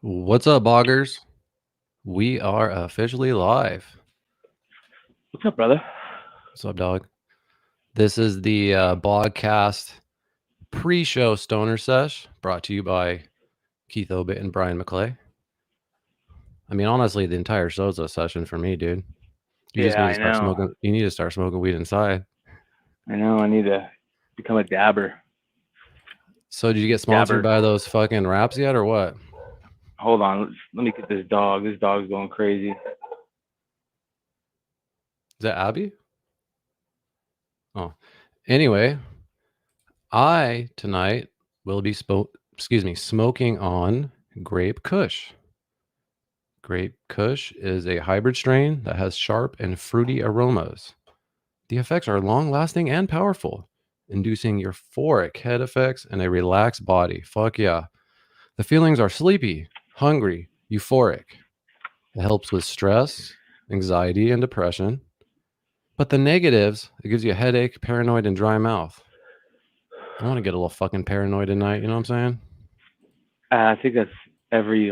What's up, boggers? We are officially live. What's up, brother? What's up, dog? This is the Bogcast pre-show stoner sesh brought to you by Obit and Bryan McClay. I mean, honestly, the entire show's a session for me, dude. You just Yeah, need to I start know. smoking. You need to start smoking weed inside. I know. I need to become a dabber. So, did you get sponsored Dabber. by those fucking wraps yet, or what? Hold on. Let me get this dog. This dog's going crazy. Is that Abby? Oh, anyway, I tonight will be smoking on Grape Kush. Grape Kush is a hybrid strain that has sharp and fruity aromas. The effects are long-lasting and powerful, inducing euphoric head effects and a relaxed body. Fuck yeah. The feelings are sleepy, hungry, euphoric. It helps with stress, anxiety, and depression. But the negatives, it gives you a headache, paranoid, and dry mouth. I want to get a little fucking paranoid tonight, you know what I'm saying? I think that's every You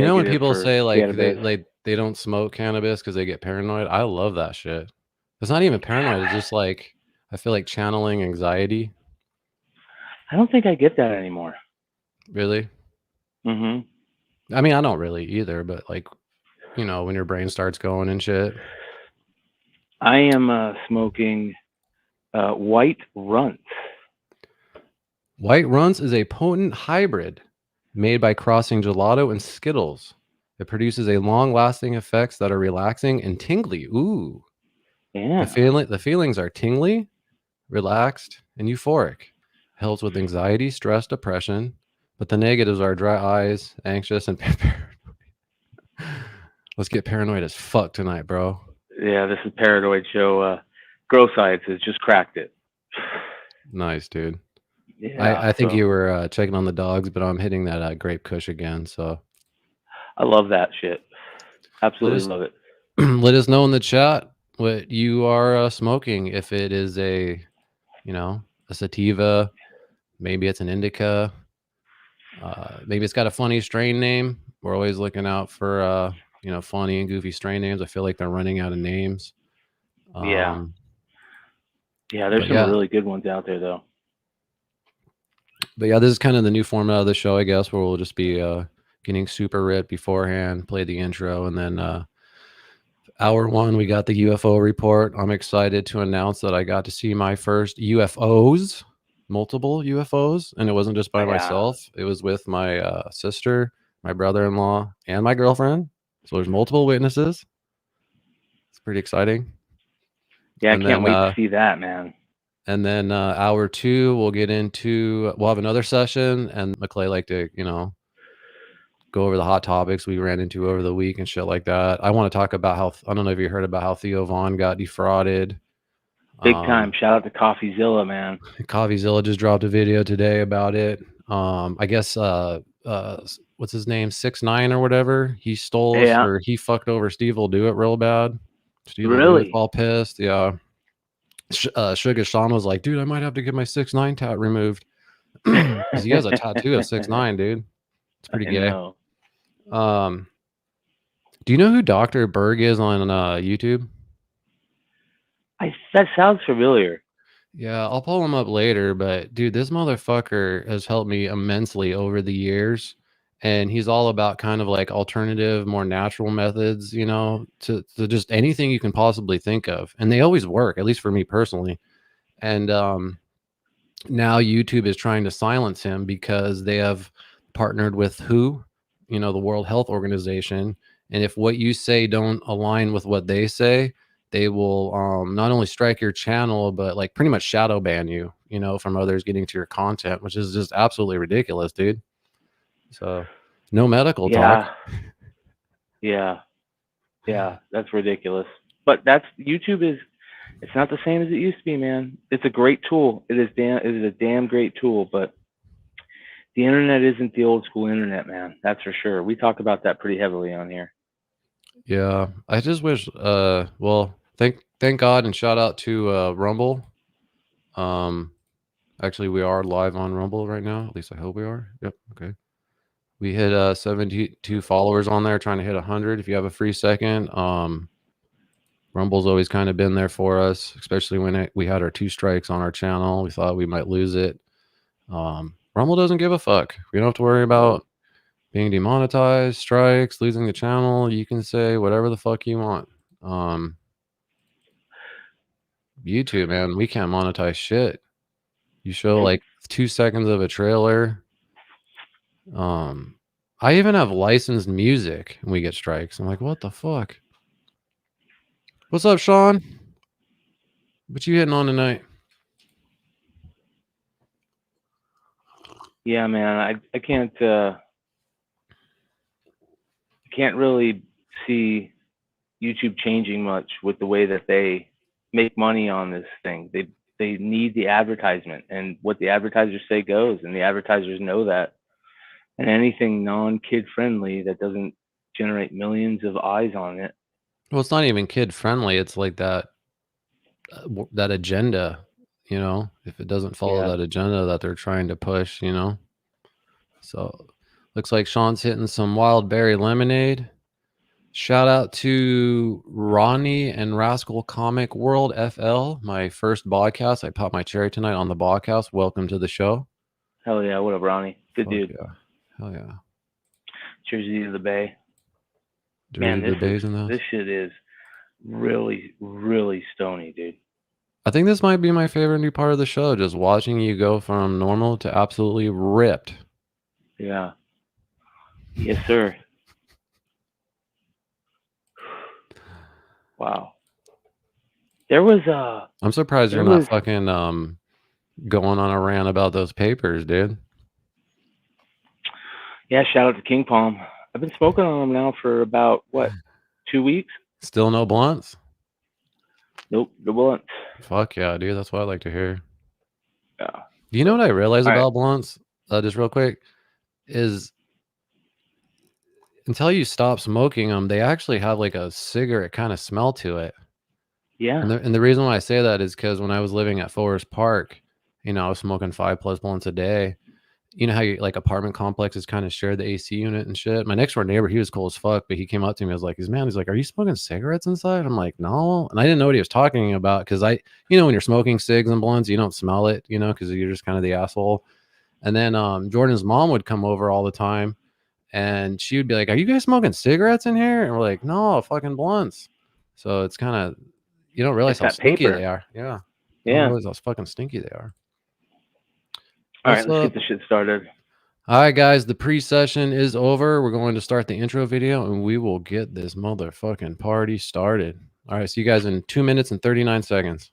know when negative people for say like cannabis. they don't smoke cannabis because they get paranoid? I love that shit. It's not even paranoid. It's just like I feel like channeling anxiety. I don't think I get that anymore. Really? Mhm. I mean, I don't really either, but like, you know, when your brain starts going and shit. I am smoking white runts. White Runts is a potent hybrid made by crossing gelato and Skittles. It produces a long-lasting effects that are relaxing and tingly. Ooh. Yeah. The feelings are tingly, relaxed, and euphoric. Helps with anxiety, stress, depression, but the negatives are dry eyes, anxious, and paranoid. Let's get paranoid as fuck tonight, bro. Yeah. This is Paranoid Show. Grow Science has just cracked it. Nice, dude. Yeah. I think So you were checking on the dogs, but I'm hitting that grape kush again. So I love that shit. let Absolutely us love it. let us know in the chat what you are smoking. If it is a, you know, a sativa, maybe it's an indica, maybe it's got a funny strain name. We're always looking out for you know, funny and goofy strain names. I feel like they're running out of names. Yeah. Um, Yeah. There's but some yeah, really good ones out there though. this is kind of the new format of the show, I guess, where we'll just be getting super ripped beforehand, play the intro, and then hour one, we got the UFO report. I'm excited to announce that I got to see my first UFOs, multiple UFOs, and it wasn't just by Yeah. myself. It was with my sister, my brother-in-law, and my girlfriend. So there's multiple witnesses. It's pretty exciting. Yeah. I And can't then wait to see that, man. hour two, we'll have another session, and McClay like to, you know, go over the hot topics we ran into over the week and shit like that. I want to talk about how, I don't know if you heard about how Theo Vaughn got defrauded. Big time. Shout out to Coffeezilla, man. Coffeezilla just dropped a video today about it. I guess what's his name, 6ix9ine or whatever, he stole us, Yeah. or he fucked over Steve will do it real bad. Steve will do it Really? all pissed. Yeah. Sugar Sean was like, dude, I might have to get my 6ix9ine tat removed because he has a tattoo of 6ix9ine, dude. It's pretty I gay. know. um do you know who Dr. Berg is on YouTube? That sounds familiar. Yeah, I'll pull him up later, but dude, this motherfucker has helped me immensely over the years. And he's all about kind of like alternative, more natural methods, you know, to just anything you can possibly think of. And they always work, at least for me personally. And now YouTube is trying to silence him because they have partnered with WHO, you know, the World Health Organization. And if what you say don't align with what they say, they will not only strike your channel, but like pretty much shadow ban you, you know, from others getting to your content, which is just absolutely ridiculous, dude. So no medical talk. Yeah. Yeah. Yeah. That's ridiculous. But that's YouTube is it's not the same as it used to be, man. It's a great tool. It is a damn great tool, but the internet isn't the old school internet, man. That's for sure. We talk about that pretty heavily on here. Yeah, I just wish well, thank God and shout out to Rumble. Um Actually, we are live on Rumble right now. At least I hope we are. Yep. Okay. We hit 72 followers on there, trying to hit 100. If you have a free second, Rumble's always kind of been there for us, especially when we had our 2 strikes on our channel. We thought we might lose it. Rumble doesn't give a fuck. We don't have to worry about being demonetized, strikes, losing the channel. You can say whatever the fuck you want. YouTube, man, we can't monetize shit. You show like 2 seconds of a trailer. I even have licensed music and we get strikes. I'm like, what the fuck? What's up, Sean? What you hitting on tonight? Yeah, man, I can't really see YouTube changing much with the way that they make money on this thing. They need the advertisement, and what the advertisers say goes, and the advertisers know that. And anything non-kid friendly that doesn't generate millions of eyes on it. Well, it's not even kid friendly. It's like that agenda, you know, if it doesn't follow that agenda that they're trying to push, you know. So looks like Sean's hitting some wild berry lemonade. Shout out to Ronnie and Rascal Comic World FL, my first Bogcast. I popped my cherry tonight on the Bogcast. Welcome to the show. Hell yeah, what up, Ronnie? Good dude. Yeah. Hell yeah. Jersey to the Bay. Man, this shit is really, really stony, dude. I think this might be my favorite new part of the show, just watching you go from normal to absolutely ripped. Yeah. Yes, sir. Wow. There was I'm surprised you're not fucking going on a rant about those papers, dude. Yeah, shout out to King Palm. I've been smoking on them now for about, what, 2 weeks? Still no blunts? Nope, no blunts. Fuck yeah, dude. That's what I like to hear. Yeah. You know what I realized about blunts? Just real quick, is until you stop smoking them, they actually have like a cigarette kind of smell to it. Yeah. And the reason why I say that is because when I was living at Forest Park, you know, I was smoking 5+ blunts a day. You know how you like apartment complexes kind of share the AC unit and shit. My next door neighbor, he was cool as fuck, but he came up to me. I was like, he's like, are you smoking cigarettes inside? I'm like, no. And I didn't know what he was talking about because you know, when you're smoking cigs and blunts, you don't smell it, you know, because you're just kind of the asshole. And then Jordan's mom would come over all the time and she would be like, are you guys smoking cigarettes in here? And we're like, no, fucking blunts. So it's kind of, you don't realize how stinky they are. Yeah. You don't realize how fucking stinky they are. All right, let's get the shit started. All right, guys, the pre-session is over. We're going to start the intro video, and we will get this motherfucking party started. All right, see you guys in 2 minutes and 39 seconds.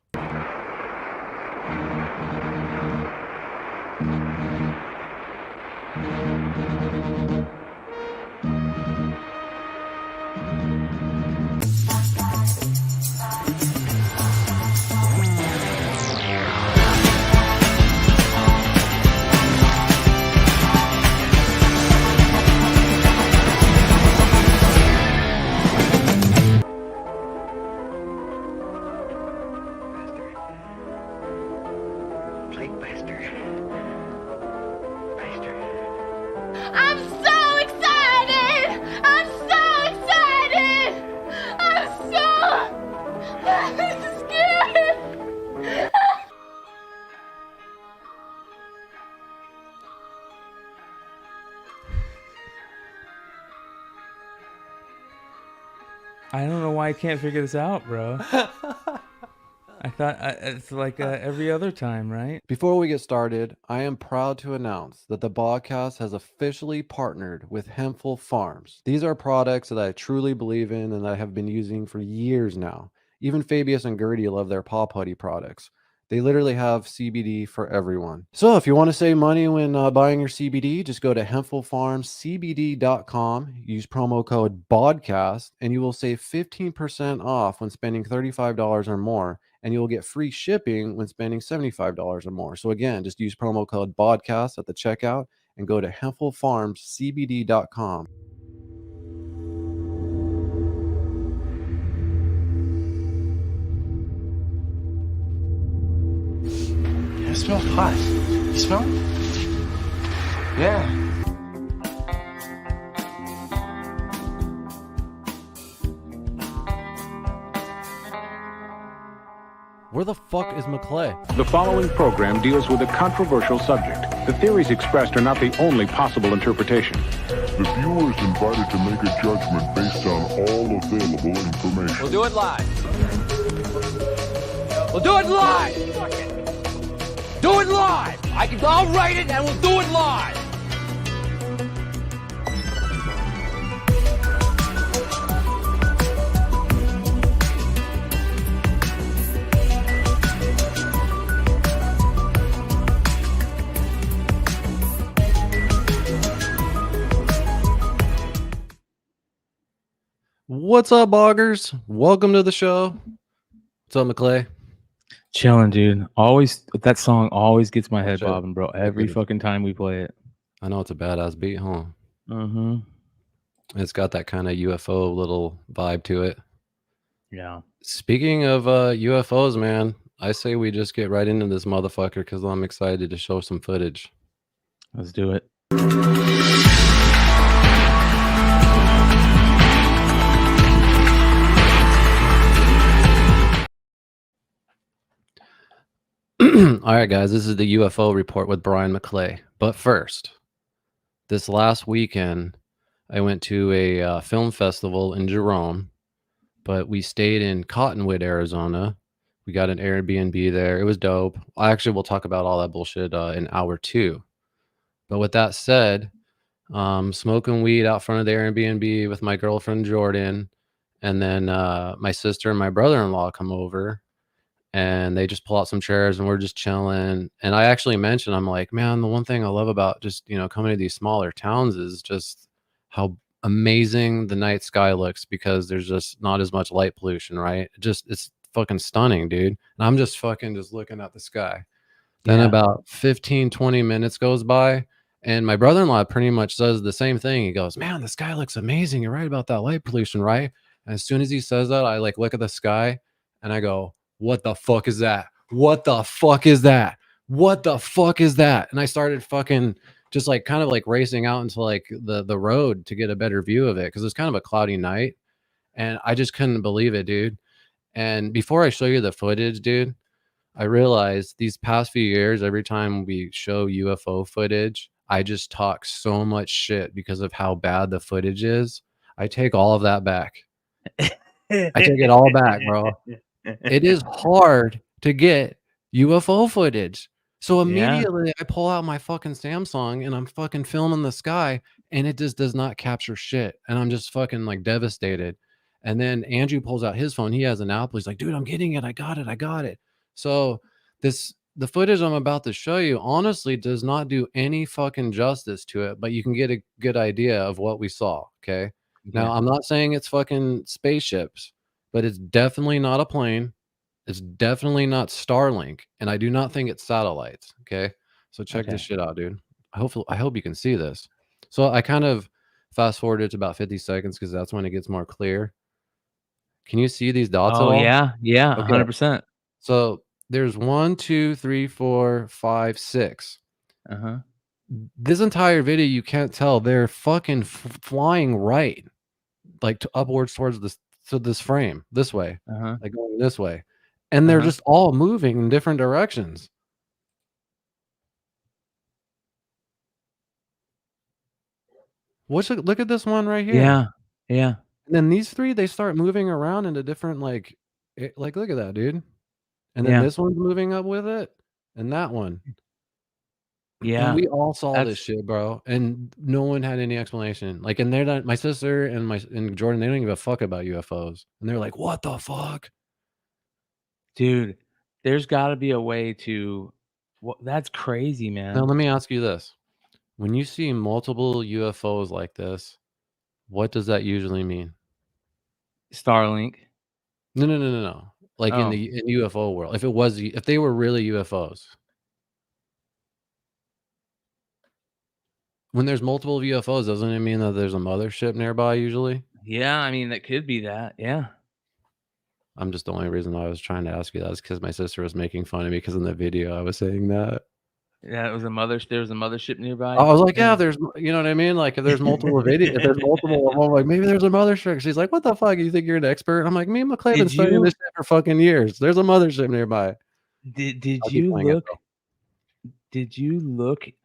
I don't know why I can't figure this out, bro. I thought it's like every other time, right? Before we get started, I am proud to announce that the Bogcast has officially partnered with Hempful Farms. These are products that I truly believe in and that I have been using for years now. Even Fabius and Gertie love their Paw Putty products. They literally have CBD for everyone. So if you want to save money when buying your CBD, just go to hempfulfarmscbd.com, use promo code BODCAST, and you will save 15% off when spending $35 or more, and you will get free shipping when spending $75 or more. So again, just use promo code BODCAST at the checkout and go to hempfulfarmscbd.com. It smells hot. You smell it? Yeah. Where the fuck is McClay? The following program deals with a controversial subject. The theories expressed are not the only possible interpretation. The viewer is invited to make a judgment based on all available information. We'll do it live. We'll do it live! Do it live! I'll write it and we'll do it live! What's up, boggers? Welcome to the show. What's up, McClay? Chilling, dude. Always that song always gets my head Shit. bobbing, bro. Every fucking time we play it. I know it's a badass beat, huh? Mm-hmm. It's got that kind of UFO little vibe to it. Yeah. Speaking of UFOs, man, I say we just get right into this motherfucker because I'm excited to show some footage. Let's do it. All right, guys, this is the UFO report with Bryan McClay. But first, this last weekend, I went to a film festival in Jerome, but we stayed in Cottonwood, Arizona. We got an Airbnb there. It was dope. We'll talk about all that bullshit in hour 2. But with that said, smoking weed out front of the Airbnb with my girlfriend, Jordan, and then my sister and my brother-in-law come over. And they just pull out some chairs and we're just chilling. And I actually mentioned, I'm like, man, the one thing I love about just, coming to these smaller towns is just how amazing the night sky looks because there's just not as much light pollution, right? It's fucking stunning, dude. And I'm just fucking just looking at the sky. Then about 15, 20 minutes goes by and my brother-in-law pretty much says the same thing. He goes, man, the sky looks amazing. You're right about that light pollution, right? And as soon as he says that, I look at the sky and I go, what the fuck is that? What the fuck is that? What the fuck is that? And I started fucking just kind of racing out into the road to get a better view of it because it's kind of a cloudy night. And I just couldn't believe it, dude. And before I show you the footage, dude, I realized these past few years, every time we show UFO footage, I just talk so much shit because of how bad the footage is. I take all of that back. I take it all back, bro. It is hard to get UFO footage. So immediately I pull out my fucking Samsung and I'm fucking filming the sky and it just does not capture shit. And I'm just fucking devastated. And then Andrew pulls out his phone. He has an Apple. He's like, dude, I'm getting it. I got it. So the footage I'm about to show you honestly does not do any fucking justice to it, but you can get a good idea of what we saw. Okay. Now I'm not saying it's fucking spaceships, but it's definitely not a plane. It's definitely not Starlink. And I do not think it's satellites. Okay. So check this shit out, dude. I hope you can see this. So I kind of fast forwarded to about 50 seconds because that's when it gets more clear. Can you see these dots? Oh, at all? yeah. Okay. 100%. So there's 1, 2, 3, 4, 5, 6. This entire video, you can't tell. They're fucking flying right, upwards towards this frame, this way, going this way. And they're just all moving in different directions. Look at this one right here. Yeah. And then these 3, they start moving around into different, look at that, dude. And then this one's moving up with it, and that one. Yeah. And we all saw this shit, bro, and no one had any explanation. And they're not, my sister and Jordan, they don't give a fuck about UFOs, and they're like, "What the fuck, dude?" There's got to be a way to. Well, that's crazy, man. Now let me ask you this: when you see multiple UFOs like this, what does that usually mean? Starlink. No. In the UFO world, if they were really UFOs. When there's multiple UFOs, doesn't it mean that there's a mothership nearby usually? Yeah, I mean, that could be that. Yeah. I'm just the only reason I was trying to ask you that is because my sister was making fun of me because in the video I was saying that. Yeah, it was there was a mothership nearby. I was like, yeah, there's, you know what I mean? Like, if there's multiple of them, I'm like, maybe there's a mothership. She's like, what the fuck? You think you're an expert? I'm like, me and McClay been studying this shit for fucking years. There's a mothership nearby. Did I'll keep you playing it, look? though. Did you look? Did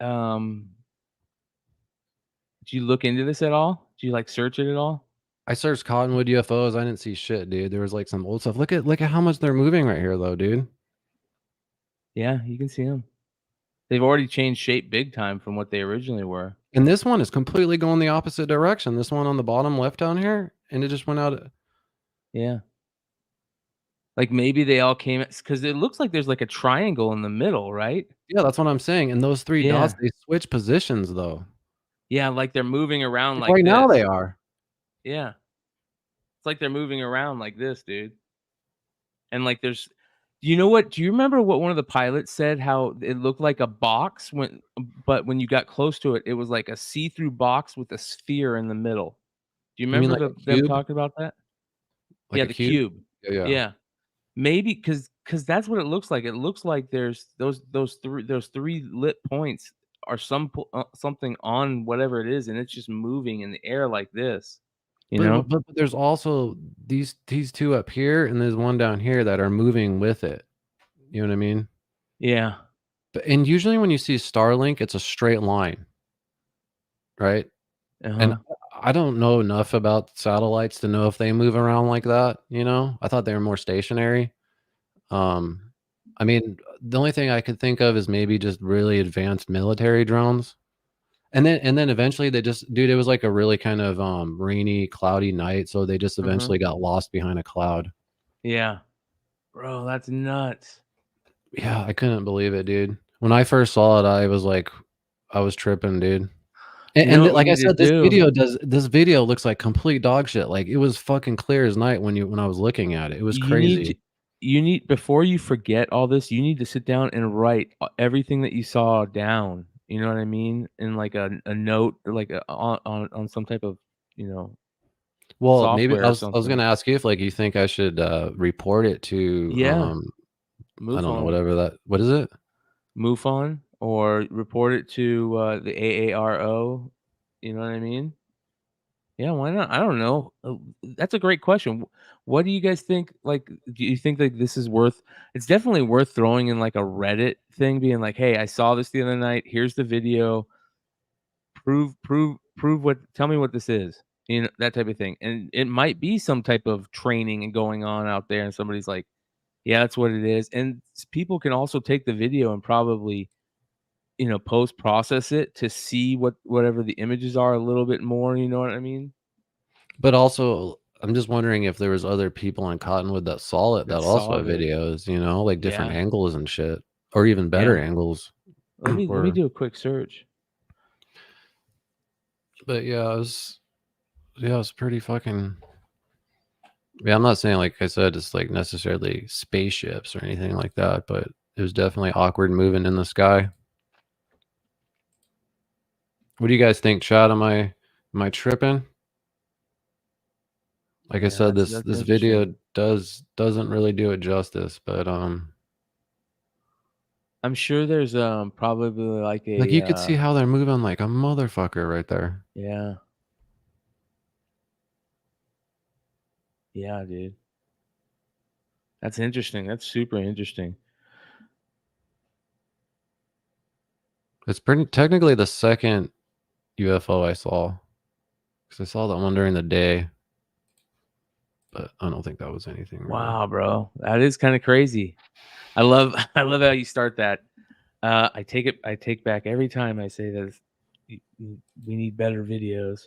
you look into this at all? Did you like search it at all? I searched Cottonwood UFOs. I didn't see shit, dude. There was like some old stuff. Look at how much they're moving right here, though, dude. Yeah, you can see them. They've already changed shape big time from what they originally were. And this one is completely going the opposite direction. This one on the bottom left down here, and it just went out. Yeah. Like maybe they all came because it looks like there's like a triangle in the middle, right? Yeah, that's what I'm saying. And those three dots, they switch positions, though. Yeah, like they're moving around like right this. now they are. Yeah. It's like they're moving around like this, dude. And like there's do you remember what one of the pilots said, how it looked like a box but when you got close to it, it was like a see-through box with a sphere in the middle. Do you remember them talking about that? Like yeah, a the cube. Yeah. Maybe because that's what it looks like. It looks like there's those three lit points are something on whatever it is, and it's just moving in the air like this. But there's also these two up here, and there's one down here that are moving with it. You know what I mean? Yeah. And usually when you see Starlink, it's a straight line, right? And I don't know enough about satellites to know if they move around like that. You know, I thought they were more stationary. I mean, the only thing I could think of is maybe just really advanced military drones. And then eventually they just, dude, it was like a really kind of rainy, cloudy night, so they just eventually got lost behind a cloud. Yeah. Bro, that's nuts. Yeah, I couldn't believe it, dude. When I first saw it, I was like, I was tripping, dude. And like I said, this video looks like complete dog shit. Like it was fucking clear as night when I was looking at it. It was crazy. You need before you forget all this, you need to sit down and write everything that you saw down. You know what I mean? In like a note, like on some type of, well, maybe I was going to ask you if like you think I should report it to I don't know, whatever that, what is it? MUFON, or report it to the AARO. You know what I mean? Yeah, why not? I don't know. That's a great question. What do you guys think? Like, do you think like this is worth? It's definitely worth throwing in like a Reddit thing, being like, "Hey, I saw this the other night. Here's the video. Prove what? Tell me what this is." You know, that type of thing. And it might be some type of training and going on out there, and somebody's like, "Yeah, that's what it is." And people can also take the video and probably, post process it to see whatever the images are a little bit more. You know what I mean? But also, I'm just wondering if there was other people in Cottonwood that saw it that also have videos, like different angles and shit, or even better angles. Let me do a quick search. But yeah, it was pretty fucking. Yeah, I'm not saying, like I said, it's like necessarily spaceships or anything like that, but it was definitely awkward moving in the sky. What do you guys think, Chad? Am I tripping? Like I said, this video doesn't really do it justice, but I'm sure there's probably like a you could see how they're moving like a motherfucker right there. Yeah. Yeah, dude. That's interesting. That's super interesting. It's pretty technically the second UFO I saw, because I saw that one during the day, but I don't think that was anything. Wow, bro, that is kind of crazy. I love how you start that. I take back every time I say that we need better videos.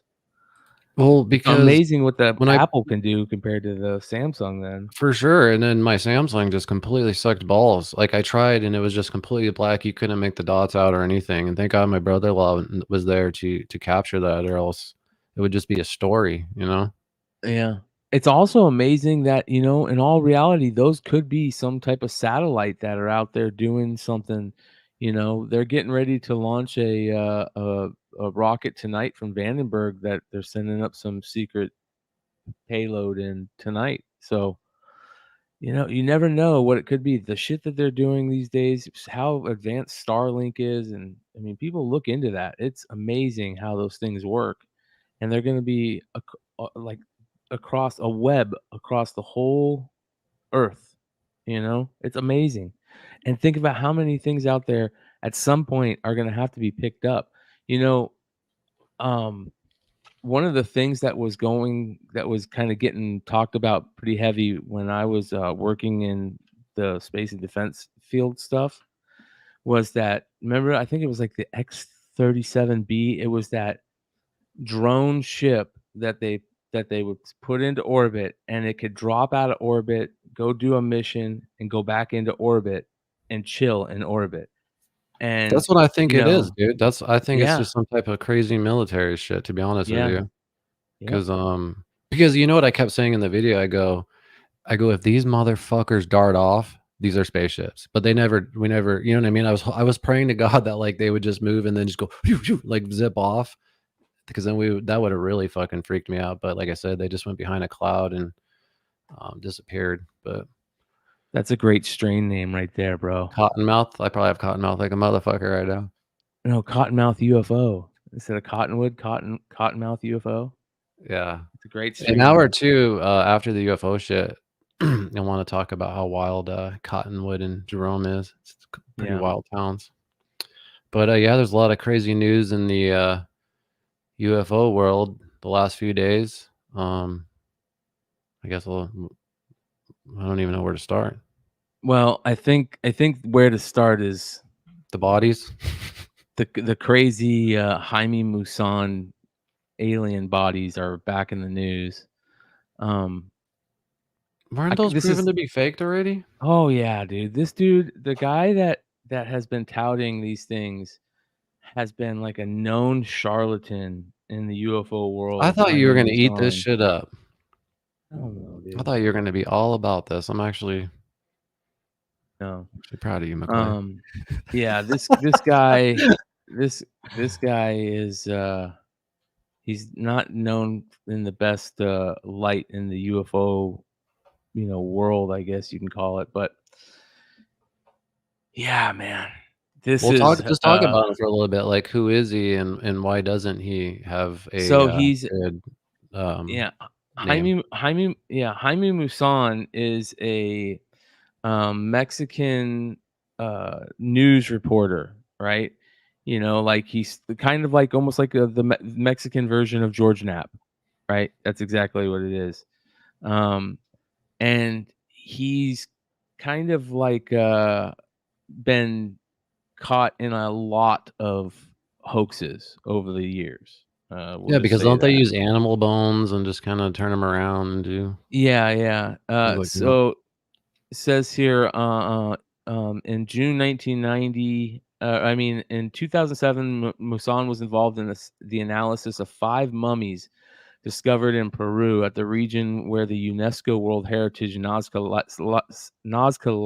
Well, because it's amazing what the Apple can do compared to the Samsung then. For sure. And then my Samsung just completely sucked balls. Like I tried and it was just completely black. You couldn't make the dots out or anything. And thank God my brother-in-law was there to capture that, or else it would just be a story, Yeah. It's also amazing that, in all reality, those could be some type of satellite that are out there doing something. They're getting ready to launch a rocket tonight from Vandenberg that they're sending up some secret payload in tonight. So, You never know what it could be. The shit that they're doing these days, how advanced Starlink is, and I mean, people look into that. It's amazing how those things work, and they're going to be like across a web across the whole Earth. It's amazing. And think about how many things out there at some point are going to have to be picked up. One of the things that was kind of getting talked about pretty heavy when I was working in the space and defense field stuff was that, remember, I think it was like the X-37B. It was that drone ship that they would put into orbit, and it could drop out of orbit, go do a mission, and go back into orbit and chill in orbit. And That's what I think it is, dude. I think it's Yeah. just some type of crazy military shit, to be honest with Yeah. you. Because you know what I kept saying in the video? I go, if these motherfuckers dart off, these are spaceships. But we never, you know what I mean? I was praying to God that like they would just move and then just go like zip off, because then that would have really fucking freaked me out. But like I said, they just went behind a cloud and disappeared. But that's a great strain name right there, bro. Cottonmouth. I probably have Cottonmouth like a motherfucker right now. No, Cottonmouth UFO instead of Cottonwood. Cottonmouth UFO. Yeah, it's a great strain. An hour or two after the UFO shit, I want to talk about how wild Cottonwood and Jerome is. It's pretty wild towns. But yeah, there's a lot of crazy news in the UFO world the last few days. I guess I don't even know where to start. Well, I think where to start is the bodies. The crazy Jaime Maussan alien bodies are back in the news. Weren't those proven to be faked already? Oh yeah, dude. This dude, the guy that has been touting these things, has been like a known charlatan in the UFO world. I thought you were going to eat this Maussan. shit up. I don't know, dude. I thought you were going to be all about this. I'm actually proud of you, McClay. Yeah, this guy this guy is he's not known in the best light in the UFO world, I guess you can call it. But yeah, man, Talk about him for a little bit. Like, who is he, and why doesn't he have a he's good Jaime name? Jaime Maussan is a Mexican news reporter, right? Like he's kind of like almost like the Mexican version of George Knapp, right? That's exactly what it is. And he's kind of like been caught in a lot of hoaxes over the years. Yeah, because don't they use animal bones and just kind of turn them around and do? Yeah. So it says here in June 1990, in 2007, Maussan was involved in the analysis of 5 mummies discovered in Peru at the region where the UNESCO World Heritage Nazca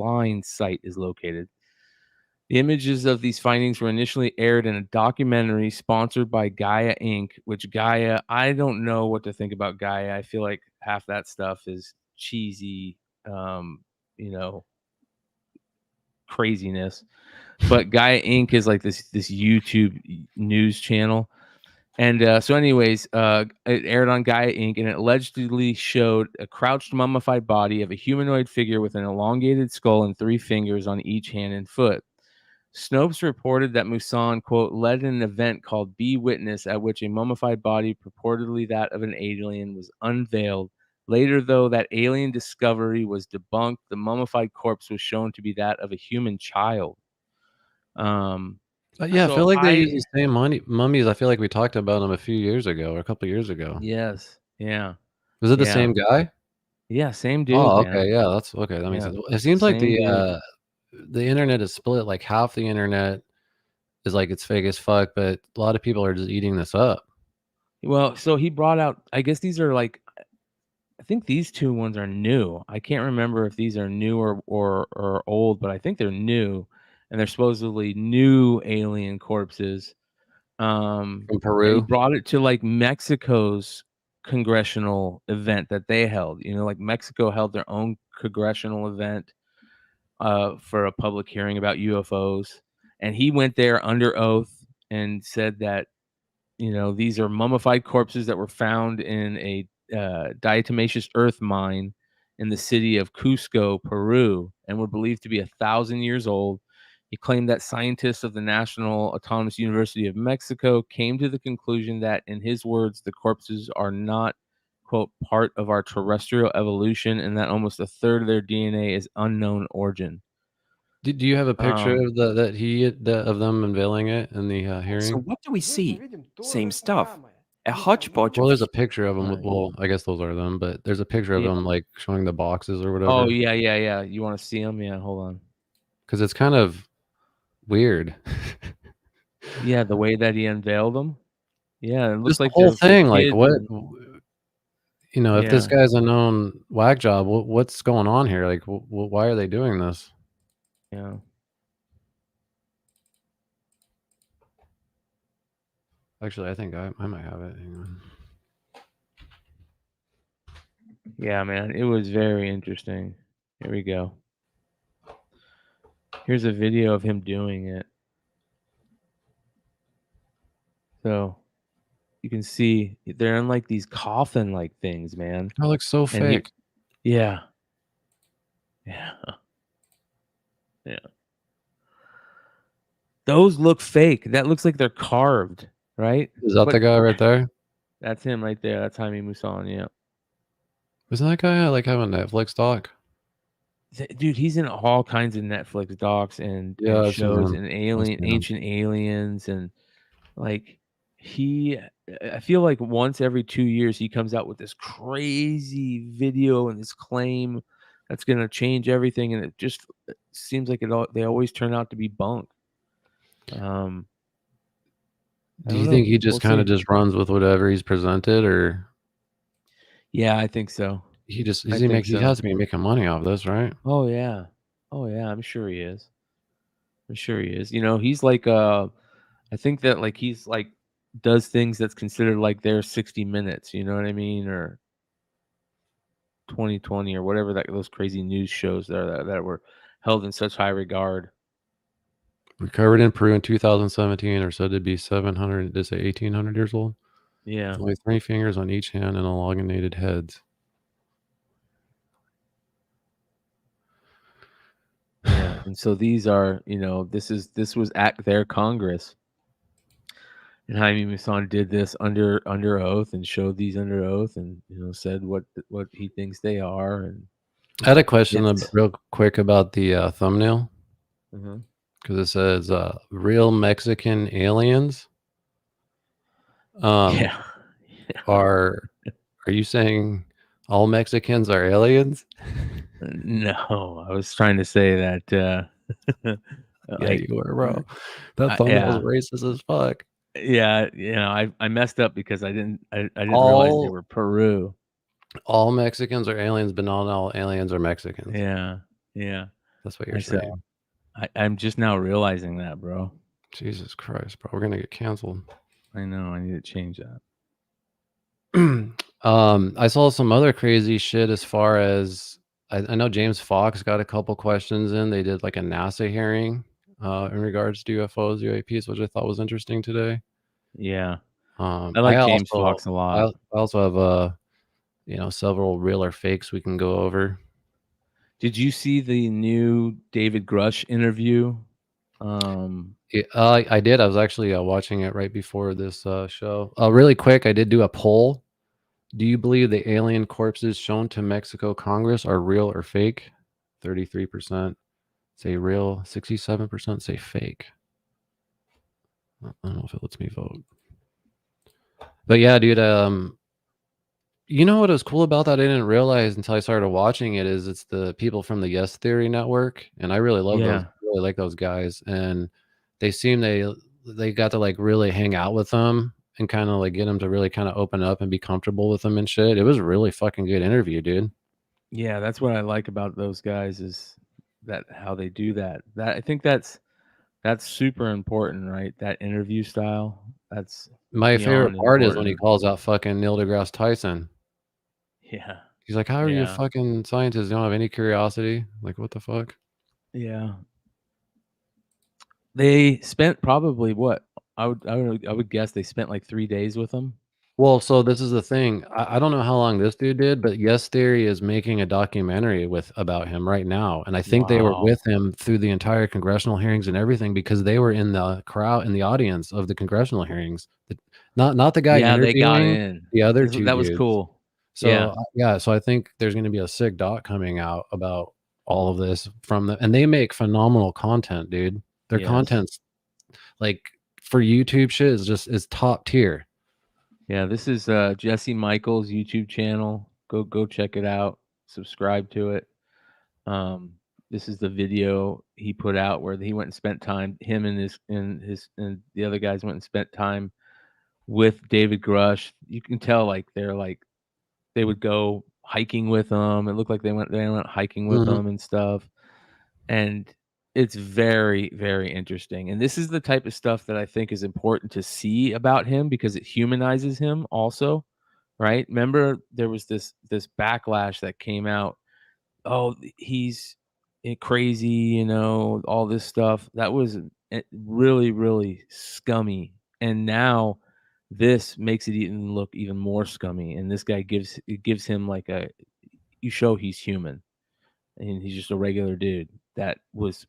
Line site is located. The images of these findings were initially aired in a documentary sponsored by Gaia Inc., which Gaia, I don't know what to think about Gaia. I feel like half that stuff is cheesy, craziness. But Gaia Inc. is like this YouTube news channel. And so anyways, it aired on Gaia Inc. and it allegedly showed a crouched mummified body of a humanoid figure with an elongated skull and 3 fingers on each hand and foot. Snopes reported that Maussan, quote, led an event called Be Witness, at which a mummified body, purportedly that of an alien, was unveiled. Later, though, that alien discovery was debunked. The mummified corpse was shown to be that of a human child. Yeah, I feel like they use the same mummies. I feel like we talked about them a few years ago or a couple years ago. Yes. Yeah. Was it the same guy? Yeah, same dude. Oh, man. okay. Yeah, that's okay. That makes sense. It seems like the internet is split. Like half the internet is like it's fake as fuck, but a lot of people are just eating this up. Well, so he brought out, I guess these are like, I think these 2 ones are new. I can't remember if these are new or old, but I think they're new, and they're supposedly new alien corpses. From Peru. He brought it to like Mexico's congressional event that they held. You know, like Mexico held their own congressional event for a public hearing about UFOs, and he went there under oath and said that, you know, these are mummified corpses that were found in a diatomaceous earth mine in the city of Cusco, Peru, and were believed to be 1,000 years old. He claimed that scientists of the National Autonomous University of Mexico came to the conclusion that, in his words, the corpses are not, quote, part of our terrestrial evolution, and that almost a third of their DNA is unknown origin. Do you have a picture of of them unveiling it in the hearing? So what do we see? Same stuff. A hodgepodge Well, of there's a picture of them. Well, I guess those are them, but there's a picture of them like showing the boxes or whatever. Oh yeah. You want to see them? Yeah, hold on. Because it's kind of weird. Yeah, the way that he unveiled them. Yeah, it looks Just like the whole thing. Like kids what? and- You know, if this Yeah. guy's a known whack job, what's going on here? Like, why are they doing this? Yeah. Actually, I think I might have it. Hang on. Yeah, man, it was very interesting. Here we go. Here's a video of him doing it. So you can see they're in like these coffin-like things, man. That looks so And fake. Yeah. Those look fake. That looks like they're carved, right? Is that the guy right there? That's him right there. That's Jaime Maussan, yeah. Isn't that guy like have a Netflix doc? Dude, he's in all kinds of Netflix docs and I've seen shows him. and I've seen him. ancient aliens, and like I feel like once every 2 years he comes out with this crazy video and this claim that's gonna change everything, and it just seems like they always turn out to be bunk. Do you think he just kind of just runs with whatever he's presented, or? Yeah, I think so. He just I he think he has to be making money off this, right? Oh yeah. I'm sure he is. You know, he's like I think that like he's like does things that's considered like their 60 Minutes, you know what I mean, or 2020 or whatever those crazy news shows that were held in such high regard. Recovered in Peru in 2017, are said to be 700. Did it say 1,800 years old? Yeah. With only 3 fingers on each hand and elongated heads. Yeah, and so these are, you know, this was at their Congress, and Jaime Maussan did this under oath and showed these under oath, and you know said what he thinks they are. And I had a question real quick about the thumbnail, Mhm. because it says real Mexican aliens. Yeah. Are you saying all Mexicans are aliens? No, I was trying to say that. Yeah, you were, bro. That thumbnail was racist as fuck. Yeah, you know, I messed up because I didn't realize they were Peru. All Mexicans are aliens, but not all aliens are Mexicans. Yeah. That's what you're saying. I'm just now realizing that, bro. Jesus Christ, bro. We're gonna get canceled. I know. I need to change that. I saw some other crazy shit as far as I know James Fox got a couple questions in. They did like a NASA hearing in regards to UFOs, UAPs, which I thought was interesting today. Yeah. I like James Fox a lot. I also have several real or fakes we can go over. Did you see the new David Grusch interview? I did. I was actually watching it right before this show. Really quick, I did do a poll. Do you believe the alien corpses shown to Mexico Congress are real or fake? 33% say real, 67% say fake. I don't know if it lets me vote. But yeah, dude, you know what was cool about that? I didn't realize until I started watching it is it's the people from the Yes Theory Network, and I really love those. I really like those guys, and they seem they got to like really hang out with them and kind of like get them to really kind of open up and be comfortable with them and shit. It was a really fucking good interview, dude. Yeah, that's what I like about those guys is that how they do that. I think that's super important, right? That interview style. That's My favorite beyond part is when he important. calls out fucking Neil deGrasse Tyson. Yeah. He's like, "How are you a Yeah. fucking scientist? You don't have any curiosity? Like, what the fuck?" Yeah. They spent probably what? I would guess they spent like 3 days with him. Well, so this is the thing. I don't know how long this dude did, but Yes Theory is making a documentary about him right now, and I think they were Wow. with him through the entire congressional hearings and everything because they were in the crowd, in the audience of the congressional hearings. Not the guy Yeah, they got interviewing, in. the other two That was dudes. cool. So Yeah. yeah, so I think there's going to be a sick doc coming out about all of this and they make phenomenal content, dude. Their Yes. content's like for YouTube shit is top tier. Yeah, this is Jesse Michael's YouTube channel. Go check it out. Subscribe to it. This is the video he put out where he went and spent time. Him and the other guys went and spent time with David Grusch. You can tell like they would go hiking with them. It looked like they went hiking with them and stuff. And it's very, very interesting. And this is the type of stuff that I think is important to see about him because it humanizes him also, right? Remember there was this backlash that came out. Oh, he's crazy, all this stuff. That was really, really scummy. And now this makes it even look even more scummy. And this guy gives him like you show he's human and he's just a regular dude that was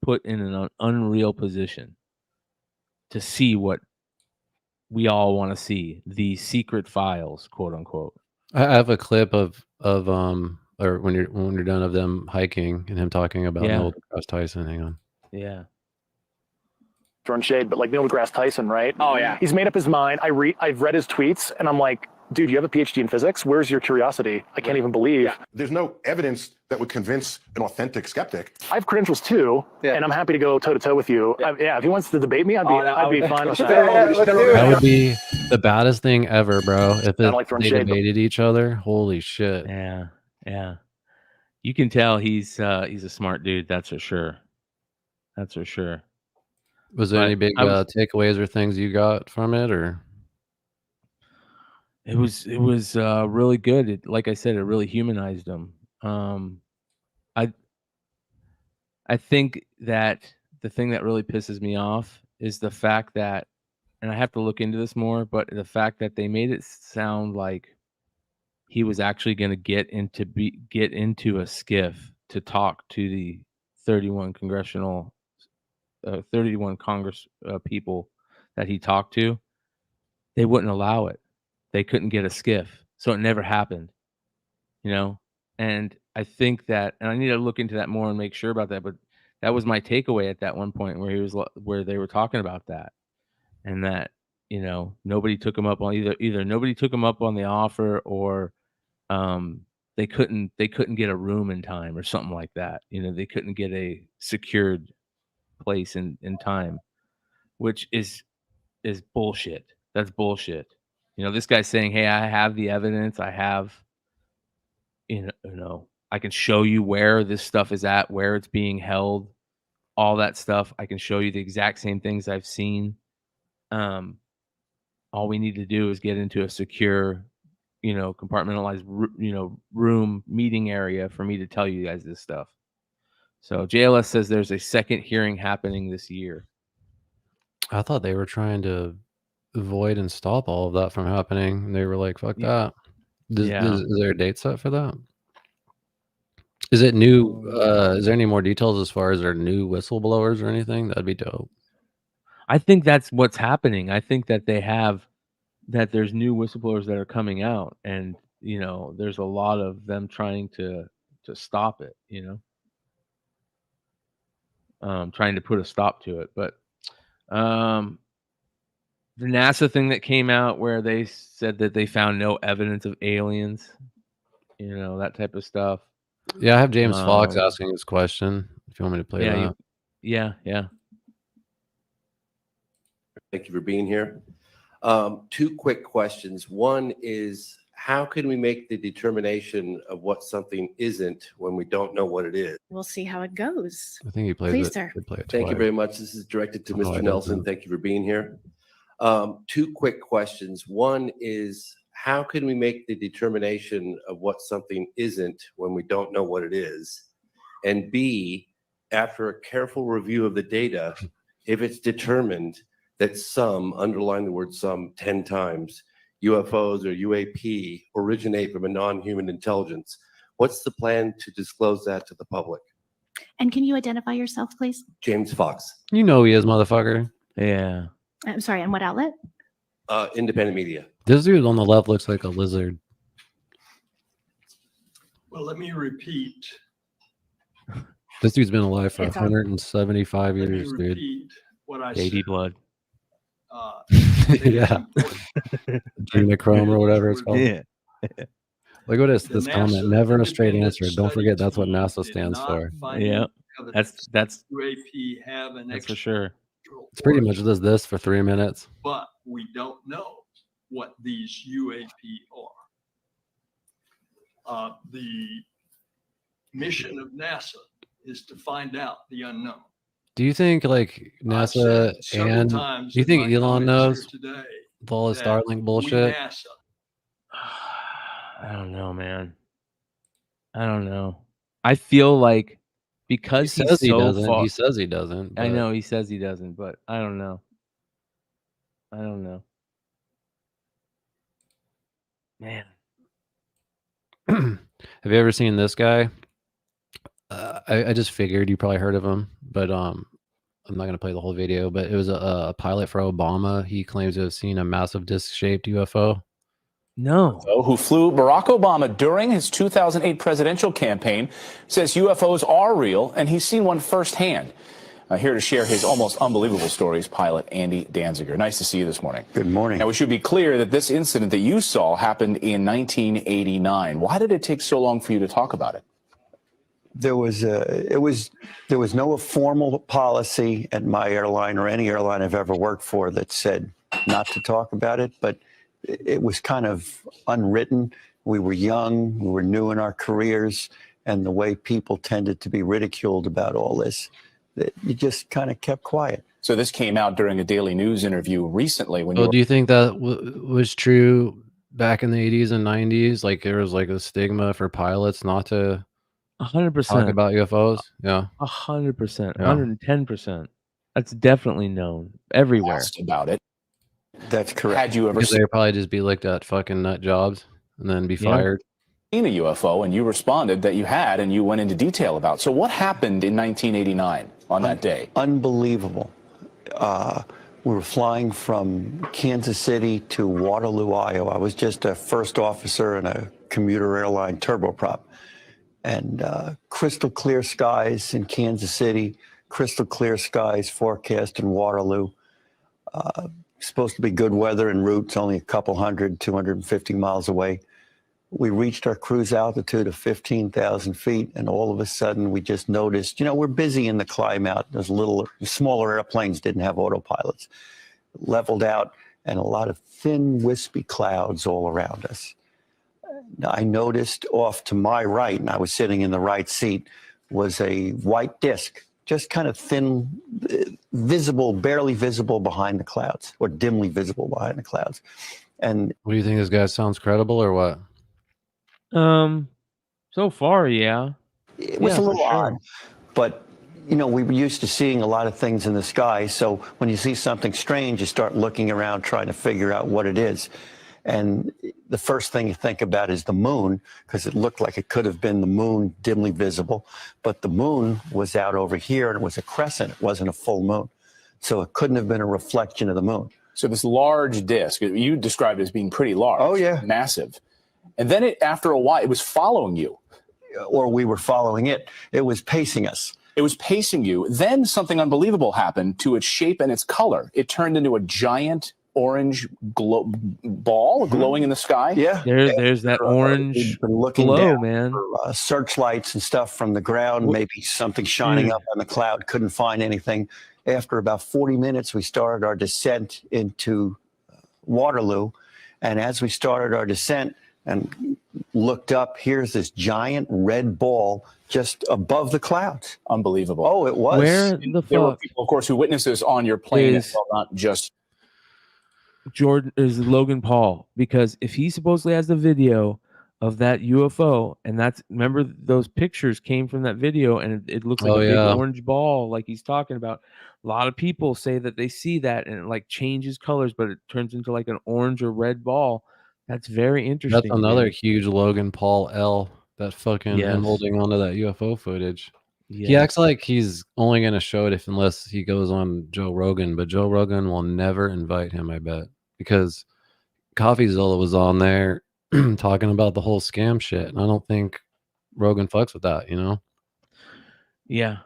put in an unreal position to see what we all want to see, the secret files, quote unquote. I have a clip of or when you're done of them hiking and him talking about Neil deGrasse Tyson. Hang on. Yeah. Throwing shade, but like Neil deGrasse Tyson, right? Oh, yeah. He's made up his mind. I've read his tweets and I'm like, dude, you have a PhD in physics? Where's your curiosity? I can't even believe. Yeah. There's no evidence that would convince an authentic skeptic. I have credentials too, and I'm happy to go toe to toe with you. Yeah, if he wants to debate me, I'd be fine with that. That would be the baddest thing ever, bro. If they debated each other, holy shit. Yeah, yeah. You can tell he's a smart dude. That's for sure. That's for sure. Was there any big takeaways or things you got from it, or? It was really good. Like I said, it really humanized him. I think that the thing that really pisses me off is the fact that, and I have to look into this more, but the fact that they made it sound like he was actually going to get into a skiff to talk to the 31 Congress people that he talked to. They wouldn't allow it. They couldn't get a skiff, so it never happened. And I think that, and I need to look into that more and make sure about that. But that was my takeaway at that one point where they were talking about that, and that nobody took him up on either nobody took him up on the offer, or they couldn't get a room in time or something like that. They couldn't get a secured place in time, which is bullshit. That's bullshit. This guy's saying, hey, I have the evidence. I have, I can show you where this stuff is at, where it's being held, all that stuff. I can show you the exact same things I've seen. All we need to do is get into a secure, compartmentalized, room meeting area for me to tell you guys this stuff. So JLS says there's a second hearing happening this year. I thought they were trying to avoid and stop all of that from happening. And they were like, fuck that. Is there a date set for that? Is it new? Is there any more details as far as their new whistleblowers or anything? That'd be dope. I think that's what's happening. I think that there's new whistleblowers that are coming out, and there's a lot of them trying to stop it, trying to put a stop to it. But the NASA thing that came out where they said that they found no evidence of aliens, that type of stuff. Yeah, I have James Fox asking this question. If you want me to play that. Yeah. Thank you for being here. Two quick questions. One is, how can we make the determination of what something isn't when we don't know what it is? We'll see how it goes. I think he plays Please, it. sir. Play it Thank you twice. very much. This is directed to Mr. Nelson. Thank you for being here. Two quick questions. One is, how can we make the determination of what something isn't when we don't know what it is? And B, after a careful review of the data, if it's determined that some, underline the word some 10 times, UFOs or UAP originate from a non-human intelligence, what's the plan to disclose that to the public? And can you identify yourself, please? James Fox. You know he is, motherfucker. Yeah. I'm sorry, and what outlet? Independent media. This dude on the left looks like a lizard. Well, let me repeat. This dude's been alive for It's on. 175 years, dude. Repeat what I Baby said. blood. Yeah. Adrenochrome or whatever it's called. Yeah. Look at this. The This comment. NASA Never a straight independent answer. Don't study forget that's what team NASA did stands not for. find Yeah. evidence That's UAP have an for sure. It's pretty much just this for 3 minutes. But we don't know what these UAP are. The mission of NASA is to find out the unknown. Do you think like I've NASA said several and times do you in think my Elon comments knows here today with all his that Starlink we bullshit? NASA I don't know, man. I don't know. I feel like because He he's says he so doesn't. far. He says he doesn't. I but- know he says he doesn't, but I don't know. I don't know. Man. Have you ever seen this guy? I just figured you probably heard of him, but I'm not gonna play the whole video. But it was a pilot for Obama. He claims to have seen a massive disc-shaped UFO. No. Who flew Barack Obama during his 2008 presidential campaign, says UFOs are real, and he's seen one firsthand. Here to share his almost unbelievable stories, pilot Andy Danziger. Nice to see you this morning. Good morning. Now, we should be clear that this incident that you saw happened in 1989. Why did it take so long for you to talk about it? There was no formal policy at my airline or any airline I've ever worked for that said not to talk about it, but it was kind of unwritten. We were young, we were new in our careers, and the way people tended to be ridiculed about all this, that you just kind of kept quiet. So this came out during a Daily News interview recently. When So you do you think that was true back in the 80s and 90s? Like there was like a stigma for pilots not to 100%. talk about UFOs? Yeah. 100%. Yeah. 110%. That's definitely known everywhere. asked about it, That's correct. had you ever Because they'd probably just be looked at fucking nut jobs and then be Yeah. fired. seen a UFO? And you responded that you had, and you went into detail about. So what happened in 1989 on that day? Unbelievable. We were flying from Kansas City to Waterloo, Iowa. I was just a first officer in a commuter airline turboprop. And crystal clear skies in Kansas City, crystal clear skies forecast in Waterloo. Supposed to be good weather en route. It's only a couple 250 miles away. We reached our cruise altitude of 15,000 feet, and all of a sudden we just noticed, we're busy in the climb out. There's smaller airplanes didn't have autopilots. Leveled out, and a lot of thin, wispy clouds all around us. I noticed off to my right, and I was sitting in the right seat, was a white disc, just kind of thin, visible, barely visible behind the clouds, or dimly visible behind the clouds. And What do you think? This guy sounds credible or what? So far, yeah. it was Yeah, a for little sure. odd, but we were used to seeing a lot of things in the sky. So when you see something strange, you start looking around trying to figure out what it is. And the first thing you think about is the moon, because it looked like it could have been the moon dimly visible, but the moon was out over here and it was a crescent. It wasn't a full moon. So it couldn't have been a reflection of the moon. So this large disc, you described it as being pretty large. Oh, yeah. Massive. And then after a while, it was following you. Or we were following it. It was pacing us. It was pacing you. Then something unbelievable happened to its shape and its color. It turned into a giant orange ball glowing in the sky. Yeah. There's that orange We've been looking glow, down man. for searchlights and stuff from the ground, maybe something shining up on the cloud, couldn't find anything. After about 40 minutes, we started our descent into Waterloo. And as we started our descent and looked up, here's this giant red ball just above the clouds. Unbelievable. Oh, it was. Where the There were fuck people, of course, who witnessed this on your plane as is well, not just. Logan Paul, because if he supposedly has the video of that UFO, and remember those pictures came from that video, and it looks like a big orange ball, like he's talking about. A lot of people say that they see that and it like changes colors, but it turns into like an orange or red ball. That's very interesting. That's another huge Logan Paul L. That fucking him holding onto that UFO footage. He acts like he's only going to show it unless he goes on Joe Rogan, but Joe Rogan will never invite him, I bet, because Coffeezilla was on there talking about the whole scam shit, and I don't think Rogan fucks with that, you know? Yeah,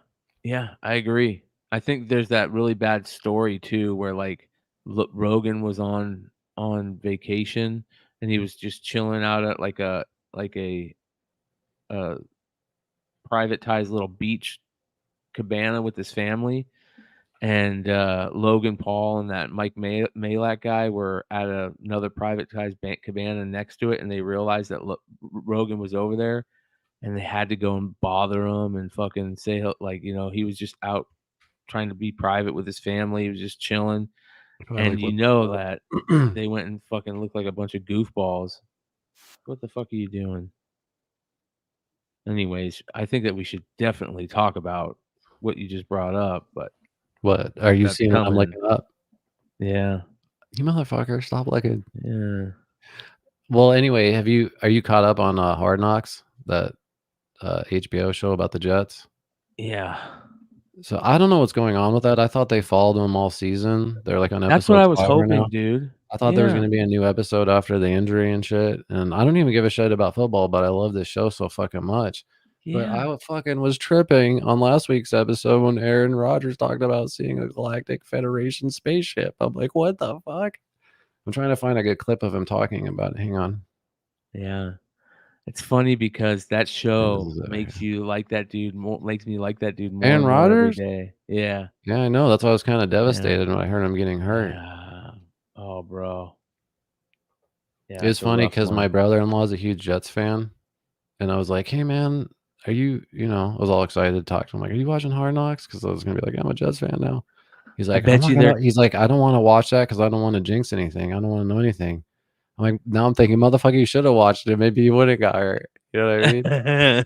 I agree. I think there's that really bad story too, where like Rogan was on vacation and he was just chilling out at like a privatized little beach cabana with his family, and Logan Paul and that Mike Malak guy were at another privatized cabana next to it, and they realized that Rogan was over there, and they had to go and bother him and fucking say, like, you know, he was just out trying to be private with his family. He was just chilling, and you know that they went and fucking looked like a bunch of goofballs. What the fuck are you doing? Anyways, I think that we should definitely talk about what you just brought up, but what are you seeing what I'm looking up? Yeah, you motherfucker, stop looking. Yeah. Well, anyway, are you caught up on Hard Knocks, that HBO show about the Jets? Yeah. So I don't know what's going on with that. I thought they followed them all season. They're like on episode That's what I was 5 hoping, right now. dude. I thought there was going to be a new episode after the injury and shit. And I don't even give a shit about football, but I love this show so fucking much. But I fucking was tripping on last week's episode when Aaron Rodgers talked about seeing a Galactic Federation spaceship. I'm like, what the fuck? I'm trying to find a good clip of him talking about it. Hang on. Yeah. It's funny because that show makes you like that dude more, makes me like that dude more Aaron and more every Rodgers? day. Yeah. Yeah, I know. That's why I was kind of devastated when I heard him getting hurt. Yeah. Oh, bro. Yeah, It's funny because my brother-in-law is a huge Jets fan. And I was like, hey, man, are you, I was all excited to talk to him. Like, are you watching Hard Knocks? Because I was going to be like, I'm a Jets fan now. He's like, he's like, I don't want to watch that because I don't want to jinx anything. I don't want to know anything. I'm like, now I'm thinking, motherfucker, you should have watched it. Maybe you wouldn't got hurt. You know what I mean?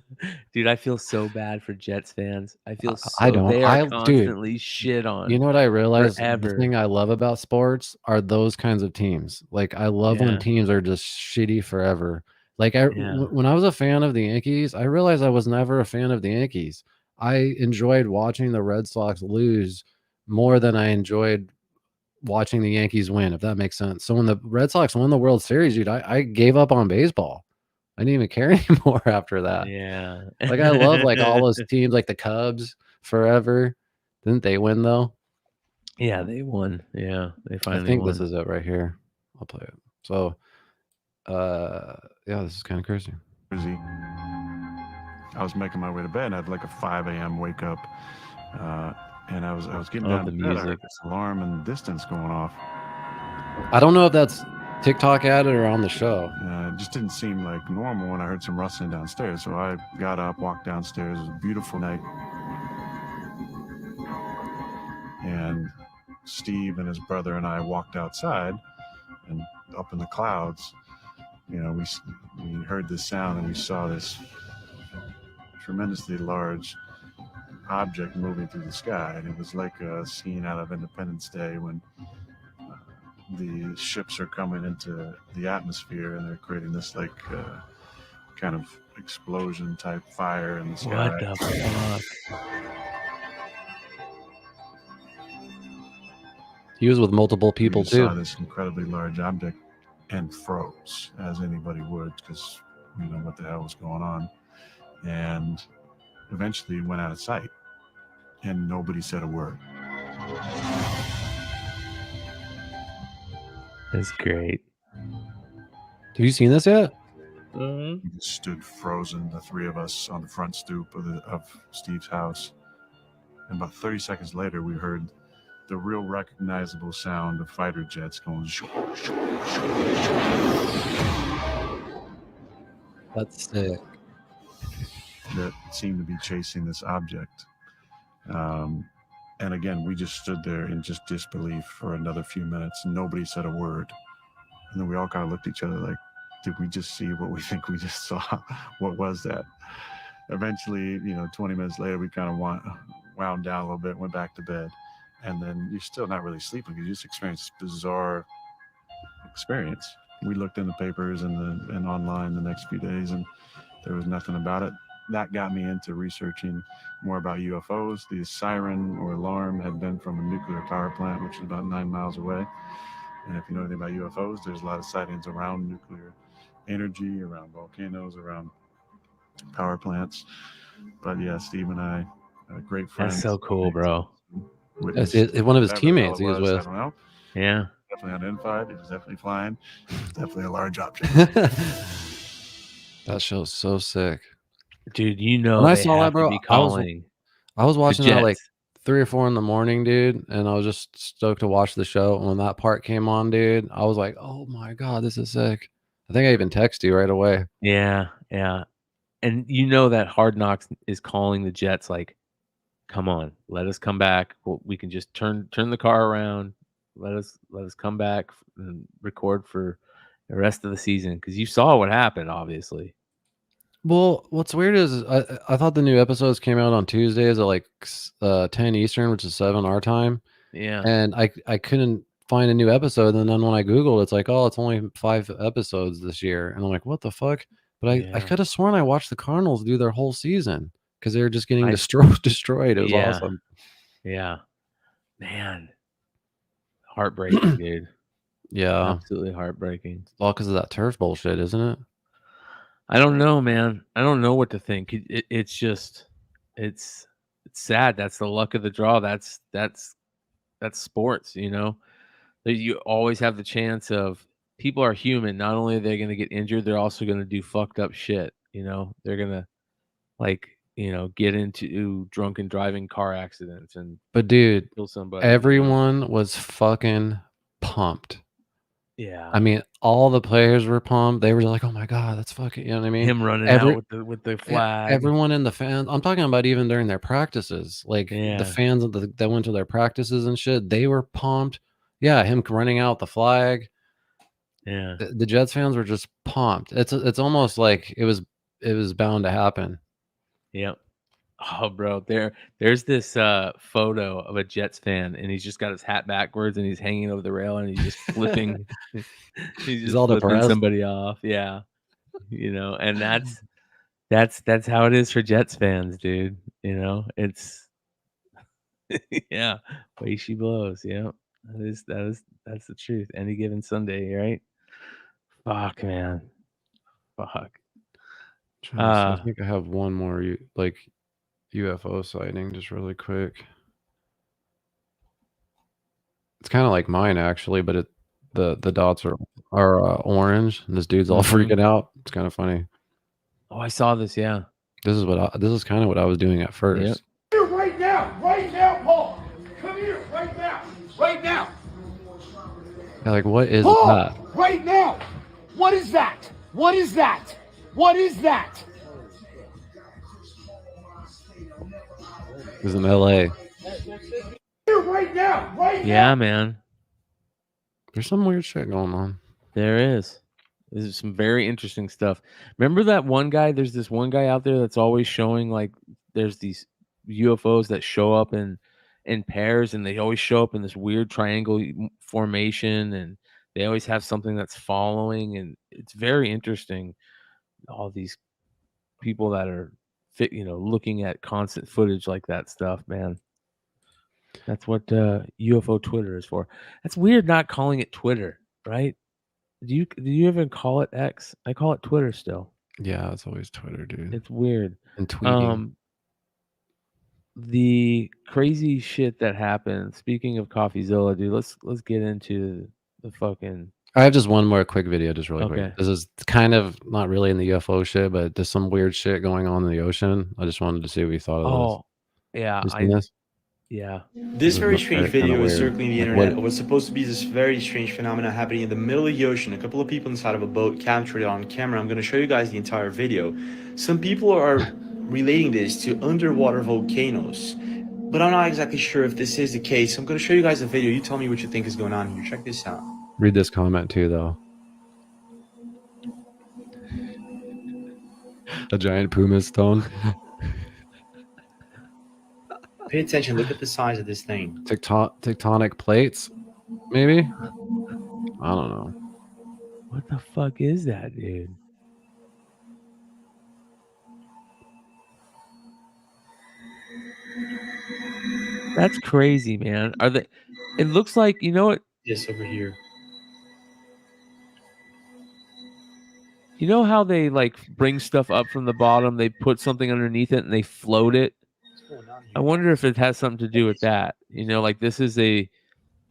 Dude, I feel so bad for Jets fans. I feel so I don't. they are constantly shit on. You know what I realized? Forever. The thing I love about sports are those kinds of teams. Like, I love when teams are just shitty forever. Like, when I was a fan of the Yankees, I realized I was never a fan of the Yankees. I enjoyed watching the Red Sox lose more than I enjoyed watching the Yankees win, if that makes sense. So when the Red Sox won the World Series, dude, I gave up on baseball. I didn't even care anymore after that. Yeah. Like, I love like all those teams, like the Cubs forever. Didn't they win though? Yeah, they won. Yeah, they finally I think won. this is it right here. I'll play it. So yeah, this is kind of crazy. I was making my way to bed and I had like a 5 a.m. wake up. And I was getting down to bed. I heard this alarm in the distance going off. I don't know if that's TikTok added or on the show. It just didn't seem like normal when I heard some rustling downstairs. So I got up, walked downstairs. It was a beautiful night. And Steve and his brother and I walked outside, and up in the clouds, we heard this sound and we saw this tremendously large object moving through the sky, and it was like a scene out of Independence Day when the ships are coming into the atmosphere and they're creating this like kind of explosion type fire in the sky. What the fuck? He was with multiple people too. Saw this incredibly large object and froze, as anybody would, because you know what the hell was going on, and eventually went out of sight. And nobody said a word. That's great. Have you seen this yet? We just stood frozen, the three of us, on the front stoop of Steve's house. And about 30 seconds later, we heard the real recognizable sound of fighter jets going. That's sick. That seemed to be chasing this object. And again, we just stood there in just disbelief for another few minutes. Nobody said a word. And then we all kind of looked at each other like, did we just see what we think we just saw? What was that? Eventually, 20 minutes later, we kind of wound down a little bit, went back to bed. And then you're still not really sleeping because you just experienced this bizarre experience. We looked in the papers and online the next few days, and there was nothing about it. That got me into researching more about UFOs. The siren or alarm had been from a nuclear power plant, which is about 9 miles away. And if you know anything about UFOs, there's a lot of sightings around nuclear energy, around volcanoes, around power plants. But yeah, Steve and I, great friends. That's so cool, bro. One of his teammates he was with. I don't know. Yeah. Definitely unidentified. It was definitely flying. Definitely a large object. That show's so sick. Dude, when I saw that, bro, I was watching that like 3 or 4 in the morning, dude, and I was just stoked to watch the show. And when that part came on, dude, I was like, oh my God, this is sick. I think I even texted you right away. Yeah. And that Hard Knocks is calling the Jets like, come on, let us come back. We can just turn the car around. Let us come back and record for the rest of the season, because you saw what happened, obviously. Well, what's weird is I thought the new episodes came out on Tuesdays at like 10 Eastern, which is 7 our time. Yeah. And I couldn't find a new episode. And then when I Googled, it's like, oh, it's only 5 episodes this year. And I'm like, what the fuck? But I could have sworn I watched the Cardinals do their whole season because they were just getting destroyed. It was awesome. Yeah. Man. Heartbreaking, dude. Yeah. Absolutely heartbreaking. It's all because of that turf bullshit, isn't it? I don't know, man. I don't know what to think. It's just, it's sad. That's the luck of the draw. That's sports, That you always have the chance of, people are human. Not only are they going to get injured, they're also going to do fucked up shit. They're going to get into drunken driving car accidents but dude, kill somebody. Everyone was fucking pumped. Yeah. I mean, all the players were pumped. They were like, "Oh my God, that's fucking," you know what I mean? Him running out with the flag. Everyone in the fans. I'm talking about even during their practices, like the fans that went to their practices and shit. They were pumped. Yeah, him running out the flag. Yeah. The Jets fans were just pumped. It's almost like it was bound to happen. Yep. Oh, bro, there's this photo of a Jets fan, and he's just got his hat backwards, and he's hanging over the rail, and he's just flipping. he's all flipping depressed. somebody off. Yeah, and that's how it is for Jets fans, dude. It's yeah, way she blows. Yeah, that's the truth. Any given Sunday, right? Fuck, man. Fuck. I think I have one more UFO sighting, just really quick. It's kind of like mine actually, but the dots are orange, and this dude's all freaking out. It's kind of funny. Oh, I saw this. Yeah, this is kind of what I was doing at first. Yep. Here right now, Paul. Come here right now. Yeah, like what is Paul, that? Right now. What is that? What is that? It was in LA. Here right now. Yeah, man. There's some weird shit going on. There is. There's some very interesting stuff. Remember that one guy? There's this one guy out there that's always showing like there's these UFOs that show up in pairs, and they always show up in this weird triangle formation, and they always have something that's following, and it's very interesting. All these people that are looking at constant footage like that stuff, man. That's what UFO Twitter is for. That's weird not calling it Twitter, right? Do you even call it X? I call it Twitter still. Yeah, it's always Twitter, dude. It's weird. And tweeting. The crazy shit that happened. Speaking of Coffeezilla, dude, let's get into the fucking. I have just one more quick video, just really Okay. quick. This is kind of not really in the UFO shit, but there's some weird shit going on in the ocean. I just wanted to see what you thought of this. Yeah. You seen this? Yeah. This very strange video is weird. circling the internet. It was supposed to be this very strange phenomena happening in the middle of the ocean. A couple of people inside of a boat captured it on camera. I'm going to show you guys the entire video. Some people are relating this to underwater volcanoes. but I'm not exactly sure if this is the case. I'm going to show you guys a video. You tell me what you think is going on here. Check this out. Read this comment too, though. A giant pumice stone. Pay attention. Look at the size of this thing. Tectonic plates, maybe? I don't know. What the fuck is that, dude? That's crazy, man. Are they? It looks like, you know what? Yes, over here. You know how they like bring stuff up from the bottom, they put something underneath it and they float it? I wonder if it has something to do with that. You know, like this is a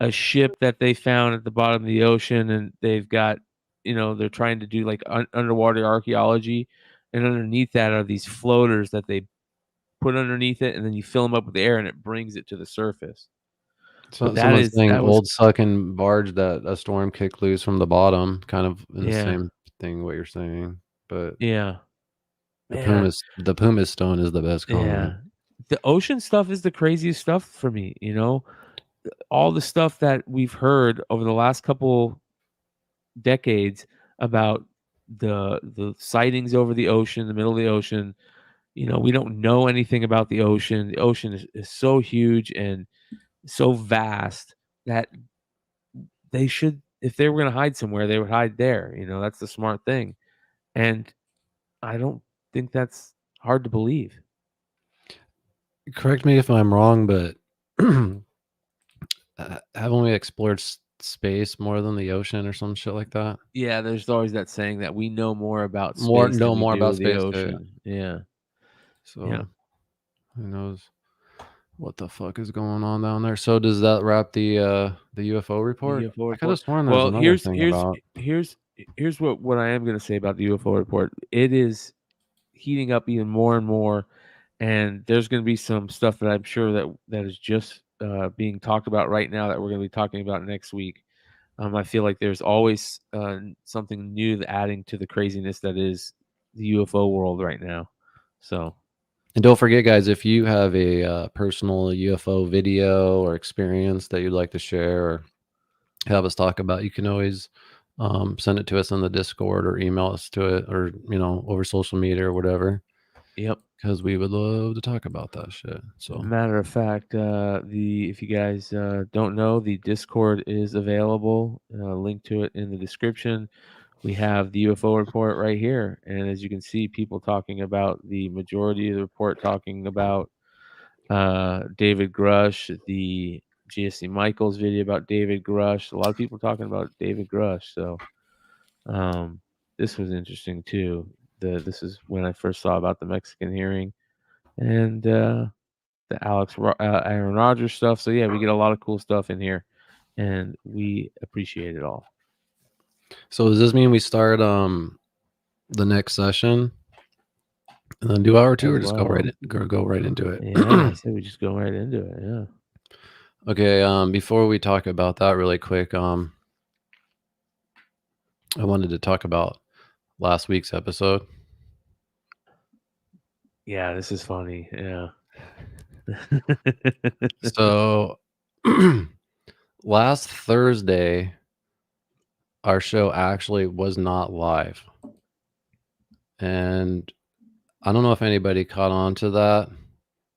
ship that they found at the bottom of the ocean, and they've got, you know, they're trying to do like underwater archaeology, and underneath that are these floaters that they put underneath it, and then you fill them up with air and it brings it to the surface. So someone's saying old sucking barge that a storm kicked loose from the bottom, kind of in the same thing what you're saying. But yeah, the pumice stone is the best comment. Yeah, the ocean stuff is the craziest stuff for me. You know, all the stuff that we've heard over the last couple decades about the sightings over the ocean, the middle of the ocean. You know, we don't know anything about the ocean. The ocean is so huge and so vast that they should, if they were going to hide somewhere, they would hide there. You know, that's the smart thing. And I don't think that's hard to believe. Correct me if I'm wrong, but haven't we explored space more than the ocean or some shit like that? Yeah, there's always that saying that we know more about space than we do about the space ocean. too. Yeah. So yeah. Who knows what the fuck is going on down there? So does that wrap the UFO report? The UFO I could have report. sworn there's another thing about. Here's what I am going to say about the UFO report. It is heating up even more and more, and there's going to be some stuff that I'm sure that is just being talked about right now that we're going to be talking about next week. I feel like there's always something new adding to the craziness that is the UFO world right now. So, and don't forget, guys, if you have a personal UFO video or experience that you'd like to share or have us talk about, you can always send it to us on the Discord or email us to it, or over social media or whatever. Yep. Because we would love to talk about that shit. So, matter of fact, if you guys don't know, the Discord is available. Link to it in the description. We have the UFO report right here, and as you can see, people talking about the majority of the report, talking about David Grusch, the GSC Michaels video about David Grusch. A lot of people talking about David Grusch. So this was interesting too. This is when I first saw about the Mexican hearing and the Aaron Rodgers stuff. So yeah, we get a lot of cool stuff in here, and we appreciate it all. So does this mean we start the next session and then do hour 2, or just go right into it? Yeah, I say we just go right into it. Yeah. Okay. Before we talk about that really quick, I wanted to talk about last week's episode. Yeah, this is funny. Yeah. So last Thursday, our show actually was not live. And I don't know if anybody caught on to that,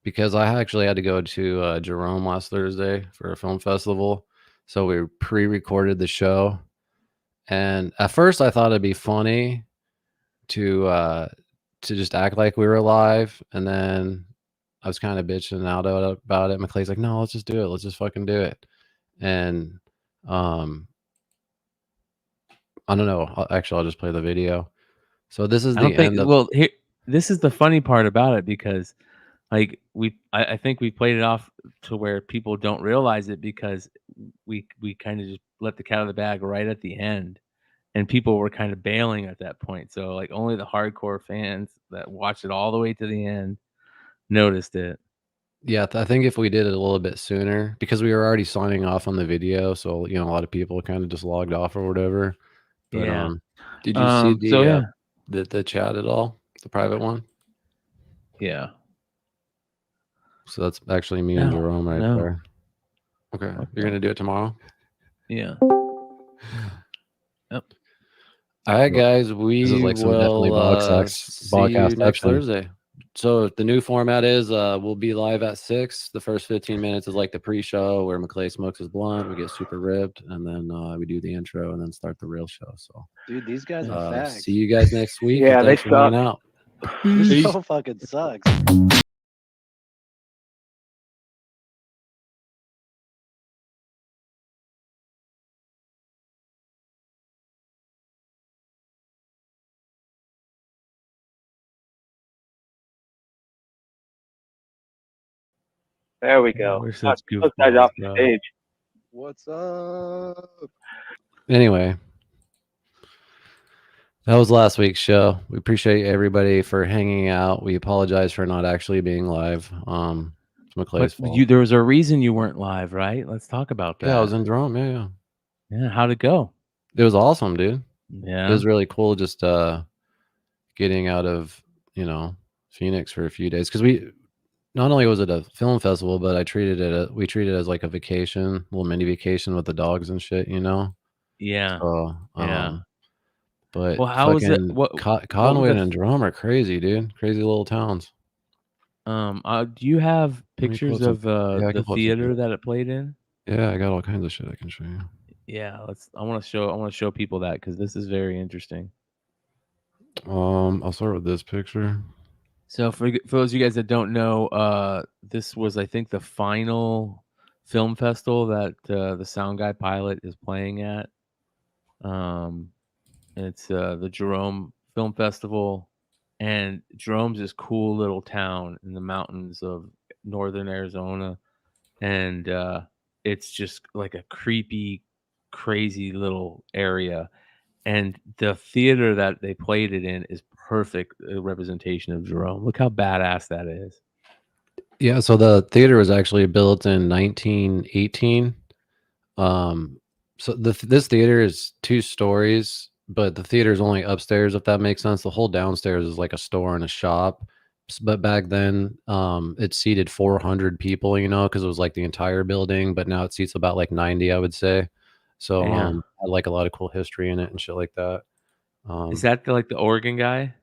because I actually had to go to Jerome last Thursday for a film festival. So we pre-recorded the show. And at first I thought it'd be funny to just act like we were live. And then I was kind of bitching out about it. McClay's like, no, let's just do it. Let's just fucking do it. And I don't know. Actually, I'll just play the video. So this is this is the funny part about it, because like I think we played it off to where people don't realize it, because we kind of just let the cat out of the bag right at the end, and people were kind of bailing at that point. So like only the hardcore fans that watched it all the way to the end noticed it. Yeah, I think if we did it a little bit sooner, because we were already signing off on the video, so a lot of people kind of just logged off or whatever. But Yeah. did you see So, the chat at all? The private one? Yeah. So that's actually me and No, Jerome right no. there. Okay. You're gonna do it tomorrow? Yeah. Yep. All right, guys. This We is like some definitely will see you Bogcast next action. Thursday. So the new format is we'll be live at 6. The first 15 minutes is like the pre-show where McClay smokes his blunt, we get super ripped, and then we do the intro and then start the real show. So Dude, these guys are fags. see you guys next week. Yeah, and they thanks for hanging suck. out. This Peace. show fucking sucks. There we go. We're such Those guys goofballs, off the bro. stage. What's up? Anyway, that was last week's show. We appreciate everybody for hanging out. We apologize for not actually being live. It's McClay's But fault. there was a reason you weren't live, right? Let's talk about that. Yeah, I was in Jerome. Yeah. Yeah, how'd it go? It was awesome, dude. Yeah. It was really cool just getting out of, Phoenix for a few days, because we not only was it a film festival, but we treated it as like a vacation, little mini vacation with the dogs and shit, Yeah. So, Yeah. but Well, how was it? Cottonwood and Jerome are crazy, dude. Crazy little towns. Do you have Let me pictures pull of some- yeah, I can the pull some theater pictures. that it played in? Yeah, I got all kinds of shit I can show you. Yeah, I want to show people that because this is very interesting. I'll start with this picture. So for those of you guys that don't know, this was, I think, the final film festival that the Sound Guy pilot is playing at. It's the Jerome Film Festival, and Jerome's this cool little town in the mountains of northern Arizona, and it's just like a creepy, crazy little area. And the theater that they played it in is perfect representation of Jerome. Look how badass that is. Yeah, so the theater was actually built in 1918. So this theater is 2 stories, but the theater is only upstairs, if that makes sense. The whole downstairs is like a store and a shop. But back then, it seated 400 people, because it was like the entire building. But now it seats about like 90, I would say. So Yeah. I like a lot of cool history in it and shit like that. Is that like the Oregon guy?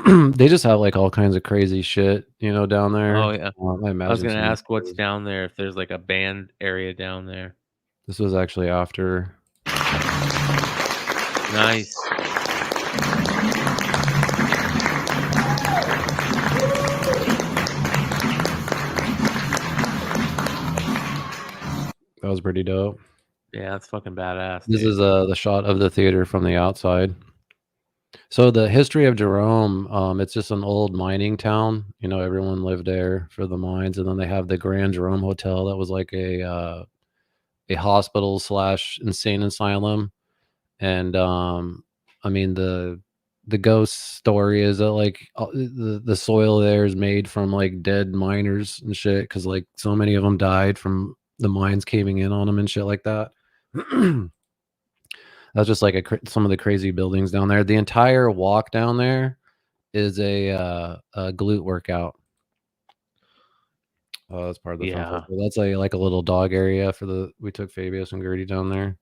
They just have like all kinds of crazy shit, down there. Oh yeah. I imagine I was gonna some- ask what's down there, if there's like a band area down there. This was actually after. Nice. That was pretty dope. Yeah, that's fucking badass. This dude. is the shot of the theater from the outside. So the history of Jerome, it's just an old mining town. Everyone lived there for the mines, and then they have the Grand Jerome Hotel that was like a hospital / insane asylum. And I mean the ghost story is that like the soil there is made from like dead miners and shit, because like so many of them died from the mines caving in on them and shit like that. That's just like some of the crazy buildings down there. The entire walk down there is a glute workout. Oh, that's part of the film Yeah. festival. That's like a little dog area we took Fabius and Gertie down there.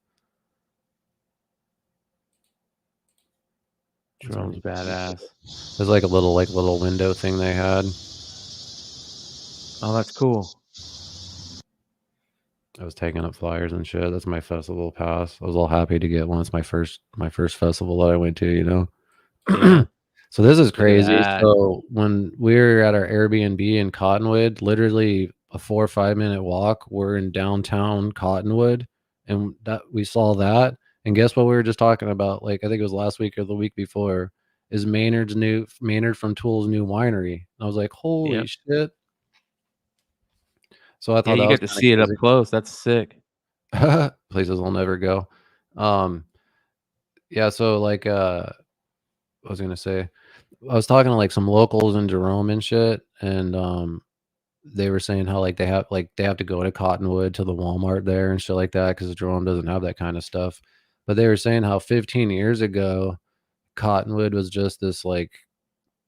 Jerome's badass. There's like a little window thing they had. Oh, that's cool. I was taking up flyers and shit. That's my festival pass. I was all happy to get one. It's my first festival that I went to, Yeah. So this is Look at crazy. that. So when we were at our Airbnb in Cottonwood, literally a 4 or 5 minute walk, we're in downtown Cottonwood, and that we saw that. And guess what we were just talking about? Like, I think it was last week or the week before, is Maynard from Tool's new winery. And I was like, holy Yep. shit. So I Yeah, thought you that get was to kinda see it up crazy. close. That's sick. Places I'll never go. Yeah, so like what was I gonna say? I was talking to like some locals in Jerome and shit, and they were saying how like they have to go to Cottonwood to the Walmart there and shit like that, because Jerome doesn't have that kind of stuff. But they were saying how 15 years ago Cottonwood was just this like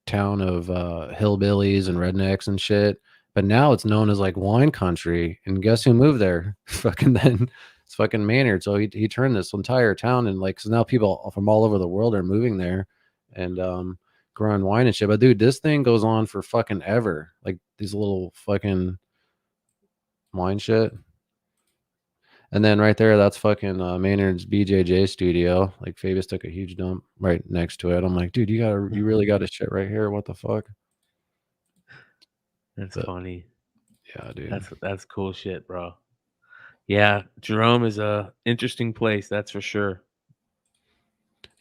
town of hillbillies and rednecks and shit. but now it's known as like wine country. And guess who moved there? Fucking then it's fucking Maynard. So he turned this entire town, and like, so now people from all over the world are moving there and growing wine and shit. But dude, this thing goes on for fucking ever. Like these little fucking wine shit. And then right there, that's fucking Maynard's BJJ studio. Like Fabius took a huge dump right next to it. I'm like, dude, you really got a shit right here. What the fuck? That's funny. Yeah, dude. That's cool shit, bro. Yeah, Jerome is a interesting place, that's for sure.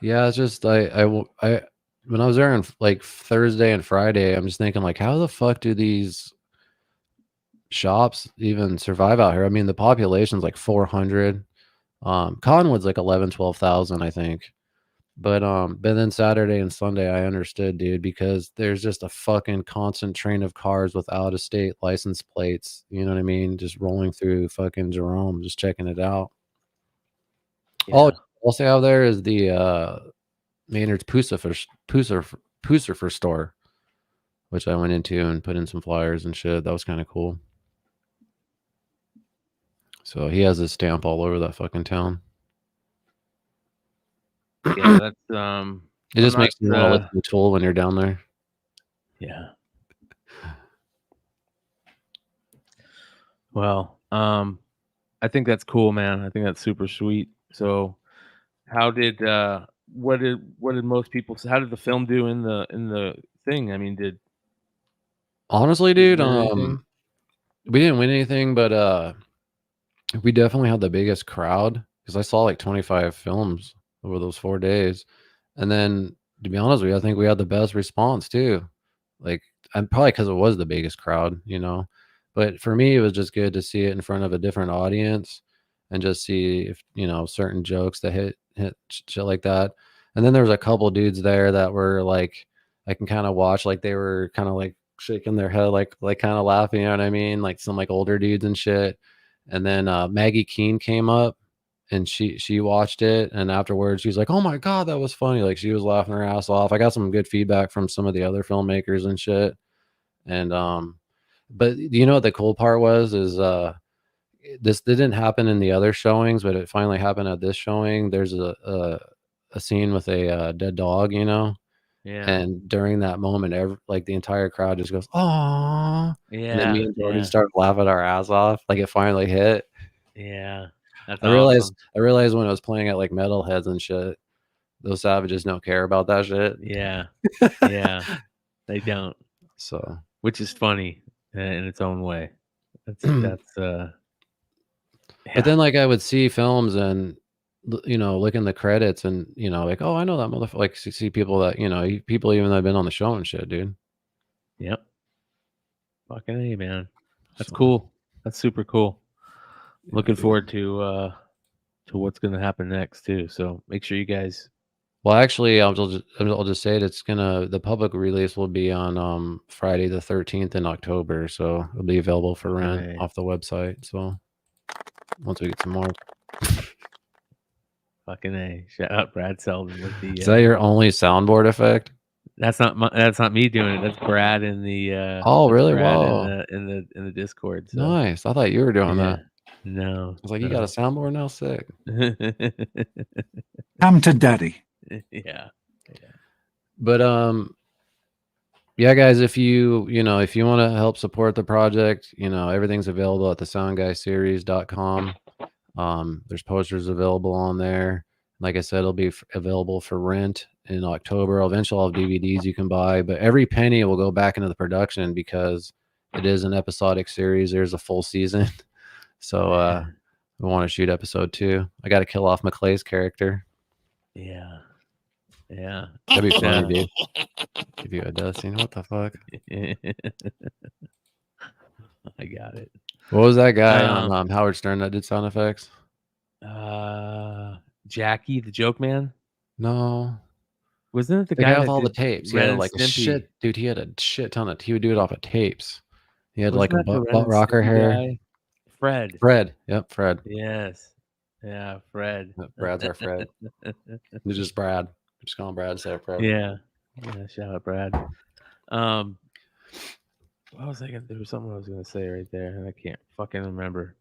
Yeah, it's just I when I was there on like Thursday and Friday, I'm just thinking like, how the fuck do these shops even survive out here? I mean, the population's like 400. Cottonwood's like 12,000, I think. But then Saturday and Sunday I understood, dude, because there's just a fucking constant train of cars with out of state license plates, you know what I mean, just rolling through fucking Jerome, just checking it out. Yeah. All I'll say out there is the Maynard's Pussifer store, which I went into and put in some flyers and shit. That was kind of cool. So he has his stamp all over that fucking town. Yeah, that's It just makes you want to listen to Tool when you're down there. Yeah. Well, I think that's cool, man. I think that's super sweet. So how did what did most people, how did the film do in the thing? I mean, Honestly, dude, anything? we didn't win anything, but we definitely had the biggest crowd because I saw like 25 films over those 4 days. And then, to be honest with you, I think we had the best response too. Like, and probably because it was the biggest crowd, you know. But for me, it was just good to see it in front of a different audience and just see if, you know, certain jokes that hit shit like that. And then there was a couple dudes there that were like, I can kind of watch, like they were kind of like shaking their head, like kind of laughing, you know what I mean? Like some like older dudes and shit. And then Maggie Keene came up and she watched it, and afterwards she was like, oh my god, that was funny. Like she was laughing her ass off. I got some good feedback from some of the other filmmakers and shit. And but you know what the cool part was is this didn't happen in the other showings, but it finally happened at this showing. There's a scene with a dead dog, you know. Yeah. And during that moment, like the entire crowd just goes, "Aww!" And then me Yeah, and Jordan yeah. started laughing our ass off. Like it finally hit. Yeah. That's I realized when I was playing at like metalheads and shit, those savages don't care about that shit. Yeah. Yeah. They don't. So, which is funny in its own way. That's But then like I would see films and you know, look in the credits and you know, like, oh, I know that motherfucker. Like see people that, you know, people even that have been on the show and shit, dude. Yep. Fucking A, man. That's cool. That's super cool. Looking forward to what's gonna happen next too. So make sure you guys. Well, actually, I'll just say it. It's the public release will be on Friday the 13th in October, so it'll be available for rent Okay. off the website. So once we get some more. Fucking A. Shout out Brad Selden with the. Is that your only soundboard effect? That's not me doing it. That's Brad in the. Oh, that's really? Brad Whoa. in the Discord. So. Nice. I thought you were doing that. No. I was like, you got a soundboard now? Sick. Come to daddy. Yeah. But yeah, guys, if you want to help support the project, you know, everything's available at thesoundguyseries.com. There's posters available on there. Like I said, it'll be available for rent in October. Eventually I'll have DVDs you can buy, but every penny will go back into the production because it is an episodic series. There's a full season. So we want to shoot episode 2. I got to kill off McClay's character. Yeah. Yeah. That'd be funny, dude. Give you a dust. You know what the fuck? I got it. What was that guy on Howard Stern that did sound effects? Jackie, the joke man? No. Wasn't it the guy guy with that all the did tapes? He Ren had and like a Stimpy? shit, dude. He had a shit ton of. He would do it off of tapes. He had Wasn't like a that the Ren butt and rocker Stimpy hair. guy? Fred. Fred. Yep, Fred. Yes. Yeah, Fred. Yep, Brad's our Fred. It's just Brad. Just call him Brad. Say Fred. Yeah. Yeah. Shout out Brad. What was I gonna? There was something I was gonna say right there, and I can't fucking remember.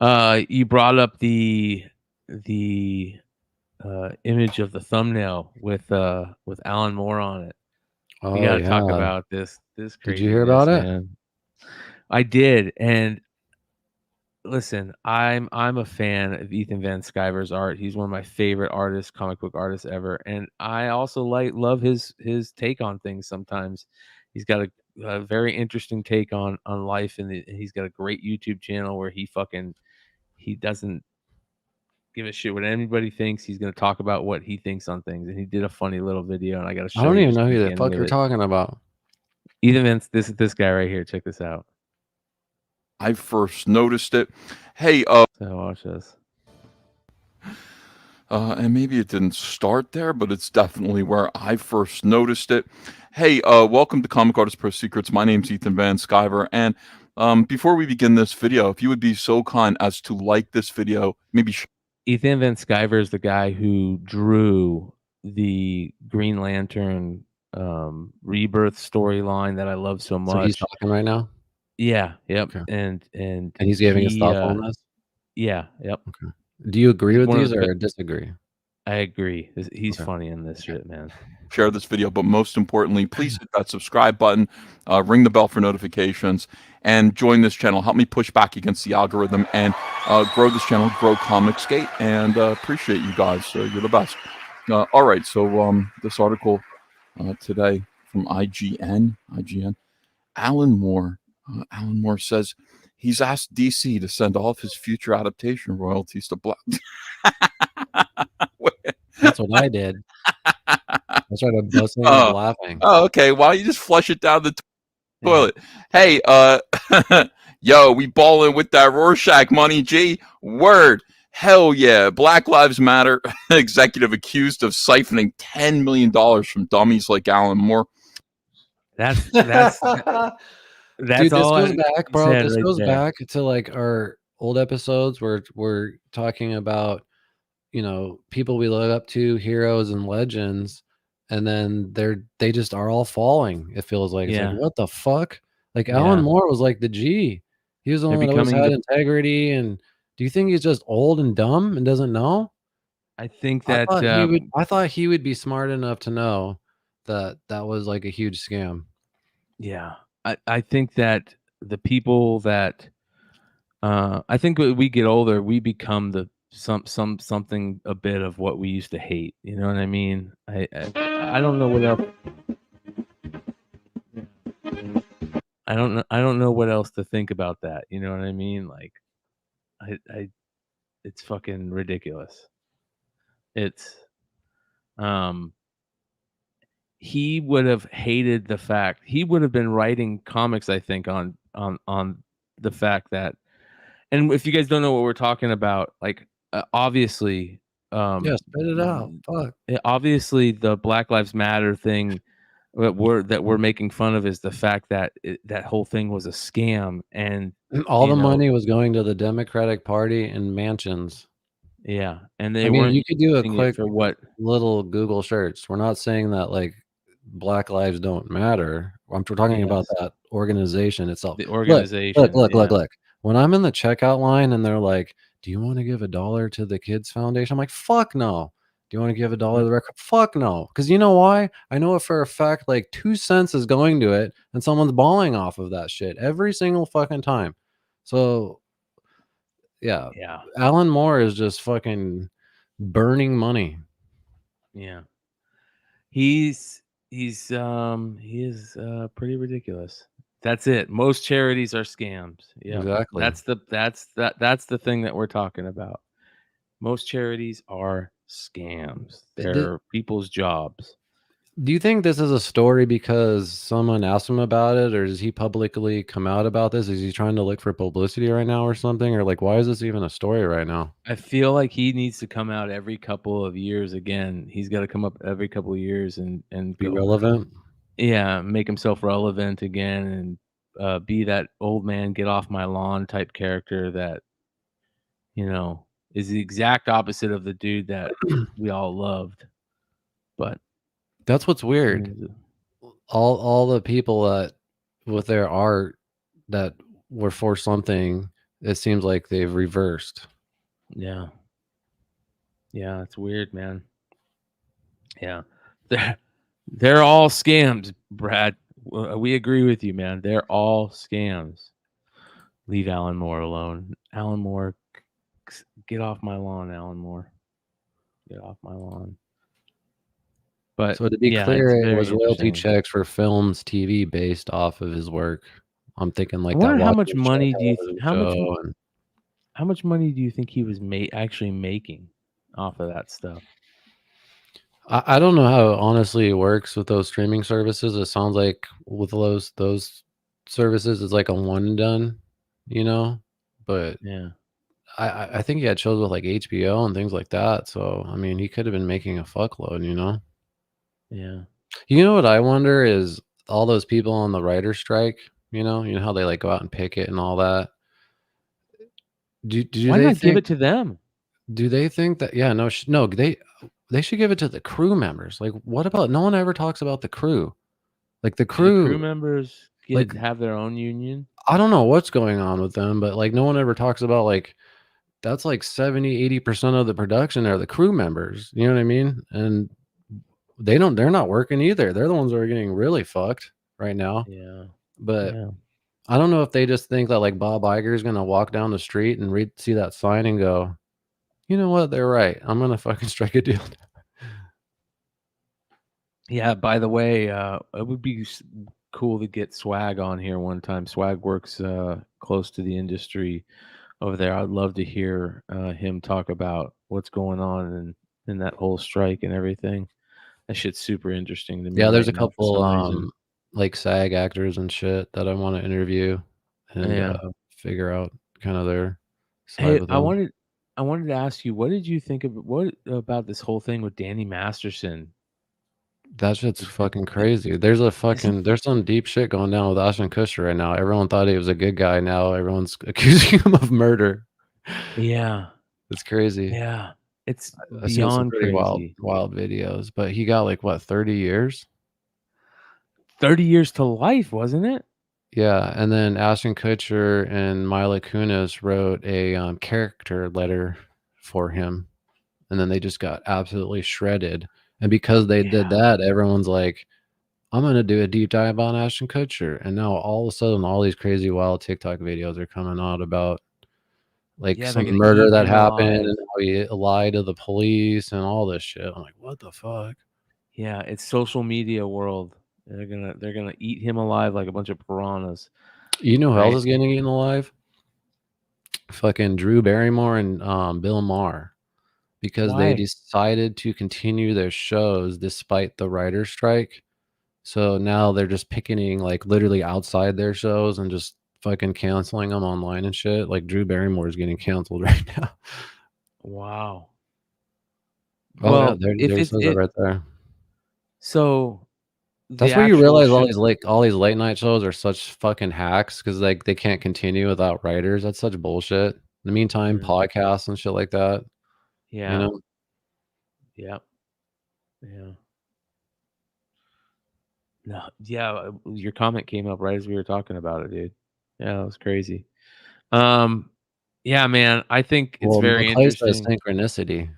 You brought up the image of the thumbnail with Alan Moore on it. Oh, We got to talk yeah. about this Did you hear about craziness, it? man. I did, and listen, I'm a fan of Ethan Van Sciver's art. He's one of my favorite artists, comic book artists ever, and I also love his take on things. Sometimes he's got a very interesting take on life, and he's got a great YouTube channel where he doesn't give a shit what anybody thinks. He's going to talk about what he thinks on things, and he did a funny little video, and I got to show I don't you even just know the who the beginning fuck of you're it. talking about. Ethan Van, this guy right here. Check this out. I first noticed it. Hey, So watch this. And maybe it didn't start there, but it's definitely where I first noticed it. Hey, welcome to Comic Artist Pro Secrets. My name's Ethan Van Sciver, and before we begin this video, if you would be so kind as to like this video, maybe. Ethan Van Sciver is the guy who drew the Green Lantern rebirth storyline that I love so much. So he's talking right now? Yeah. Yep. Okay. And he's giving his thoughts on this? Yeah. Yep. Okay. Do you agree with one of these the or disagree? I agree. He's Okay. funny in this shit, man. Share this video, but most importantly, please hit that subscribe button, ring the bell for notifications, and join this channel. Help me push back against the algorithm and grow this channel, grow Comicsgate, and appreciate you guys. You're the best. All right, so this article today from IGN, Alan Moore says he's asked DC to send all of his future adaptation royalties to Black. That's what I did. I started busting up laughing. Oh, okay. Why don't you just flush it down the toilet? Hey, yo, we ballin' with that Rorschach money, G. Word. Hell yeah. Black Lives Matter executive accused of siphoning $10 million from dummies like Alan Moore. That's Dude, this all goes I back, bro. said This right goes there. back to like our old episodes where we're talking about, people we look up to, heroes and legends, and then they just are all falling. It feels like it's Yeah. like, what the fuck? Like Yeah. Alan Moore was like the G. He was the They're one that always becoming had integrity. And do you think he's just old and dumb and doesn't know? I think I that thought he would be smart enough to know that that was like a huge scam. yeah. I think that the people that I think when we get older, we become the something a bit of what we used to hate. You know what I mean? I don't know what else. I don't know what else to think about that. You know what I mean? Like, it's fucking ridiculous. It's he would have hated the fact he would have been writing comics, I think, on the fact that, and if you guys don't know what we're talking about, like obviously, Yeah, spit it out. Fuck. obviously the Black Lives Matter thing that we're making fun of is the fact that that whole thing was a scam, and All the you know, money was going to the Democratic Party and mansions. yeah, and they I mean, weren't you could do a using it quick for what little Google search. We're not saying that like Black lives don't matter. We're talking about Yes. that organization itself. The organization, Look. When I'm in the checkout line and they're like, "Do you want to give $1 to the Kids Foundation?" I'm like, "Fuck no." Do you want to give $1 to the record? Fuck no. Because you know why? I know it for a fact. Like 2 cents is going to it, and someone's balling off of that shit every single fucking time. So yeah. Alan Moore is just fucking burning money. Yeah. He is pretty ridiculous. That's it. Most charities are scams. Yeah. Exactly. That's the thing that we're talking about. Most charities are scams. They're people's jobs. Do you think this is a story because someone asked him about it, or does he publicly come out about this? Is he trying to look for publicity right now or something? Or like, why is this even a story right now? I feel like he needs to come out every couple of years again. He's got to come up every couple of years and Be go, relevant? Yeah, make himself relevant again and be that old man, get off my lawn type character that, is the exact opposite of the dude that we all loved. But that's what's weird. All the people that with their art that were for something, it seems like they've reversed. Yeah. Yeah, it's weird, man. Yeah. They're all scams, Brad. We agree with you, man. They're all scams. Leave Alan Moore alone. Alan Moore, get off my lawn, Alan Moore. Get off my lawn. But So to be yeah, clear, it's it very was royalty interesting. checks for films, TV based off of his work. I'm thinking I like that. wonder how much Watchmen money do you television how show. much money do you think he was actually making off of that stuff? I don't know how honestly it works with those streaming services. It sounds like with those services, it's like a one and done, you know. But Yeah. I think he had shows with like HBO and things like that. So I mean, he could have been making a fuckload, you know. Yeah. You know what I wonder is all those people on the writer's strike. You know how they like go out and picket and all that. Do Why they not give think? it to them? Do they think that? Yeah, no, they should give it to the crew members. Like, what about? No one ever talks about the crew. Like the Do the crew crew, members have their own union? I don't know what's going on with them, but like no one ever talks about like that's like 70-80% of the production are the crew members. You know what I mean? And they're not working either. They're the ones that are getting really fucked right now. Yeah. But Yeah. I don't know if they just think that like Bob Iger is gonna walk down the street and see that sign and go, you know what? They're right. I'm gonna fucking strike a deal. Yeah, by the way, it would be cool to get Swag on here one time. Swag works close to the industry over there. I'd love to hear him talk about what's going on in that whole strike and everything. That shit's super interesting to me Yeah, there's right a now for couple some reason. like SAG actors and shit that I want to interview and Yeah. figure out kind of their side Hey, with I them. wanted to ask you, what did you think of what about this whole thing with Danny Masterson? That shit's fucking crazy. There's some deep shit going down with Ashton Kutcher right now. Everyone thought he was a good guy. Now everyone's accusing him of murder. Yeah. It's crazy. Yeah. It's I've seen some beyond pretty crazy. wild videos, but he got like what, 30 years? 30 years to life, wasn't it? Yeah, and then Ashton Kutcher and Mila Kunis wrote a character letter for him, and then they just got absolutely shredded. And because they did that, everyone's like, "I'm gonna do a deep dive on Ashton Kutcher." And now all of a sudden, all these crazy wild TikTok videos are coming out about like Yeah, they're some gonna murder eat that him happened alive. and how he lied to the police and all this shit. I'm like, what the fuck? Yeah, it's social media world. They're gonna eat him alive like a bunch of piranhas. You know who else Right. is getting eaten alive? Fucking Drew Barrymore and Bill Maher, because they Why? decided to continue their shows despite the writer's strike. So now they're just picketing like literally outside their shows and just fucking canceling them online and shit. Like Drew Barrymore is getting canceled right now. Wow. Oh yeah, Well, if there it it's says it right there. so the That's where you actual realize show, all these late night shows are such fucking hacks because like they can't continue without writers. That's such bullshit. In the meantime, podcasts and shit like that. yeah. You know, Yep. Yeah. No, yeah, your comment came up right as we were talking about it, dude. Yeah, that was crazy. Yeah, man, I think it's well, very McClay says interesting. synchronicity.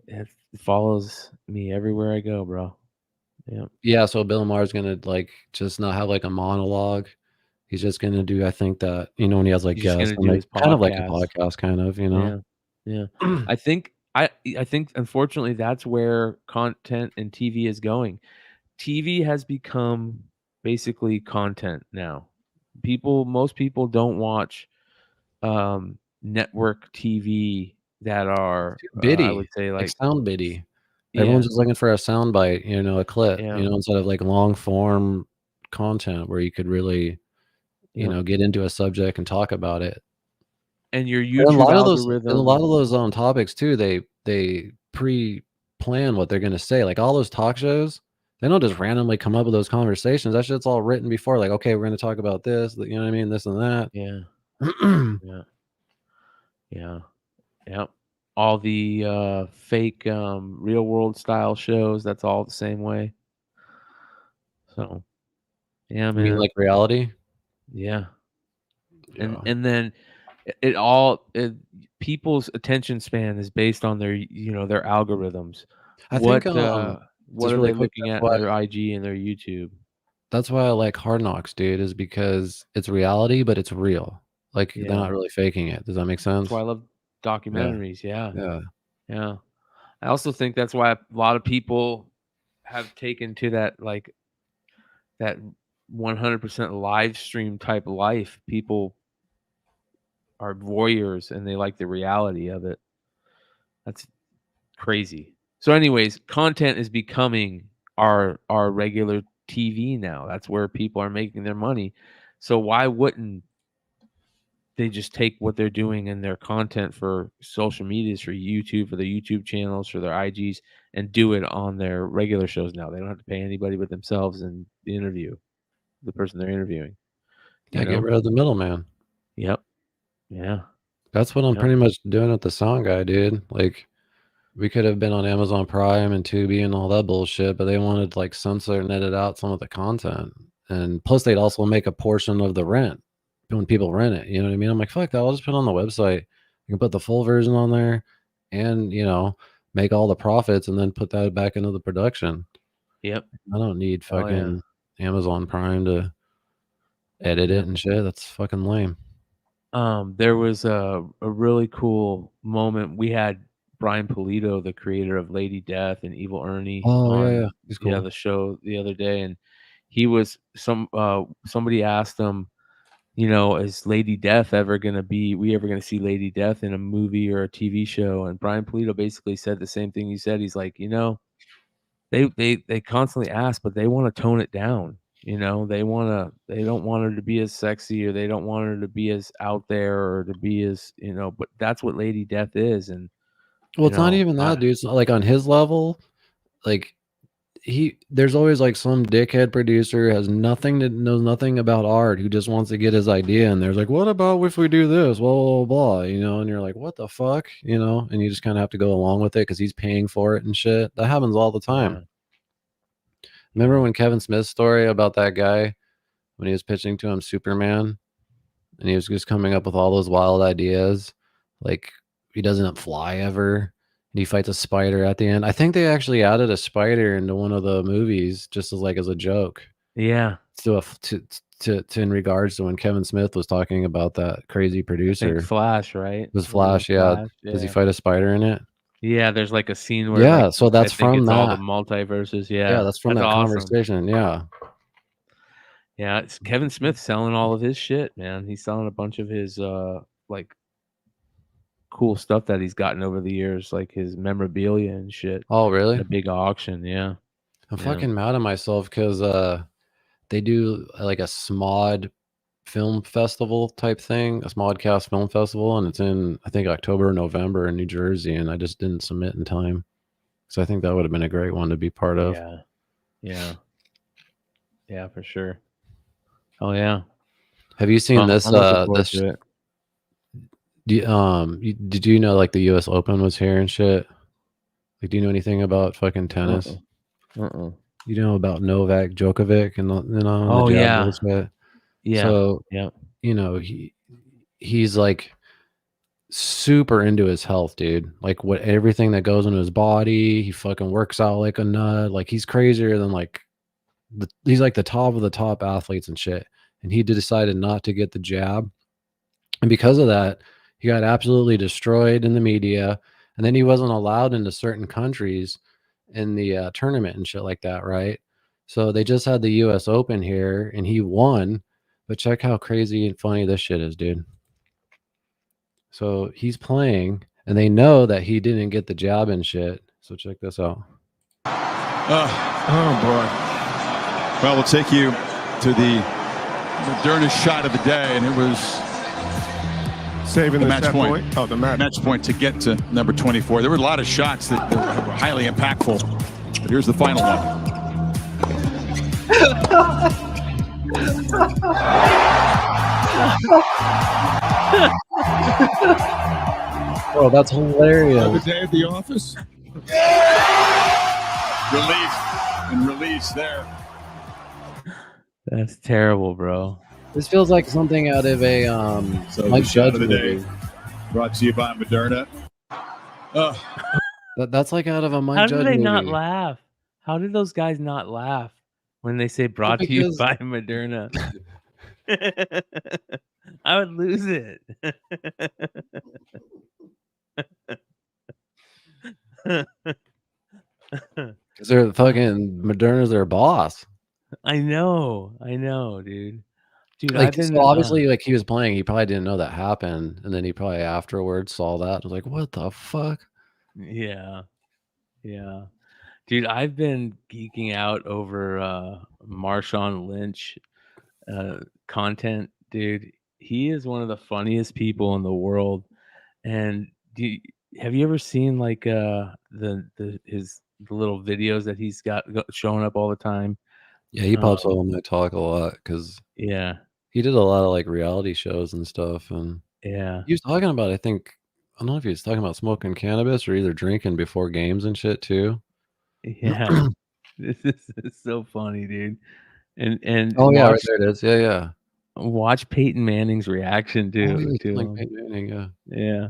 It follows me everywhere I go, bro. Yeah. Yeah, so Bill Maher's gonna like just not have like a monologue. He's just gonna do, I think that, when he has like He's just guests gonna and do like his kind of like a podcast. podcast, kind of, Yeah. Yeah. I think unfortunately that's where content and TV is going. TV has become basically content now. Most people don't watch network TV that are I Biddy, would say like like sound biddy. Everyone's yeah. just looking for a sound bite, a clip, Yeah. instead of like long form content where you could really, Yeah. get into a subject and talk about it. And your And a YouTube lot algorithm. of those topics too, they pre-plan what they're gonna say. Like all those talk shows, they don't just randomly come up with those conversations. That shit's all written before. Like, okay, we're gonna talk about this. You know what I mean? This and that. Yeah. Yeah. Yeah. Yep. All the fake real world style shows, that's all the same way. So Yeah, You mean man. like reality? Yeah. And then people's attention span is based on their their algorithms. I What think what just are really they quick, looking at in their IG and their YouTube? that's why I like Hard Knocks, dude, is because it's reality, but it's real. Like they're Yeah. not really faking it. Does that make sense? That's why I love documentaries. Yeah. Yeah. Yeah. I also think that's why a lot of people have taken to that that 100% live stream type life. People are voyeurs and they like the reality of it. That's crazy. So anyways, content is becoming our regular TV now. That's where people are making their money. So why wouldn't they just take what they're doing in their content for social medias, for YouTube, for their YouTube channels, for their IGs, and do it on their regular shows now? They don't have to pay anybody but themselves and the interview, the person they're interviewing. Yeah, get rid of the middleman. Yep. Yeah. That's what I'm Yep. pretty much doing with the Sound Guy, dude. Like, we could have been on Amazon Prime and Tubi and all that bullshit, but they wanted to like censor and edit out some of the content. And plus, they'd also make a portion of the rent when people rent it. You know what I mean? I'm like, fuck that. I'll just put it on the website. You can put the full version on there and, make all the profits and then put that back into the production. Yep. I don't need Oh, yeah. fucking Amazon Prime to edit it and shit. That's fucking lame. There was a really cool moment. We had Brian Pulido, the creator of Lady Death and Evil Ernie, Oh, yeah. He's cool. the show the other day, and he was somebody asked him, is Lady Death ever gonna see Lady Death in a movie or a TV show? And Brian Pulido basically said the same thing he said. He's like, they constantly ask, but they want to tone it down. They don't want her to be as sexy, or they don't want her to be as out there, or to be as, but that's what Lady Death is. And well, it's not even that, dude. It's not like on his level, like there's always like some dickhead producer knows nothing about art who just wants to get his idea, and there's like, what about if we do this, blah blah blah, and you're like, what the fuck, and you just kind of have to go along with it because he's paying for it and shit. That happens all the time. Yeah. Remember when Kevin Smith's story about that guy when he was pitching to him Superman, and he was just coming up with all those wild ideas, like he doesn't fly ever, and he fights a spider at the end. I think they actually added a spider into one of the movies just as a joke. Yeah. To in regards to when Kevin Smith was talking about that crazy producer. Flash, right? It was Flash, yeah. Does he fight a spider in it? Yeah, there's like a scene where so that's from all that. the multiverses. Yeah, that's from that awesome. conversation. Yeah. Yeah, it's Kevin Smith selling all of his shit, man. He's selling a bunch of his cool stuff that he's gotten over the years, like his memorabilia and shit. Oh, really? A big auction, yeah. I'm fucking mad at myself because they do like a SMOD film festival type thing, a Smodcast film festival, and it's in I think October or November in New Jersey, and I just didn't submit in time. So I think that would have been a great one to be part of. Yeah, for sure. Oh yeah. Have you seen this? Did you know like the U.S. Open was here and shit? Like, do you know anything about fucking tennis? You know about Novak Djokovic and Oh yeah. Yeah. So yeah. He's like super into his health, dude. Like everything that goes into his body, he fucking works out like a nut. Like he's crazier than he's like the top of the top athletes and shit. And he decided not to get the jab, and because of that, he got absolutely destroyed in the media. And then he wasn't allowed into certain countries in the tournament and shit like that, right? So they just had the U.S. Open here, and he won. But check how crazy and funny this shit is, dude. So he's playing, and they know that he didn't get the jab and shit. So check this out. Oh boy. Well, we'll take you to the Moderna shot of the day, and it was saving the match point. Oh, the match point to get to number 24. There were a lot of shots that were highly impactful. But here's the final one. Oh, that's hilarious. Another day at the office. Relief and release there. That's terrible, bro. This feels like something out of a So Mike the shot Judge of the day movie. brought to you by Moderna. That's like out of a Mike How Judge did they movie. not laugh? How did those guys not laugh when they say brought to you because- by Moderna? I would lose it. Because they're fucking Moderna's their boss. I know, dude. Dude, Like, I've been so obviously, like, he was playing, he probably didn't know that happened, and then he probably afterwards saw that and was like, "What the fuck?" yeah, dude. I've been geeking out over Marshawn Lynch content, dude. He is one of the funniest people in the world. And have you ever seen like the little videos that he's got showing up all the time? Yeah, he pops up on my talk a lot because Yeah, he did a lot of like reality shows and stuff, and yeah, he was talking about, I don't know if he was talking about smoking cannabis or either drinking before games and shit too. yeah. This is so funny, dude. And Oh yeah, right watch, there it is. Yeah. watch Peyton Manning's reaction Oh, he to was like him. Peyton Manning, yeah.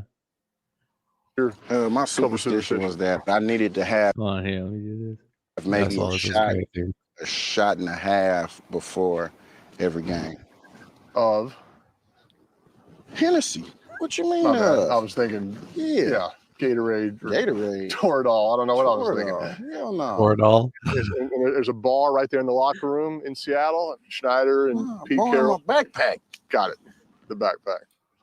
Yeah. My superstition was that I needed to have Come on here, let me do this. maybe all a this is shot, great, dude. a shot and a half before every game. Of Hennessy. What you mean? my bad. I was thinking, Yeah. Gatorade, or Gatorade. Toradol. I don't know what I was thinking. Toradol. Hell no. Toradol. There's a bar right there in the locker room in Seattle. Schneider and Pete Boy, Carroll. my backpack. Got it. The backpack.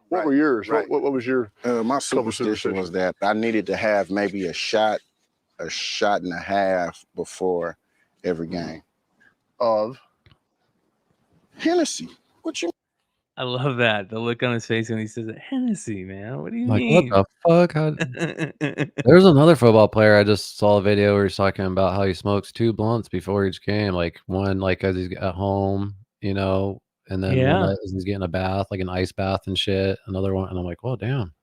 What Right, were yours? right. What was your? My superstition was that I needed to have maybe a shot and a half before every game. Of Hennessy. What you I love that. The look on his face when he says it. Hennessy, man. What do you Like, mean? what the fuck? There's another football player I just saw a video where he's talking about how he smokes 2 blunts before each game, like one like as he's at home, and then Yeah. one as he's getting a bath, like an ice bath and shit. Another one, and I'm like, "Well, damn."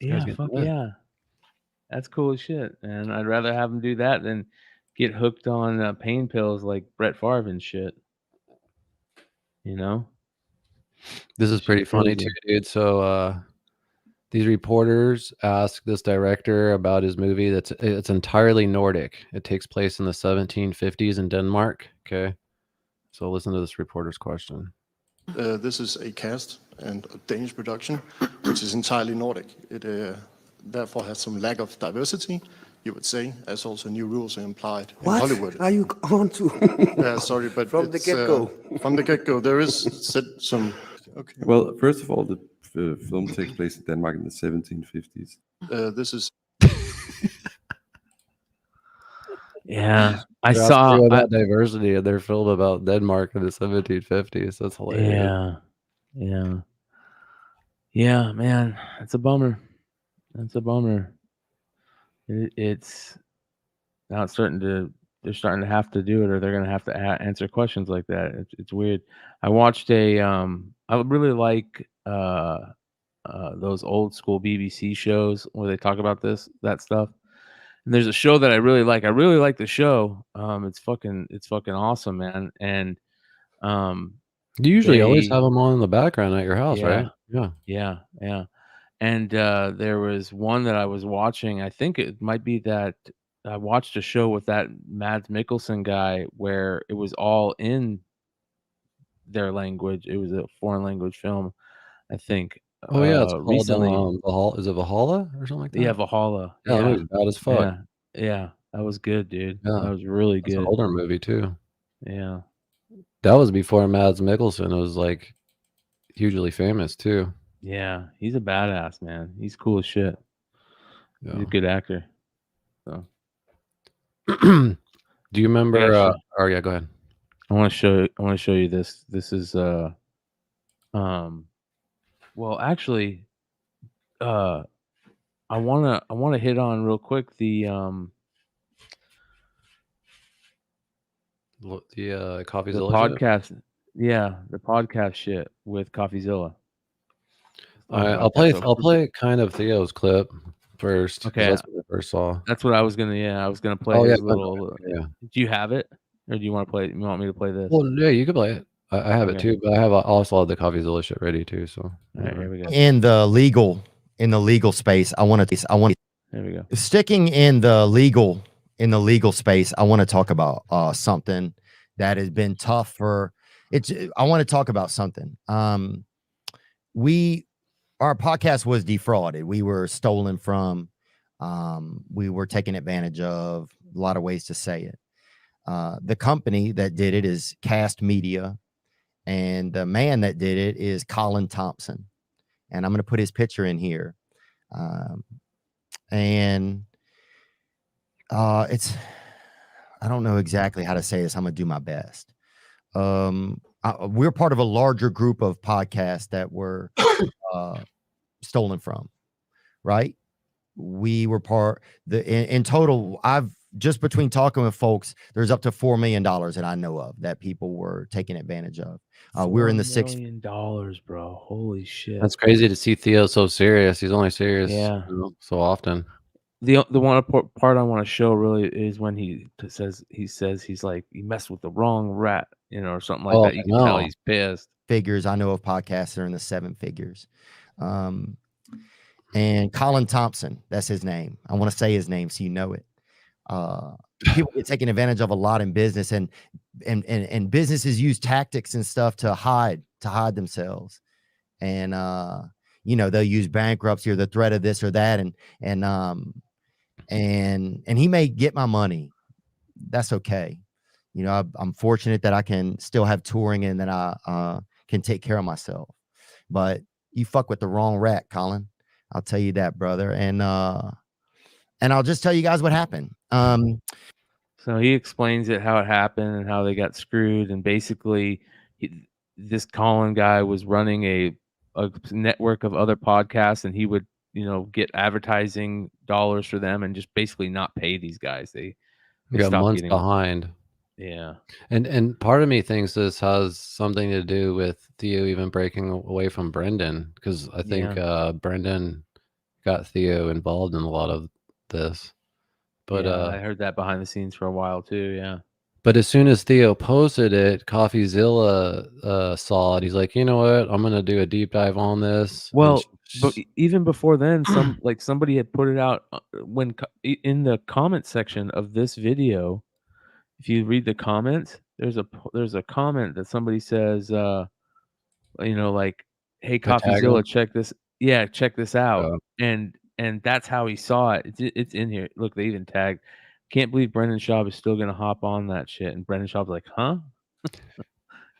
This guy's Yeah, getting fuck lit. yeah. That's cool as shit, man. I'd rather have him do that than get hooked on pain pills like Brett Favre and shit. You know? This is pretty funny too, crazy. dude. So these reporters ask this director about his movie it's entirely Nordic. It takes place in the 1750s in Denmark. Okay. So listen to this reporter's question. This is a cast and a Danish production, which is entirely Nordic. It therefore has some lack of diversity, you would say, as also new rules are implied in Hollywood. Are you on to? Yeah, sorry, but From the it's, get-go. From the get-go, there is some. Okay. Well, first of all, the film takes place in Denmark in the 1750s. This is. Yeah, I They're saw asking you about diversity in their film about Denmark in the 1750s. That's hilarious. Yeah, man. It's a bummer. It's now they're starting to have to do it, or they're gonna have to answer questions like that. It's weird. I watched I would really like those old school BBC shows where they talk about that stuff. And there's a show that I really like. I really like the show. It's fucking awesome, man. And You usually always have them on in the background at your house, right? Yeah. And there was one that I was watching. I think it might be that I watched a show with that Mads Mikkelsen guy where it was all in their language. It was a foreign language film, I think. Oh yeah, it's called recently. Is it Valhalla or something like that? Yeah, Valhalla. Yeah, that movie's bad as fuck. Yeah, that was good, dude. Yeah, that was really That's good. an older movie too. Yeah, that was before Mads Mikkelsen was like hugely famous too. Yeah, he's a badass, man. He's cool as shit. He's a good actor. So, do you remember? Oh yeah, go ahead. I want to show you this. This is well, actually, I wanna hit on real quick the Coffeezilla podcast. Yeah, the podcast shit with Coffeezilla. I'll play kind of Theo's clip first. Okay, That's what I first saw. That's what I was gonna. Yeah, I was gonna play Oh, his yeah, little. yeah. Do you have it, or do you want to play? You want me to play this? Well, yeah, you can play it. I have it too, but I also have the Coffeezilla shit ready too. So here we go. In the legal space, I want There we go. Sticking in the legal space, I want to talk about something that has been tough for it's. I want to talk about something. Our podcast was defrauded. We were stolen from. We were taken advantage of. A lot of ways to say it. The company that did it is Cast Media, and the man that did it is Colin Thompson. And I'm going to put his picture in here. It's, I don't know exactly how to say this. I'm going to do my best. We're part of a larger group of podcasts that were stolen from, right? We were in total, just between talking with folks, there's up to $4 million that I know of that people were taking advantage of. We're in the $4 million, bro. Holy shit. That's crazy to see Theo so serious. He's only serious so often. The one part I want to show really is when he says he's like, he messed with the wrong rat, or something like that. You can tell he's pissed. Figures. I know of podcasts that are in the 7 figures. And Colin Thompson, that's his name. I want to say his name so you know it. People get taken advantage of a lot in business, and businesses use tactics and stuff to hide themselves. And they'll use bankruptcy or the threat of this or that, and he may get my money. That's okay. I'm fortunate that I can still have touring and that I can take care of myself. But you fuck with the wrong rat, Colin. I'll tell you that, brother. And I'll just tell you guys what happened. So he explains how it happened and how they got screwed. And basically, this Colin guy was running a network of other podcasts, and he would, get advertising dollars for them and just basically not pay these guys. They got months behind. Yeah. And part of me thinks this has something to do with Theo even breaking away from Brendan, because I think Brendan got Theo involved in a lot of this. But I heard that behind the scenes for a while too. Yeah. But as soon as Theo posted it, Coffeezilla saw it. He's like, you know what? I'm gonna do a deep dive on this. Well, but even before then, somebody had put it out when in the comment section of this video. If you read the comments, there's a comment that somebody says, like, "Hey, Coffeezilla, check this. Yeah, check this out." And that's how he saw it. It's in here. Look, they even tagged. Can't believe Brendan Schaub is still gonna hop on that shit. And Brendan Schaub's like, huh?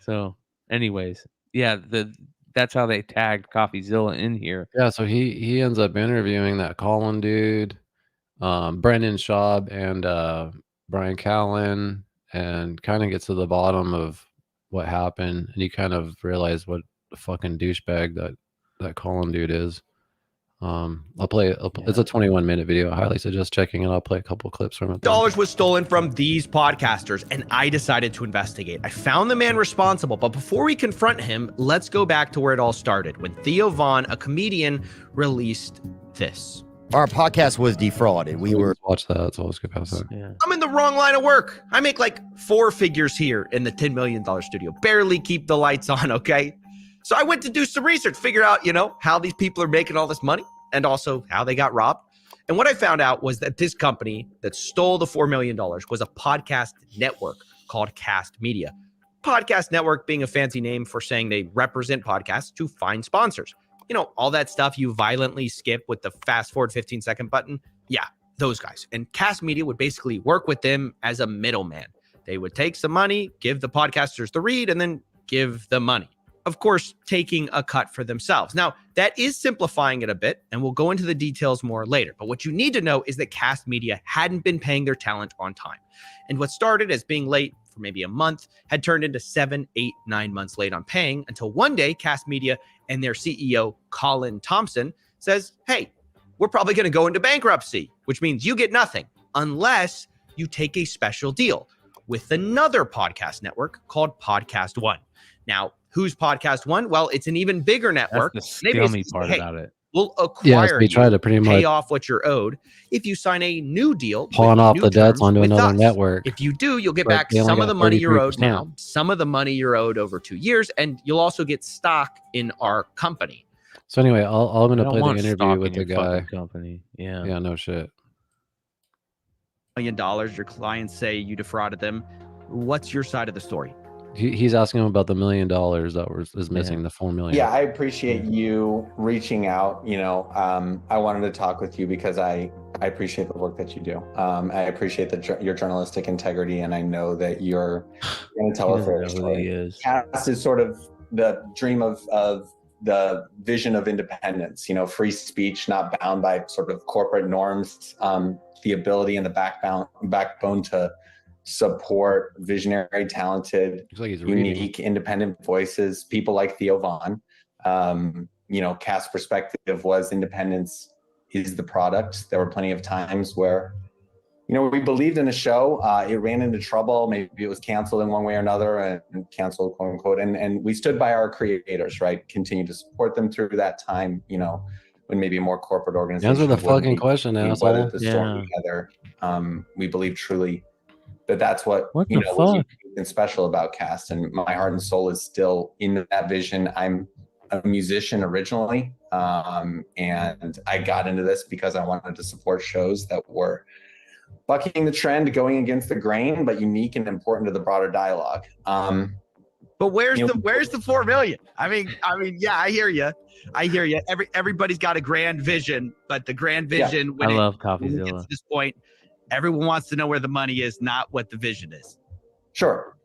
So, anyways, yeah, that's how they tagged Coffeezilla in here. Yeah, so he ends up interviewing that Colin dude, Brendan Schaub, and Brian Callen, and kind of gets to the bottom of what happened, and you kind of realize what a fucking douchebag that Colin dude is. I'll play it's a 21-minute video. I highly suggest checking it. I'll play a couple clips from it. Dollars was stolen from these podcasters, and I decided to investigate. I found the man responsible, but before we confront him, let's go back to where it all started, when Theo Von, a comedian, released this. Our podcast was defrauded. We were watch that. It's always good past that. Yeah. I'm in the wrong line of work. I make like 4 figures here in the $10 million studio. Barely keep the lights on, okay? So I went to do some research, figure out, how these people are making all this money and also how they got robbed. And what I found out was that this company that stole the $4 million was a podcast network called Cast Media. Podcast network being a fancy name for saying they represent podcasts to find sponsors. All that stuff you violently skip with the fast forward 15-second button. Yeah, those guys. And Cast Media would basically work with them as a middleman. They would take some money, give the podcasters the read, and then give the money. Of course, taking a cut for themselves. Now, that is simplifying it a bit, and we'll go into the details more later. But what you need to know is that Cast Media hadn't been paying their talent on time. And what started as being late for maybe a month had turned into 7, 8, 9 months late on paying, until one day Cast Media and their CEO, Colin Thompson, says, hey, we're probably going to go into bankruptcy, which means you get nothing unless you take a special deal with another podcast network called Podcast One. Now, who's Podcast One? Well, it's an even bigger network. That's the scummy part about it. will Yes, acquire we try you, to pretty pay much off what you're owed. If you sign a new deal, pawn with off new the debts terms onto with another us. network. If you do, you'll get But back they only some of got the money you're owed 33%. now, some of the money you're owed over 2 years, and you'll also get stock in our company. So anyway, I'm I gonna don't play the want interview stock with in the your guy. fucking company. Yeah. Yeah, no shit. $1 million, your clients say you defrauded them. What's your side of the story? He's asking him about the $1 million that is missing, the 4 million. Yeah, I appreciate you reaching out. I wanted to talk with you because I appreciate the work that you do. I appreciate your journalistic integrity, and I know that you're going to tell a fair story. Cass is sort of the dream of the vision of independence. Free speech, not bound by sort of corporate norms. The ability and the backbone to support visionary, talented, unique, independent voices, people like Theo Von. Cass' perspective was independence is the product. There were plenty of times where, we believed in a show. It ran into trouble. Maybe it was canceled in one way or another, and canceled, quote unquote. And we stood by our creators, right? Continue to support them through that time, when maybe a more corporate organization. Answer the wouldn't fucking be- question, weathered asshole. the storm together. We believe truly that's what was unique and special about Cast, and my heart and soul is still in that vision. I'm a musician originally, and I got into this because I wanted to support shows that were bucking the trend, going against the grain, but unique and important to the broader dialogue. But where's the 4 million? I mean, yeah, I hear you. Everybody's got a grand vision, but the grand vision, when I love when it gets Coffeezilla. to this point, everyone wants to know where the money is, not what the vision is. Sure.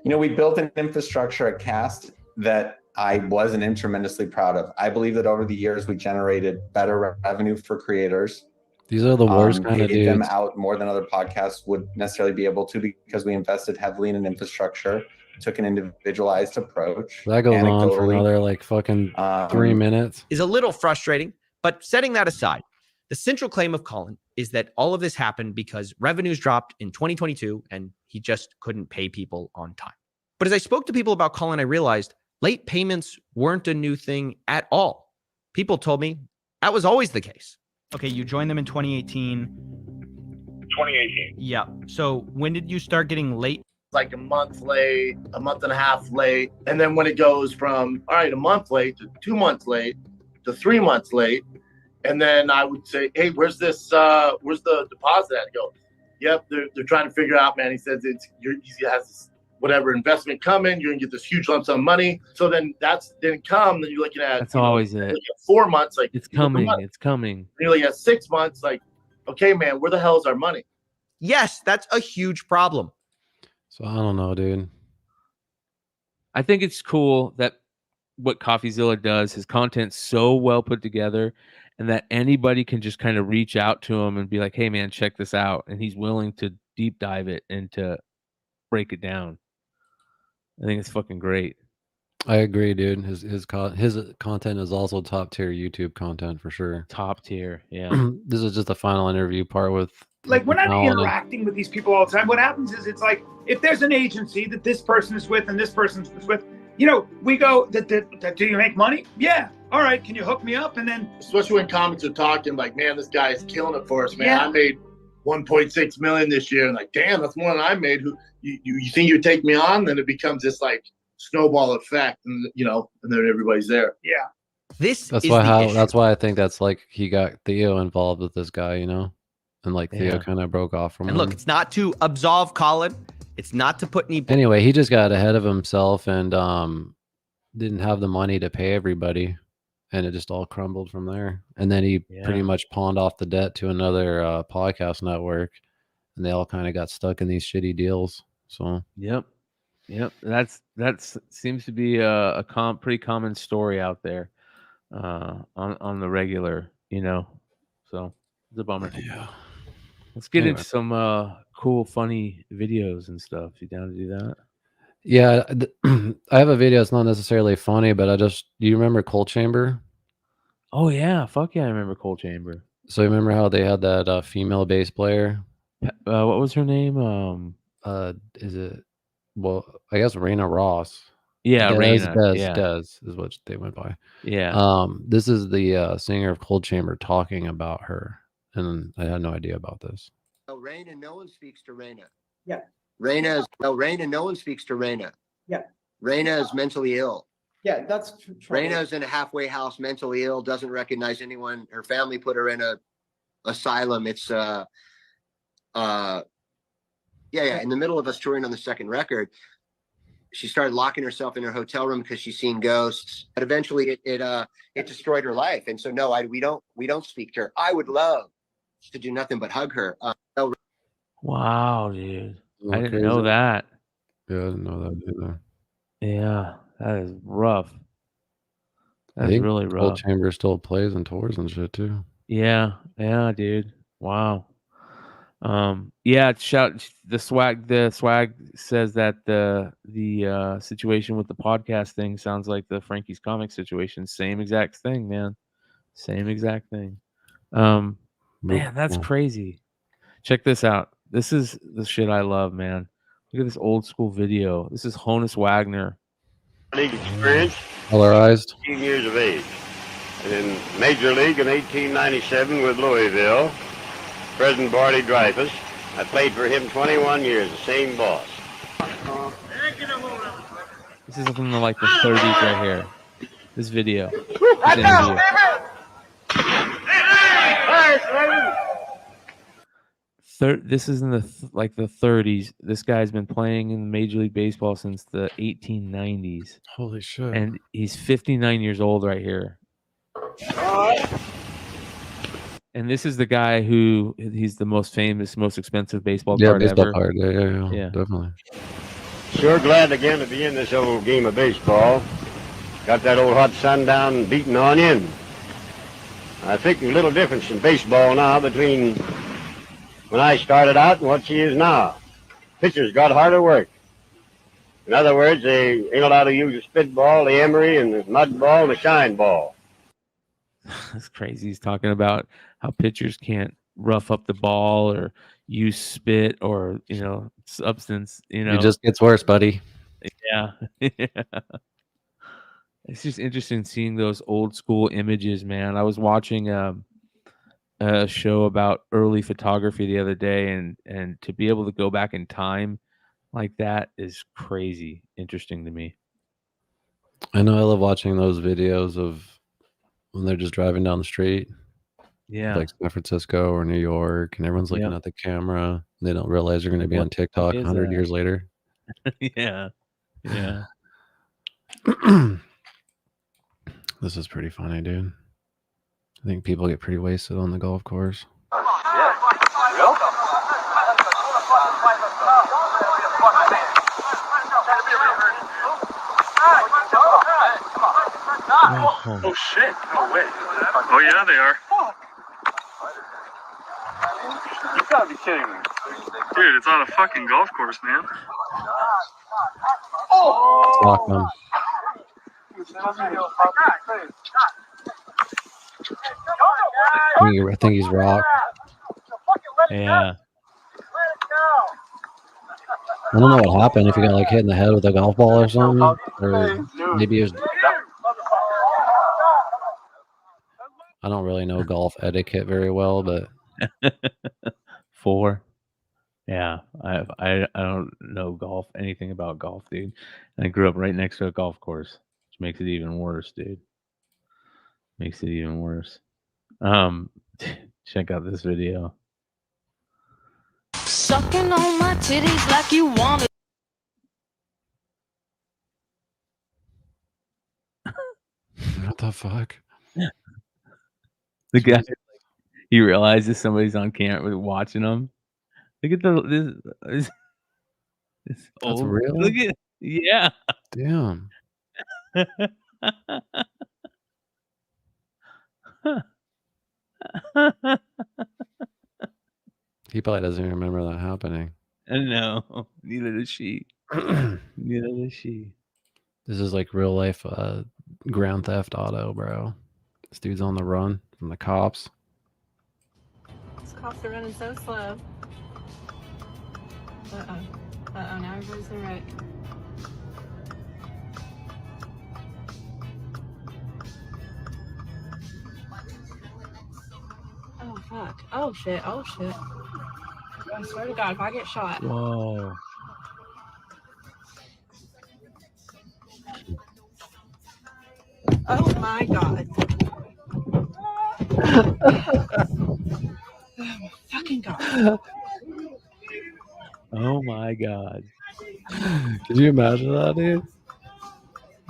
We built an infrastructure at Cast that I wasn't tremendously proud of. I believe that over the years, we generated better revenue for creators. These are the worst kind of paid them dudes. out more than other podcasts would necessarily be able to, because we invested heavily in an infrastructure, took an individualized approach. That goes on for Anecdotally, another like fucking 3 minutes. Is a little frustrating, but setting that aside, the central claim of Colin is that all of this happened because revenues dropped in 2022 and he just couldn't pay people on time. But as I spoke to people about Colin, I realized late payments weren't a new thing at all. People told me that was always the case. Okay, you joined them in 2018. 2018. Yeah. So when did you start getting late? Like a month late, a month and a half late. And then when it goes from, all right, a month late to 2 months late to 3 months late. And then I would say, hey, where's the deposit at? Go, yep, they're trying to figure out, man. He says he has this whatever investment coming, you're gonna get this huge lump sum of money. So then that's didn't come, then you're looking at That's always it. looking at 4 months, like It's coming. It's coming. you're looking at 6 months, like, okay, man, where the hell is our money? Yes, that's a huge problem. So I don't know, dude. I think it's cool that what Coffeezilla does, his content's so well put together, and that anybody can just kind of reach out to him and be like, hey man, check this out. And he's willing to deep dive it and to break it down. I think it's fucking great. I agree, dude. His content is also top tier YouTube content for sure. Top tier, yeah. This is just the final interview part with Like when I'm Alan. interacting with these people all the time, what happens is it's like if there's an agency that this person is with and this person is with, we go, do you make money? Yeah. All right. Can you hook me up? And then, Especially when comics are talking like, man, this guy is killing it for us, man. Yeah. I made 1.6 million this year, and like, damn, that's more than I made. Who you think you'd take me on? Then it becomes this like snowball effect, and and then everybody's there. Yeah. That's why I think that's like he got Theo involved with this guy, and like Theo Yeah. kind of broke off from And him. look, it's not to absolve Colin. It's not to put any. Anyway, he just got ahead of himself and didn't have the money to pay everybody, and it just all crumbled from there. And then he pretty much pawned off the debt to another podcast network, and they all kind of got stuck in these shitty deals. So Yep. That's seems to be a pretty common story out there on the regular, So it's a bummer. Yeah. Let's get Anyway. into some cool, funny videos and stuff. You down to do that? yeah, I have a video. It's not necessarily funny, but do you remember Cold Chamber? Oh yeah, fuck yeah, I remember Cold Chamber. So you remember how they had that female bass player? What was her name? Is it? Well, I guess Raina Ross. Yeah, Des Raina. Yeah. is what they went by. Yeah. This is the singer of Cold Chamber talking about her, and I had no idea about this. Oh, Raina, no one speaks to Raina. Yeah. Raina, no one speaks to Raina. Yeah. Raina is mentally ill. Yeah, that's true. Raina's in a halfway house, mentally ill, doesn't recognize anyone. Her family put her in a asylum. It's in the middle of us touring on the second record, she started locking herself in her hotel room because she's seen ghosts. But eventually it destroyed her life. And so no, we don't speak to her. I would love to do nothing but hug her. Wow, dude. I didn't crazy. know that. Yeah, I didn't know that either. Yeah, that is rough. I That's think really Cold rough. Chamber still plays and tours and shit too. Yeah, dude. Wow. Yeah, the swag says that the situation with the podcast thing sounds like the Frankie's comic situation. Same exact thing, man. Same exact thing. Man, that's crazy. Check this out. This is the shit I love, man. Look at this old school video. This is Honus Wagner. League experience. Colorized. 18 years of age. And in Major League in 1897 with Louisville, President Barley Dreyfus. I played for him 21 years, the same boss. This is from like the 30s right here. This video. This interview. This is in the the 30s. This guy's been playing in Major League Baseball since the 1890s. Holy shit. And he's 59 years old right here. And this is the guy who he's the most famous, most expensive baseball card baseball ever. card. Yeah, definitely. Sure glad again to be in this old game of baseball. Got that old hot sundown beating on you. I think there's a little difference in baseball now between when I started out and what she is now. Pitchers got harder work. In other words, they ain't allowed to use the spit ball, the emery, and the mud ball, and the shine ball. That's crazy. He's talking about how pitchers can't rough up the ball or use spit or substance. It just gets worse, buddy. Yeah. It's just interesting seeing those old school images, man. I was watching a show about early photography the other day, and to be able to go back in time like that is crazy interesting to me. I know. I love watching those videos of when they're just driving down the street. Yeah. Like San Francisco or New York, and everyone's looking at the camera. They don't realize they're going to be on TikTok 100 years later. Yeah. This is pretty funny, dude. I think people get pretty wasted on the golf course. Oh shit! No way! Oh yeah, they are. You gotta be kidding me, dude! It's on a fucking golf course, man. Lock them. I think he's rocked. Yeah. I don't know what happened, if he got like hit in the head with a golf ball or something, or maybe it was. I don't really know golf etiquette very well, but 4. Yeah, I don't know anything about golf, dude. And I grew up right next to a golf course, which makes it even worse, dude. Makes it even worse. Check out this video. Sucking on my titties like you wanted. What the fuck? The guy, he realizes somebody's on camera watching him. Look at this That's real? Look at yeah. Damn. He probably doesn't even remember that happening. No, neither does she. Neither does she. This is like real life Grand Theft Auto, bro. This dude's on the run from the cops. These cops are running so slow. Uh-oh. Uh-oh, now everybody's in wreck. Oh shit! Oh shit! I swear to God, if I get shot. Whoa. Oh my God. Oh my fucking God. Oh my God. Could you imagine that, dude?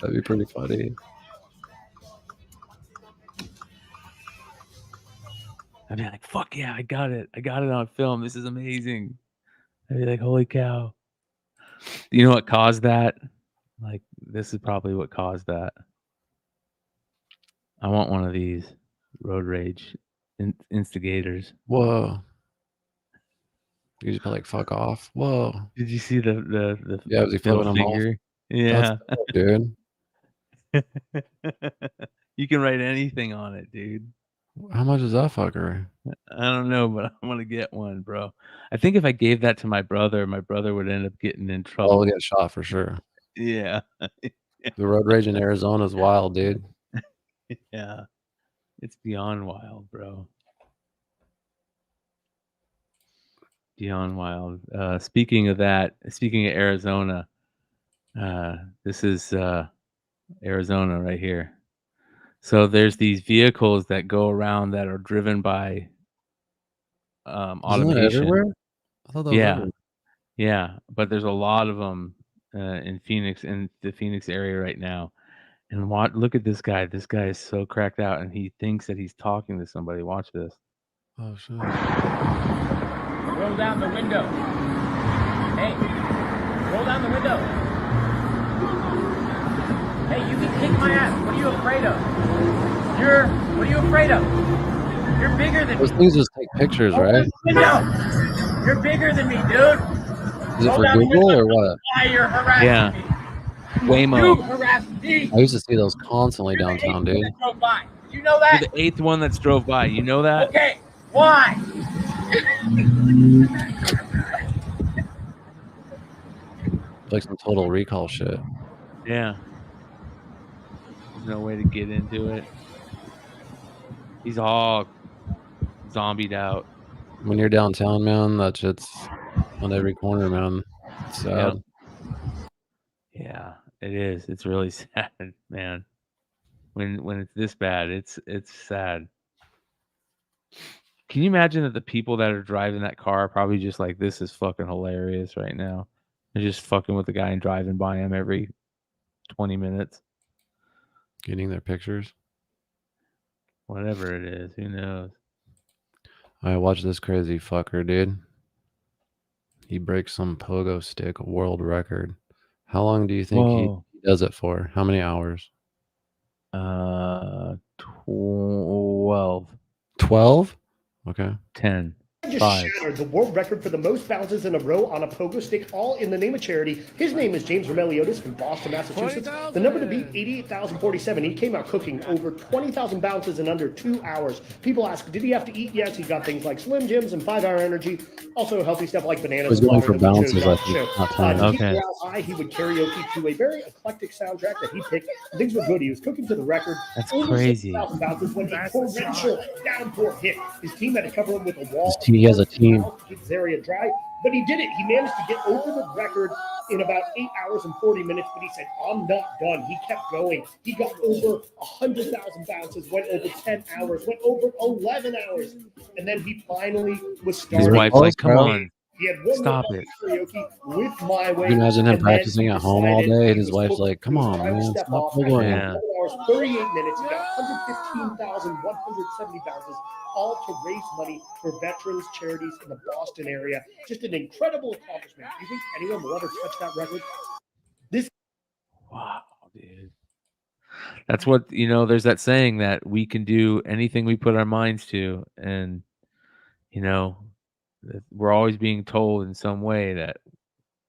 That'd be pretty funny. I'd be like, fuck yeah, I got it. I got it on film. This is amazing. I'd be like, holy cow. You know what caused that? Like, this is probably what caused that. I want one of these road rage instigators. Whoa. You just be like, fuck off. Whoa. Did you see the Yeah, was he middle flipping them off? finger? That's Yeah. dope, dude. You can write anything on it, dude. How much is that fucker? I don't know, but I'm gonna get one, bro. I think if I gave that to my brother would end up getting in trouble. I'll get shot for sure. Yeah. The road rage in Arizona is wild, dude. Yeah. It's beyond wild, bro. Beyond wild. Speaking of that, speaking of Arizona, this is Arizona right here. So there's these vehicles that go around that are driven by Isn't that automation. everywhere? I thought that was Yeah. everywhere. Yeah, but there's a lot of them in the Phoenix area right now. And look at this guy. This guy is so cracked out, and he thinks that he's talking to somebody. Watch this. Oh shit. Roll down the window. Hey, roll down the window. Hey, you can kick my ass. What are you afraid of? What are you afraid of? You're bigger than Those me. things just take pictures, right? Window. You're bigger than me, dude. Is it Roll for down the Google window. or what? Why you're harassing Yeah. me? Waymo. You harassed me. I used to see those constantly You're the downtown, eighth dude. one that drove by. Did you know You're that? the 8th one that's drove by. You know that? Okay. Why? It's like some total recall shit. Yeah. There's no way to get into it. He's all zombied out. When you're downtown, man, that shit's on every corner, man. It's sad. Yeah, it is. It's really sad, man. When it's this bad, it's sad. Can you imagine that the people that are driving that car are probably just like, this is fucking hilarious right now? They're just fucking with the guy and driving by him every 20 minutes. Getting their pictures. Whatever it is, who knows? I watched this crazy fucker, dude. He breaks some pogo stick world record. How long do you think he Whoa. does it for? How many hours? 12. 12? Okay. 10. Just 5. shattered the world record for the most bounces in a row on a pogo stick, all in the name of charity. His name is James Romeliotis from Boston, Massachusetts. The number to beat, 88,047. He came out cooking over 20,000 bounces in under 2 hours. People ask, did he have to eat? Yes, he got things like Slim Jims and 5-hour energy. Also healthy stuff like bananas. He's and going water for that we bounces, chose I on the think, show. not time. To keep Okay. morale high, he would karaoke to a very eclectic soundtrack that he picked. Things were good. He was cooking to the record. That's Over crazy. 6,000 bounces when a torrential downpour hit. His team had to cover him with a wall. He has a team. To keep his area dry, but he did it. He managed to get over the record in about 8 hours and 40 minutes, but he said, I'm not done. He kept going. He got over 100,000 bounces, went over 10 hours, went over 11 hours, and then he finally was His starting. wife's like, come on. He had one Stop more it. karaoke with My Way. Can you imagine him and then practicing at home all decided day he and his was wife's hooked. like, He come was on, trying to man, step stop off after pogoing. Yeah. 11 hours, 38 minutes. He got 115,170 bounces, all to raise money for veterans charities in the Boston area. Just an incredible accomplishment. Do you think anyone will ever touch that record? Wow, dude. That's what, there's that saying that we can do anything we put our minds to. And, that we're always being told in some way that,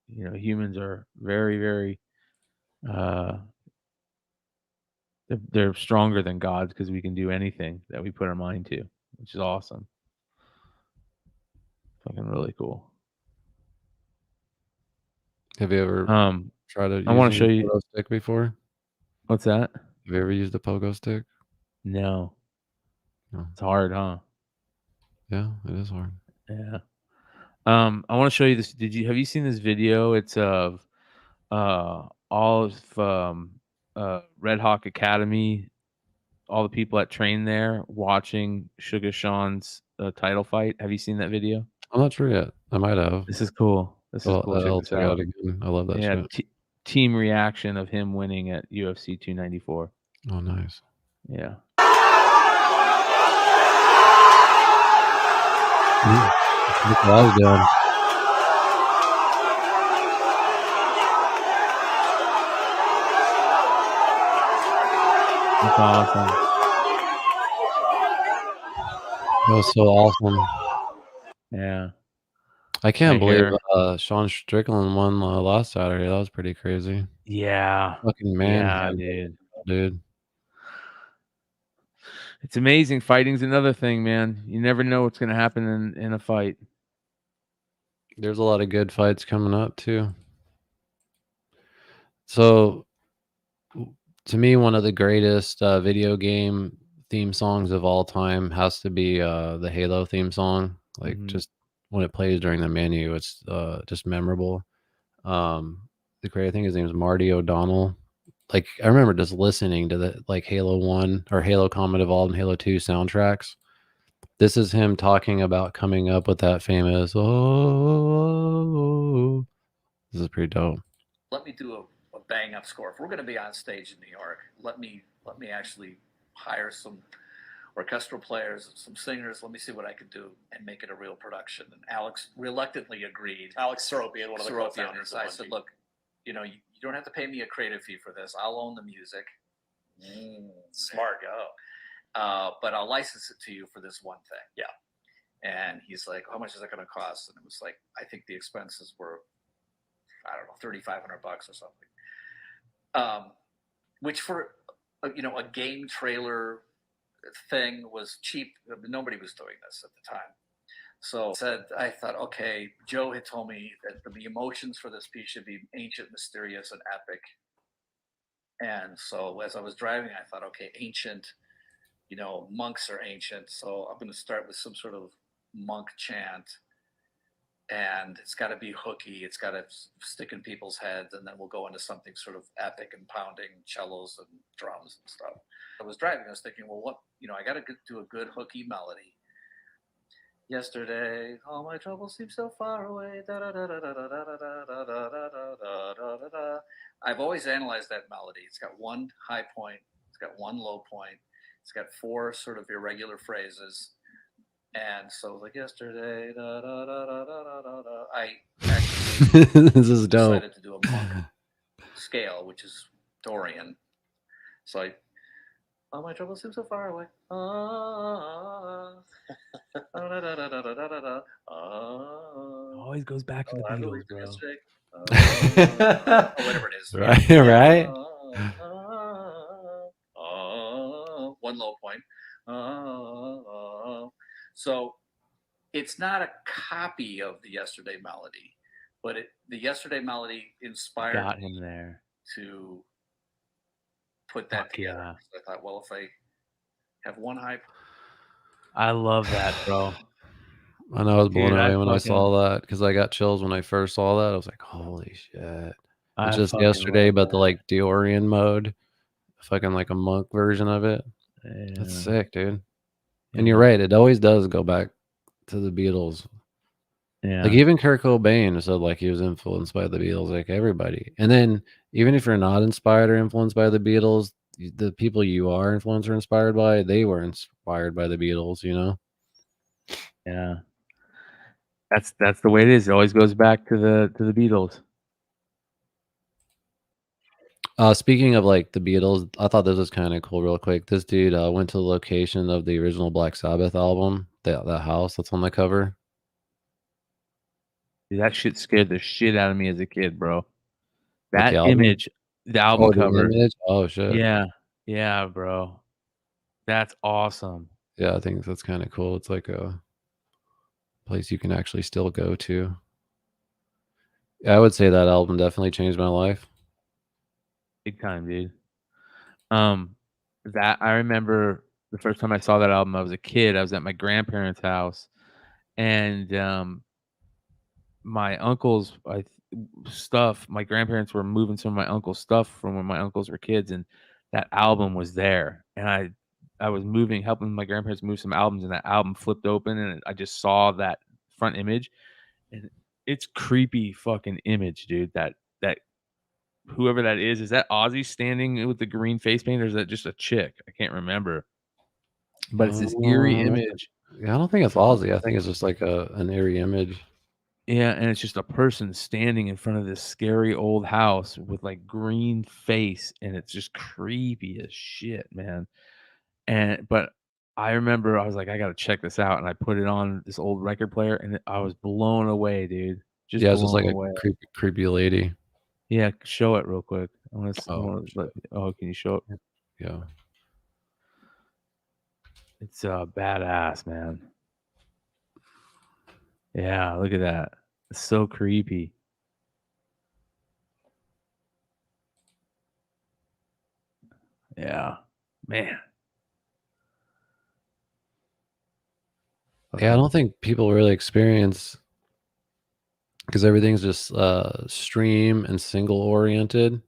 humans are very, very, they're stronger than gods because we can do anything that we put our mind to, which is awesome. Fucking really cool. Have you ever tried to use I want a to show you. pogo stick before? What's that? Have you ever used a pogo stick? No. No. It's hard, huh? Yeah, it is hard. Yeah. I want to show you this. Have you seen this video? It's of all of Red Hawk Academy, all the people that train there watching Sugar Sean's title fight. Have you seen that video? I'm not sure yet. I might have. This is cool. This is cool. Check I'll this check out out. again. I love that Yeah, shit. team reaction of him winning at UFC 294. Oh, nice. Yeah. Look what I was doing. That's awesome. That was so awesome. Yeah. I can't Right believe here. Sean Strickland won last Saturday. That was pretty crazy. Yeah. Fucking man, Yeah, dude. It's amazing. Fighting's another thing, man. You never know what's going to happen in a fight. There's a lot of good fights coming up too. So, to me, one of the greatest video game theme songs of all time has to be the Halo theme song. Like, just when it plays during the menu, it's just memorable. The great, I think his name is Marty O'Donnell. Like, I remember just listening to the Halo 1 or Halo Combat Evolved and Halo 2 soundtracks. This is him talking about coming up with that famous oh. This is pretty dope. Let me do a bang up score. If we're going to be on stage in New York, let me actually hire some orchestral players, some singers. Let me see what I can do and make it a real production. And Alex reluctantly agreed. Alex Seropian, one of the co-founders of I said, look, you don't have to pay me a creative fee for this. I'll own the music. Smart. Go. But I'll license it to you for this one thing. Yeah. And he's like, how much is that going to cost? And it was like, I think the expenses were, I don't know, $3,500 or something. Which for, a game trailer thing was cheap. Nobody was doing this at the time. So I thought, okay, Joe had told me that the emotions for this piece should be ancient, mysterious, and epic. And so as I was driving, I thought, okay, ancient, monks are ancient. So I'm going to start with some sort of monk chant. And it's got to be hooky. It's got to stick in people's heads. And then we'll go into something sort of epic and pounding cellos and drums and stuff. I was driving. I was thinking, well, what, I got to do a good hooky melody. Yesterday, all my troubles seem so far away. I've always analyzed that melody. It's got one high point. It's got one low point. It's got four sort of irregular phrases. And so, like yesterday, I actually This is dope. decided to do a monk scale, which is Dorian. So all my troubles seem so far away. Always goes back to the Beatles, bro. Whatever it is. Right. One low point. So it's not a copy of the Yesterday melody, but the Yesterday melody inspired Got me him there to put that together. Yeah. So I thought, well, if I have one high, I love that, bro. And I was blown Dude, away when I saw that because I got chills when I first saw that. I was like, holy shit. I It's just fucking yesterday, love but the Deorian mode, fucking like a monk version of it. That's Yeah. sick, dude. And you're right. It always does go back to the Beatles. Yeah. Like even Kurt Cobain said like he was influenced by the Beatles, like everybody. And then even if you're not inspired or influenced by the Beatles, the people you are influenced or inspired by, they were inspired by the Beatles, Yeah. That's the way it is. It always goes back to the Beatles. Speaking of like the Beatles, I thought this was kind of cool. Real quick, this dude went to the location of the original Black Sabbath album, that house that's on the cover. Dude, that shit scared the shit out of me as a kid, bro. What, That the album? image, the album Oh, the cover. image? Oh shit. Yeah, bro. That's awesome. Yeah, I think that's kind of cool. It's like a place you can actually still go to. Yeah, I would say that album definitely changed my life. Big time, dude. That I remember the first time I saw that album, I was a kid. I was at my grandparents' house. and my uncle's stuff. My grandparents were moving some of my uncle's stuff from when my uncles were kids, and that album was there. And I was helping my grandparents move some albums, and that album flipped open, and I just saw that front image, and it's creepy fucking image, dude. That whoever that is that Ozzy standing with the green face paint, or is that just a chick? I can't remember. But it's this eerie image. Yeah, I don't think it's Ozzy. I think it's just like an eerie image. Yeah, and it's just a person standing in front of this scary old house with like green face, and it's just creepy as shit, man. But I remember I was like, I gotta check this out, and I put it on this old record player, and I was blown away, dude. It's just like away. a creepy lady. Yeah, show it real quick. Can you show it? Yeah. It's badass, man. Yeah, look at that. It's so creepy. Yeah, man. Yeah, I don't think people really experience, because everything's just stream and single oriented.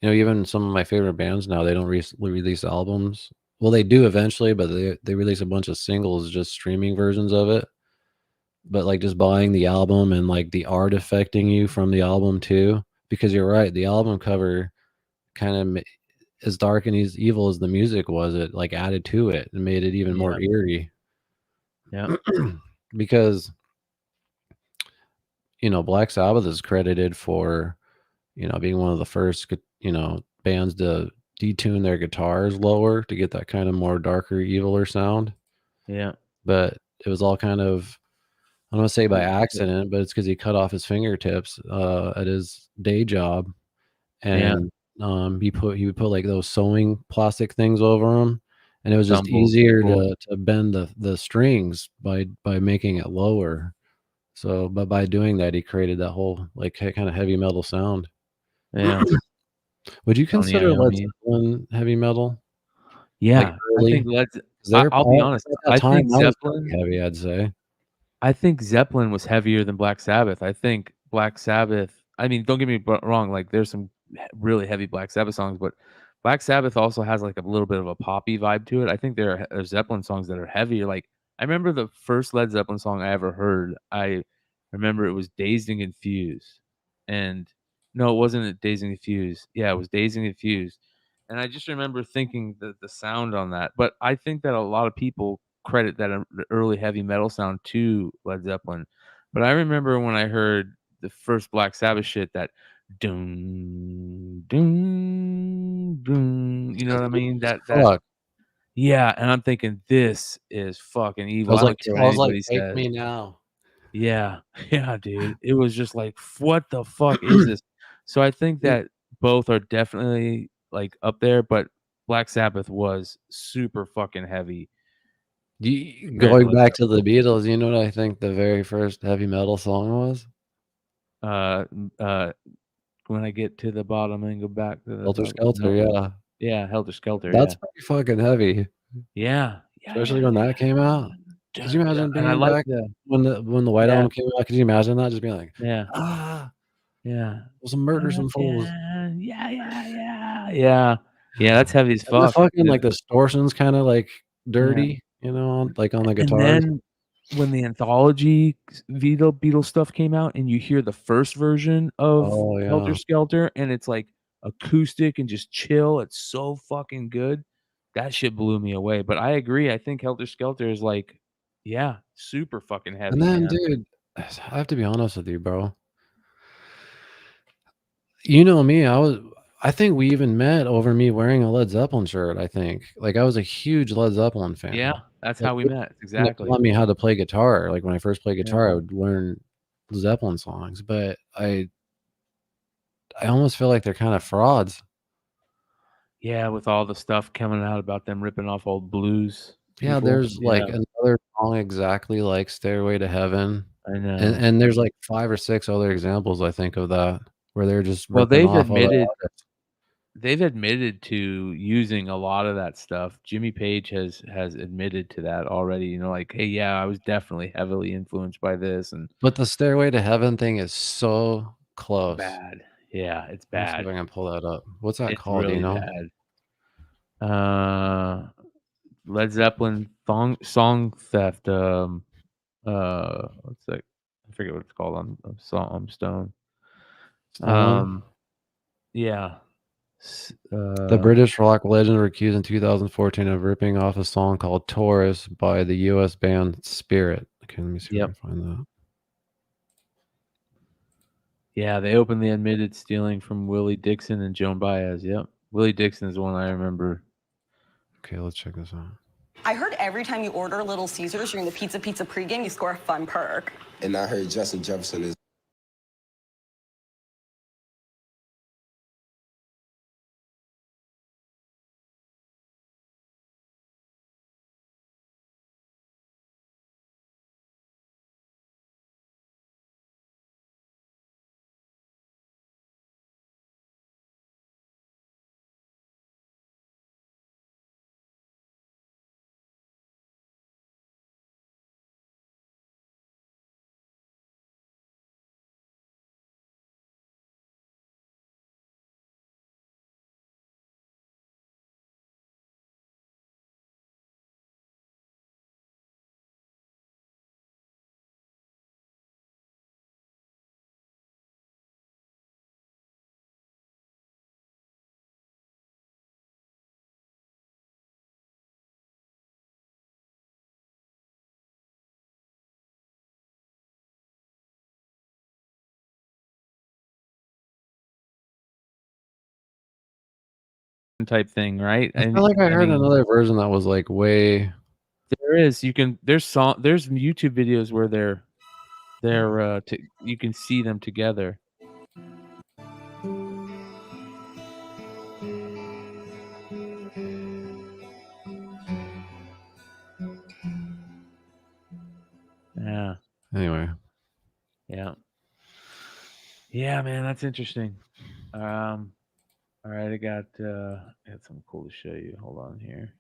You know, even some of my favorite bands now, they don't release albums. Well, they do eventually, but they release a bunch of singles, just streaming versions of it. But like just buying the album and like the art affecting you from the album too, because you're right, the album cover kind of, as dark and as evil as the music was, it like added to it and made it even more eerie. Yeah. Because, you know, Black Sabbath is credited for, you know, being one of the first, you know, bands to detune their guitars lower to get that kind of more darker, eviler sound. Yeah. But it was all kind of, I don't want to say by accident, but it's because he cut off his fingertips at his day job, and he would put like those sewing plastic things over them, and it was just easier to bend the strings by making it lower. So, but by doing that, he created that whole like kind of heavy metal sound. Yeah. Would you consider Led Zeppelin heavy metal? Yeah, I think I'll be honest. I think Zeppelin heavy. I'd say. I think Zeppelin was heavier than Black Sabbath. I think Black Sabbath. I mean, don't get me wrong. Like, there's some really heavy Black Sabbath songs, but Black Sabbath also has like a little bit of a poppy vibe to it. I think there are Zeppelin songs that are heavier. Like, I remember the first Led Zeppelin song I ever heard. I remember it was "Dazed and Confused," and no, it wasn't "Dazed and Confused." Yeah, it was "Dazed and Confused," and I just remember thinking the sound on that. But I think that a lot of people credit that early heavy metal sound to Led Zeppelin. But I remember when I heard the first Black Sabbath shit, that doom doom doom, you know what I mean? That yeah, and I'm thinking this is fucking evil. I was like, take me now. Yeah, yeah, dude. It was just like, what the fuck is this? So I think that both are definitely like up there, but Black Sabbath was super fucking heavy. Going back to the Beatles, you know what I think the very first heavy metal song was? When I get to the bottom and go back to the Helter Skelter, yeah. Yeah, Helter Skelter. That's pretty fucking heavy. Yeah. Especially when that came out. Could you imagine being like back when the White Album came out? Could you imagine that? Just being like, yeah, some murder, some fools. Yeah, that's heavy as fuck. The fucking like distortions kind of like dirty, you know, like on the guitar. And then when the anthology Beatles stuff came out, and you hear the first version of Helter Skelter, and it's like acoustic and just chill. It's so fucking good. That shit blew me away. But I agree. I think Helter Skelter is like, super fucking heavy. And then, dude, I have to be honest with you, bro. You know me, I think we even met over me wearing a Led Zeppelin shirt. I think, like, I was a huge Led Zeppelin fan. Yeah, that's how we met. Exactly. Taught me how to play guitar. Like when I first played guitar, I would learn Zeppelin songs, but I almost feel like they're kind of frauds. Yeah, with all the stuff coming out about them ripping off old blues. Yeah, there's like another song exactly like Stairway to Heaven. I know. And there's like 5 or 6 other examples I think of that where they're just they've admitted they've admitted to using a lot of that stuff. Jimmy Page has admitted to that already. You know, like, hey, yeah, I was definitely heavily influenced by this, and But the Stairway to Heaven thing is so close. bad. Yeah, it's Let me see bad. if I can pull that up. What's that It's called? Do you really know? bad. Led Zeppelin song theft. What's that? I forget what it's called on Stone. Stolen? Yeah. The British rock legends were accused in 2014 of ripping off a song called Taurus by the U.S. band Spirit. Okay, let me see if I can find that. Yeah, they openly admitted stealing from Willie Dixon and Joan Baez. Yep. Willie Dixon is one I remember. Okay, let's check this out. I heard every time you order Little Caesars during the Pizza pregame, you score a fun perk. And I heard Justin Jefferson is Type thing, right? I feel like I heard another version that was like way. There is. There's YouTube videos where you can see them together. Yeah. Anyway. Yeah. Yeah, man, that's interesting. All right, I got something cool to show you. Hold on here.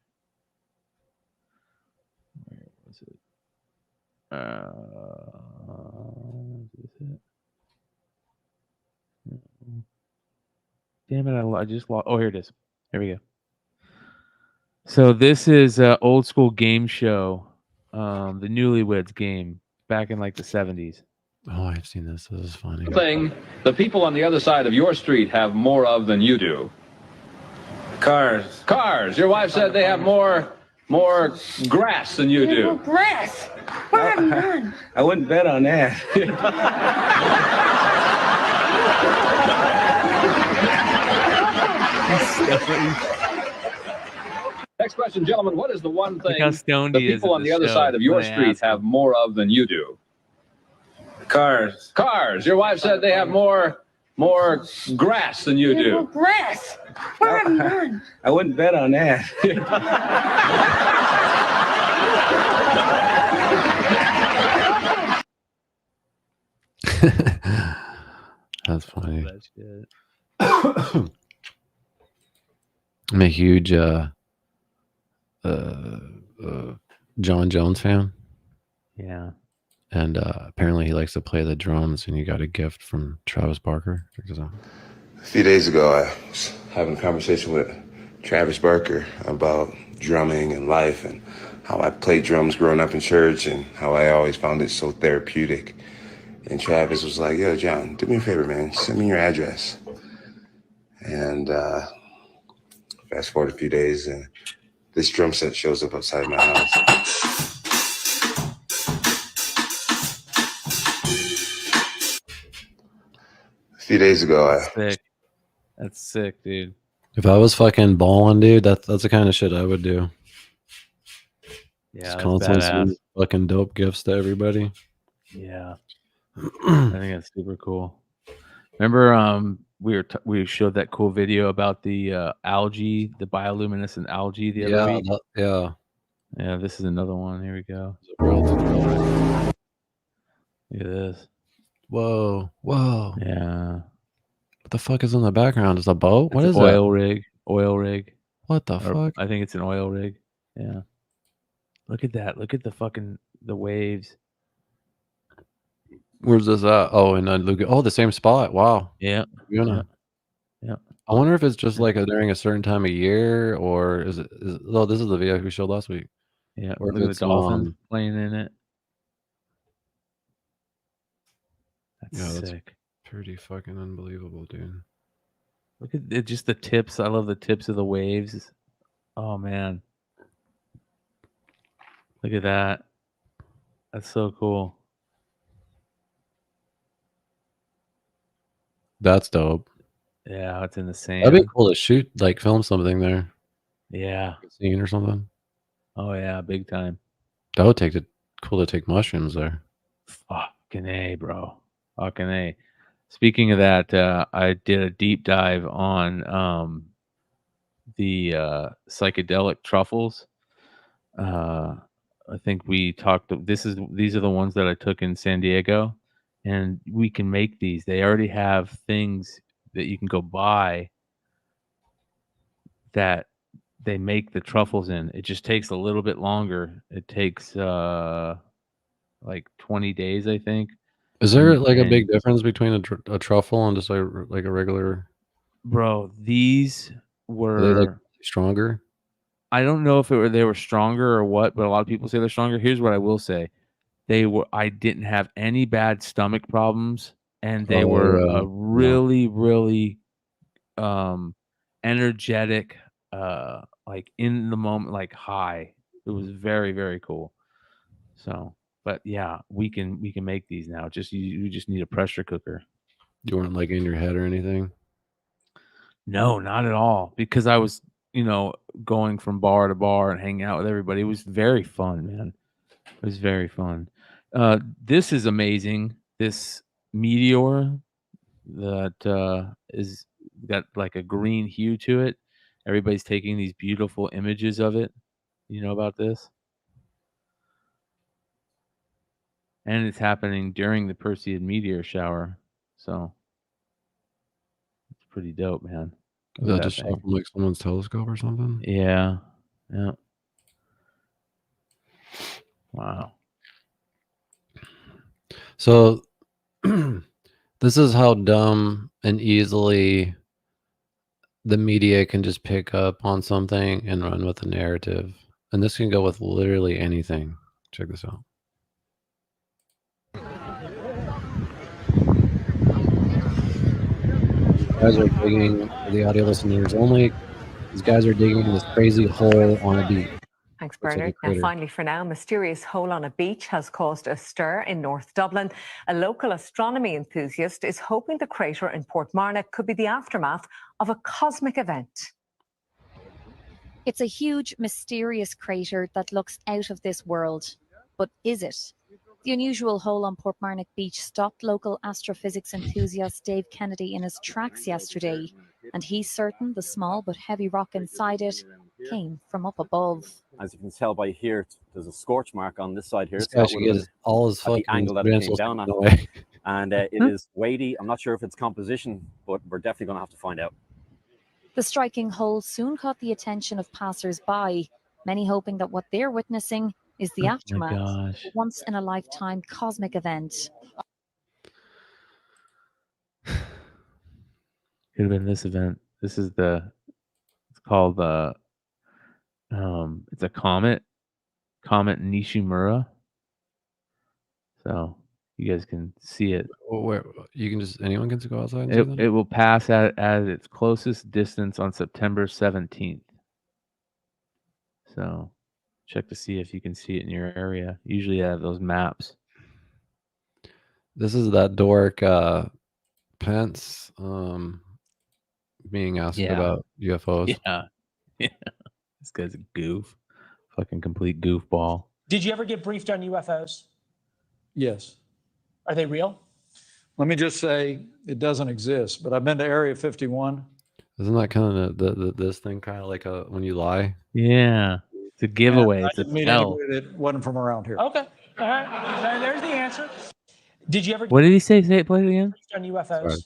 Where was it? Is this it? No. Damn it! I just lost. Oh, here it is. Here we go. So this is an old school game show, the Newlyweds game back in like the 70s. Oh, I've seen this. This is funny. Thing the people on the other side of your street have more of than you do. Cars. Cars. Your wife said they have more grass than you do. Grass. What have you done? I wouldn't bet on that. Next question, gentlemen. What is the one thing how stoned the he is people at on the this other show side of your when they street ask him. have more of than you do? Cars. Cars. Your wife said they have more grass than you do. Grass. What have you done? I wouldn't bet on that. That's funny. That's good. I'm a huge John Jones fan. Yeah. And apparently he likes to play the drums, and you got a gift from Travis Barker. Check this out. A few days ago, I was having a conversation with Travis Barker about drumming and life and how I played drums growing up in church and how I always found it so therapeutic. And Travis was like, yo, John, do me a favor, man. Send me your address. And fast forward a few days, and this drum set shows up outside my house. A few days ago, That's sick, dude. If I was fucking balling, dude, that's the kind of shit I would do. Yeah, Just that's constantly badass. send fucking dope gifts to everybody. Yeah. I think that's super cool. Remember, we showed that cool video about the algae, the bioluminescent algae the other week. Yeah, this is another one. Here we go. Look at this. Whoa. Yeah. the fuck is in the background? Is a boat? What It's is an that? oil rig. What the Or fuck? I think it's an oil rig. Yeah. Look at that. Look at the waves. Where's this at? Oh, in the same spot. Wow. Yeah. Laguna. Yeah. I wonder if it's just like during a certain time of year, or is it? Oh, this is the video we showed last week. Yeah. Or if Look at the it's dolphins playing in it. That's yeah, that's sick. pretty fucking unbelievable, dude. Look at it, just the tips. I love the tips of the waves. Oh man. Look at that. That's so cool. That's dope. Yeah, it's in the sand. That'd be cool to shoot, like film something there. Yeah. Scene or something. Oh yeah, big time. That would take cool to take mushrooms there. Fucking A, bro. Fucking A. Speaking of that, I did a deep dive on the psychedelic truffles. I think we talked. These are the ones that I took in San Diego, and we can make these. They already have things that you can go buy that they make the truffles in. It just takes a little bit longer. It takes like 20 days, I think. Is there like a big difference between a truffle and just like a regular? Bro, these were Are they like stronger? I don't know if they were stronger or what, but a lot of people say they're stronger. Here's what I will say. I didn't have any bad stomach problems, and they were really, really energetic, like in the moment, like high. It was very, very cool. So, but yeah, we can make these now. You just need a pressure cooker. You weren't like in your head or anything? No, not at all. Because I was, going from bar to bar and hanging out with everybody. It was very fun, man. It was very fun. This is amazing. This meteor that is got like a green hue to it. Everybody's taking these beautiful images of it. You know about this? And it's happening during the Perseid meteor shower. So it's pretty dope, man. Is that just shot from like someone's telescope or something? Yeah. Yeah. Wow. So this is how dumb and easily the media can just pick up on something and run with a narrative. And this can go with literally anything. Check this out. Guys are digging, for the audio listeners only, these guys are digging this crazy hole on a beach. Thanks, Bernard. And finally, for now, mysterious hole on a beach has caused a stir in North Dublin. A local astronomy enthusiast is hoping the crater in Portmarnock could be the aftermath of a cosmic event. It's a huge, mysterious crater that looks out of this world. But is it? The unusual hole on Portmarnock Beach stopped local astrophysics enthusiast Dave Kennedy in his tracks yesterday, and he's certain the small but heavy rock inside it came from up above. As you can tell by here, there's a scorch mark on this side here. This guy should get all his fucking the angle that it came down at. And it is weighty. I'm not sure if it's composition, but we're definitely going to have to find out. The striking hole soon caught the attention of passers-by, many hoping that what they're witnessing is the aftermath of a once-in-a-lifetime cosmic event. Could have been this event. This is it's called it's a comet Nishimura. So you guys can see it. Where anyone can go outside and see that? It will pass at its closest distance on September 17th. So check to see if you can see it in your area. Usually I have those maps. This is that dork Pence being asked about UFOs. Yeah. This guy's a goof. Fucking complete goofball. Did you ever get briefed on UFOs? Yes. Are they real? Let me just say it doesn't exist, but I've been to Area 51. Isn't that kind of this thing kind of like when you lie? Yeah. It's a giveaway. It's a meet tell. anybody that wasn't from around here. Okay. All right. There's the answer. Did you ever What did he say? Say it, play it again. get briefed on UFOs?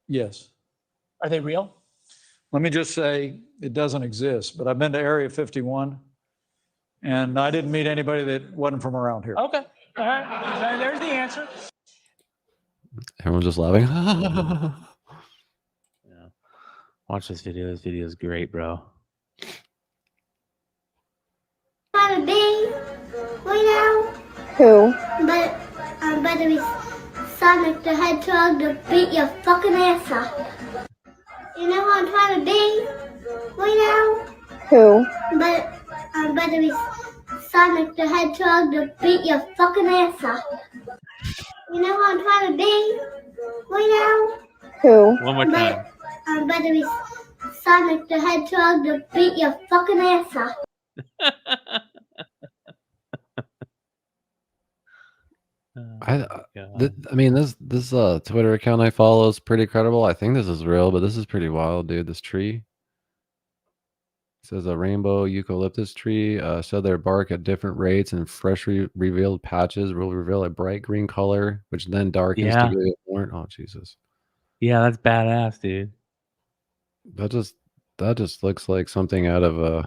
Yes. Are they real? Let me just say it doesn't exist, but I've been to Area 51 and I didn't meet anybody that wasn't from around here. Okay. All right. There's the answer. Everyone's just laughing. Yeah. Watch this video. This video is great, bro. Want to be right now? Who? But it was Sonic the Hedgehog to beat your fucking ass up. You know what I'm trying to be right now? Who? But it was Sonic the Hedgehog to beat your fucking ass up. You know what I'm trying to be right now? Who? One more time. But it was Sonic the Hedgehog to beat your fucking ass up. I mean, this Twitter account I follow is pretty credible. I think this is real, but this is pretty wild, dude. This tree. It says a rainbow eucalyptus tree shed their bark at different rates, and freshly revealed patches will reveal a bright green color, which then darkens to give it orange. Oh, Jesus. Yeah, that's badass, dude. That just looks like something out of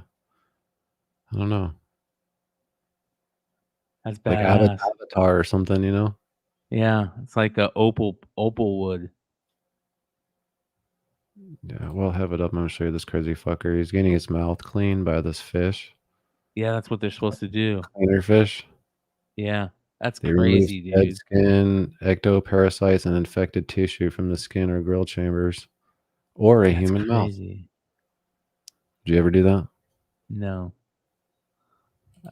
I don't know. That's Like badass. Avatar or something, you know? Yeah, it's like a opal wood. Yeah, well, have it up. I'm gonna show you this crazy fucker. He's getting his mouth cleaned by this fish. Yeah, that's what they're supposed to do. Cleaner fish. Yeah, that's They crazy, remove dead dude. skin, ectoparasites, and infected tissue from the skin or grill chambers, or a human mouth. Crazy. Did you ever do that? No.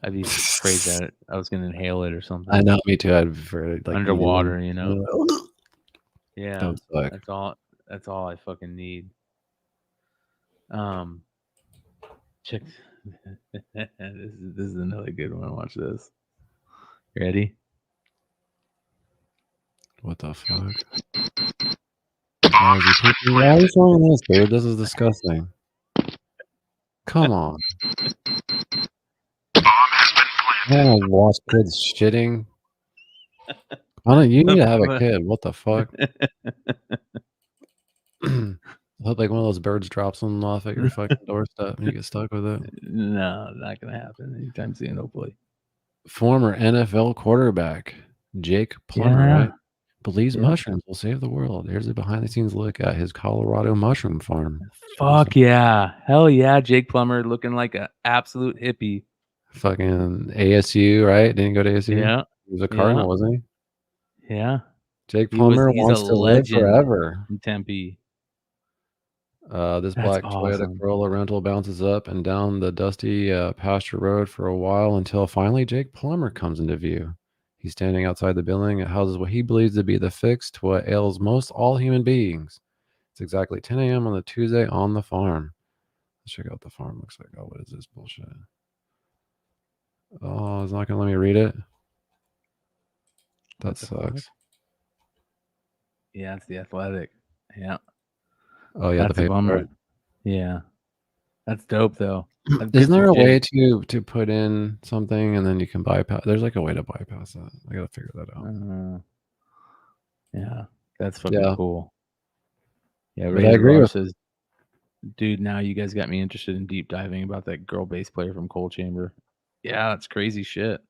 I'd be afraid that I was gonna inhale it or something. I know, me too. I'd prefer like underwater, you know. Yeah, That would suck. That's all I fucking need. Check. this is another good one. Watch this. Ready? What the fuck? Why are you showing this, dude? This is disgusting. Come on. I watch kids shitting. You need to have a kid. What the fuck? I hope like one of those birds drops them off at your fucking doorstep and you get stuck with it. No, not gonna happen anytime soon, hopefully. Former NFL quarterback Jake Plummer, Yeah. right? Believes Yeah. mushrooms will save the world. Here's a behind-the-scenes look at his Colorado mushroom farm. Fuck yeah. Hell yeah, Jake Plummer looking like an absolute hippie. Fucking ASU, right? Didn't he go to ASU? Yeah. He was a Cardinal, Yeah. wasn't he? Yeah. Jake He was- Plummer he's wants a to live legend forever. in Tempe. This That's black Toyota awesome. Corolla rental bounces up and down the dusty pasture road for a while until finally Jake Plummer comes into view. He's standing outside the building. It houses what he believes to be the fix to what ails most all human beings. It's exactly 10 a.m. on the Tuesday on the farm. Let's check out what the farm looks like. Oh, what is this bullshit? Oh, it's not going to let me read it. That What the fuck? sucks. Yeah, it's the Athletic. Yeah. Oh, yeah, That's the a paper. bummer. Yeah. That's dope though. That's good Isn't there for a way Jake. to put in something and then you can bypass? There's like a way to bypass that. I gotta figure that out. Yeah, that's fucking Yeah. cool. Yeah, But I Rated agree R with- says, dude, now you guys got me interested in deep diving about that girl bass player from Cold Chamber. Yeah, that's crazy shit.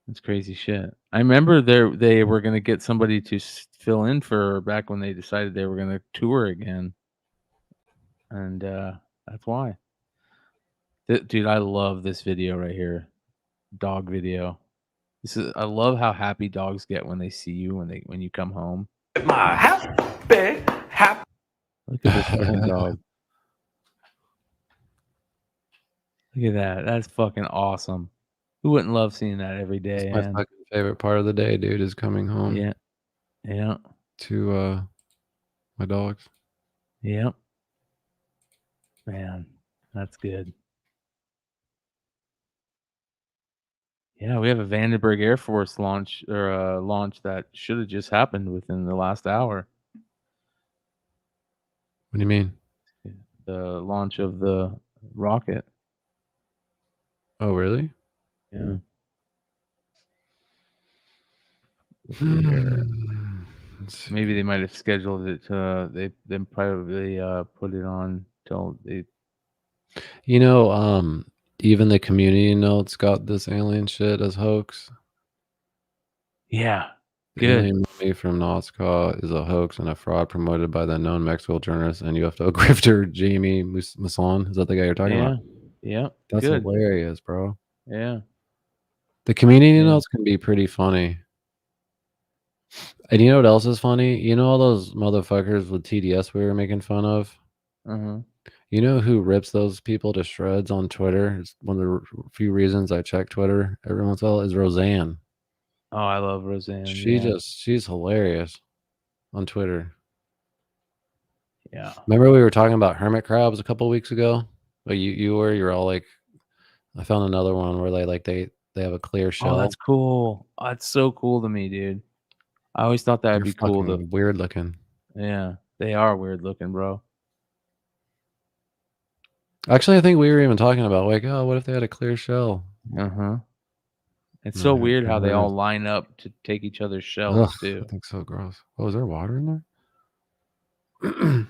That's crazy shit. I remember they were gonna get somebody to fill in for her back when they decided they were gonna tour again, and that's why. Dude, I love this video right here, dog video. I love how happy dogs get when they see you when you come home. My happy. Look at this fucking dog. Look at that. That's fucking awesome. Who wouldn't love seeing that every day? It's my man? fucking favorite part of the day, dude, is coming home. Yeah. Yeah. To my dogs. Yep. Man, that's good. Yeah, we have a Vandenberg Air Force launch that should have just happened within the last hour. What do you mean? The launch of the rocket. Oh, really? Yeah. Let's see here. Maybe they might have scheduled it to. They probably put it on till they. You know, even the community notes got this alien shit as hoax. Yeah. The Good. alien mummy from Nazca is a hoax and a fraud promoted by the known Mexico journalist and UFO grifter Jamie Masson. Is that the guy you're talking about? Yeah. That's Good. hilarious, bro. Yeah. The community notes can be pretty funny. And you know what else is funny? You know all those motherfuckers with TDS we were making fun of? Uh-huh. You know who rips those people to shreds on Twitter? It's one of the few reasons I check Twitter every once in a while is Roseanne. Oh, I love Roseanne. She's hilarious on Twitter. Yeah. Remember we were talking about hermit crabs a couple weeks ago? Like you're all like, I found another one where they have a clear shell. Oh, that's cool. Oh, that's so cool to me, dude. I always thought that would be cool. Weird looking. Yeah, they are weird looking, bro. Actually, I think we were even talking about like, oh, what if they had a clear shell? Uh-huh. It's so weird how they all line up to take each other's shells too. I think so gross. Oh, is there water in there?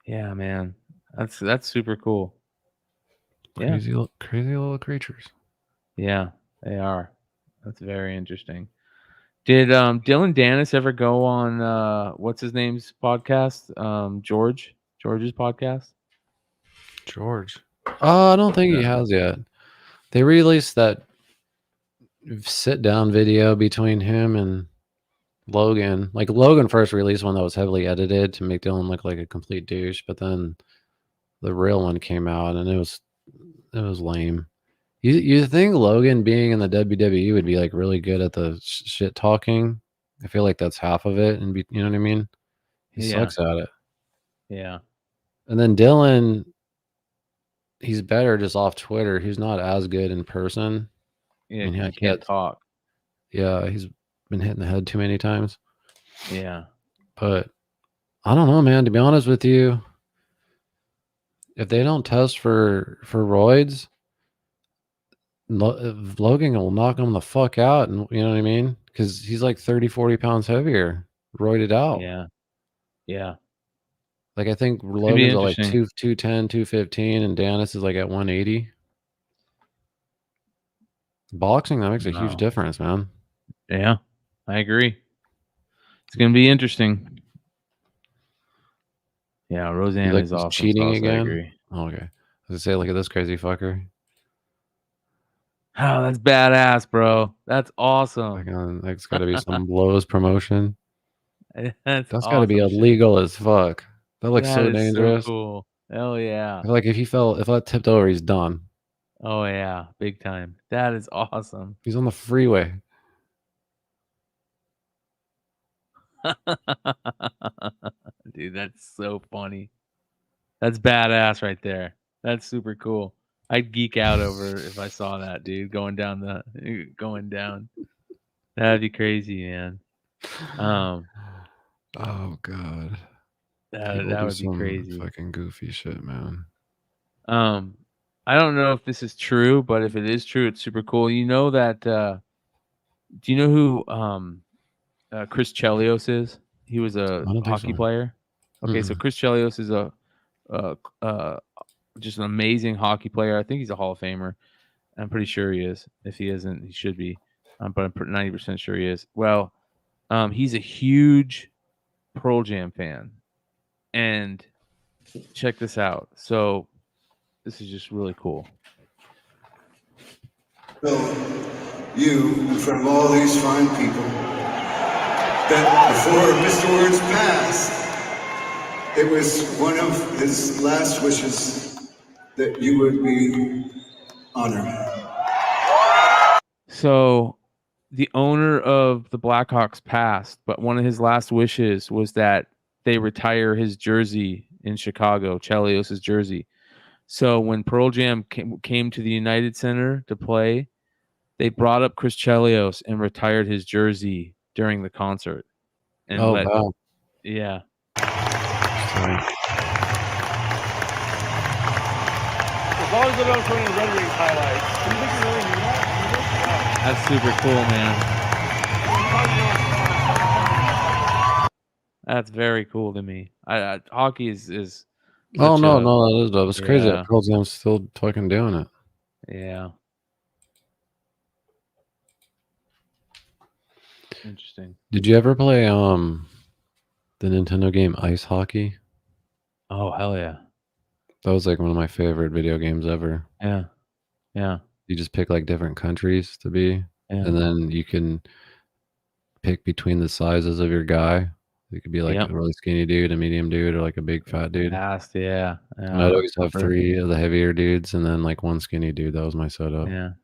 Yeah, man. That's super cool. Crazy little creatures. Yeah, they are. That's very interesting. Did Dylan Dennis ever go on what's his name's podcast? George's podcast? George. Oh, I don't think he has yet. They released that sit down video between him and Logan. Like Logan first released one that was heavily edited to make Dylan look like a complete douche, but then the real one came out and it was lame. You think Logan being in the WWE would be like really good at the shit talking? I feel like that's half of it, and you know what I mean? He sucks at it. Yeah. And then Dylan, he's better just off Twitter. He's not as good in person. Yeah, he can't talk. Yeah, he's been hit in the head too many times. Yeah. But I don't know, man. To be honest with you, if they don't test for roids, Logan will knock him the fuck out, and you know what I mean? Because he's like 30-40 pounds heavier, roided out. Yeah. Like I think Logan's at like 210, 215, and Dennis is like at 180. Boxing, that makes a huge difference, man. Yeah, I agree. It's gonna be interesting. Yeah, Roseanne is awesome. Cheating again. I agree. Oh, okay. I was gonna say, look at this crazy fucker. Oh, that's badass, bro. That's awesome. That's got to be some Lowe's promotion. That's got to be illegal as fuck. That looks so dangerous. So cool. Hell yeah. I feel like if that tipped over, he's done. Oh yeah, big time. That is awesome. He's on the freeway. Dude, that's so funny. That's badass right there. That's super cool. I'd geek out over if I saw that, dude, going down. That'd be crazy, man. Oh god. That would be crazy. Fucking goofy shit, man. I don't know if this is true, but if it is true, it's super cool. You know that do you know who Chris Chelios is? He was a hockey player. Okay, so Chris Chelios is just an amazing hockey player. I think he's a Hall of Famer. I'm pretty sure he is. If he isn't, he should be. But I'm 90% sure he is. Well, he's a huge Pearl Jam fan. And check this out. So this is just really cool. So, you, in front of all these fine people, that before Mr. Words passed, it was one of his last wishes that you would be honored. So the owner of the Blackhawks passed, but one of his last wishes was that they retire his jersey in Chicago, Chelios' jersey. So when Pearl Jam came to the United Center to play, they brought up Chris Chelios and retired his jersey during the concert. And wow. Yeah. As long as they don't show any Red Wings highlights. Do you think you really need that? That's super cool, man. That's very cool to me. Hockey is Oh such no, a no, that is dope. It's crazy that yeah, Pearl Jam's still fucking doing it. yeah. Interesting. Did you ever play the Nintendo game Ice Hockey? Oh hell yeah. That was like one of my favorite video games ever. Yeah. Yeah. You just pick like different countries to be, Yeah. and then you can pick between the sizes of your guy. You could be like Yep. a really skinny dude, a medium dude, or like a big fat dude. Fast, yeah. And I'd always have 3 of the heavier dudes, and then like 1 skinny dude. That was my setup. Yeah. And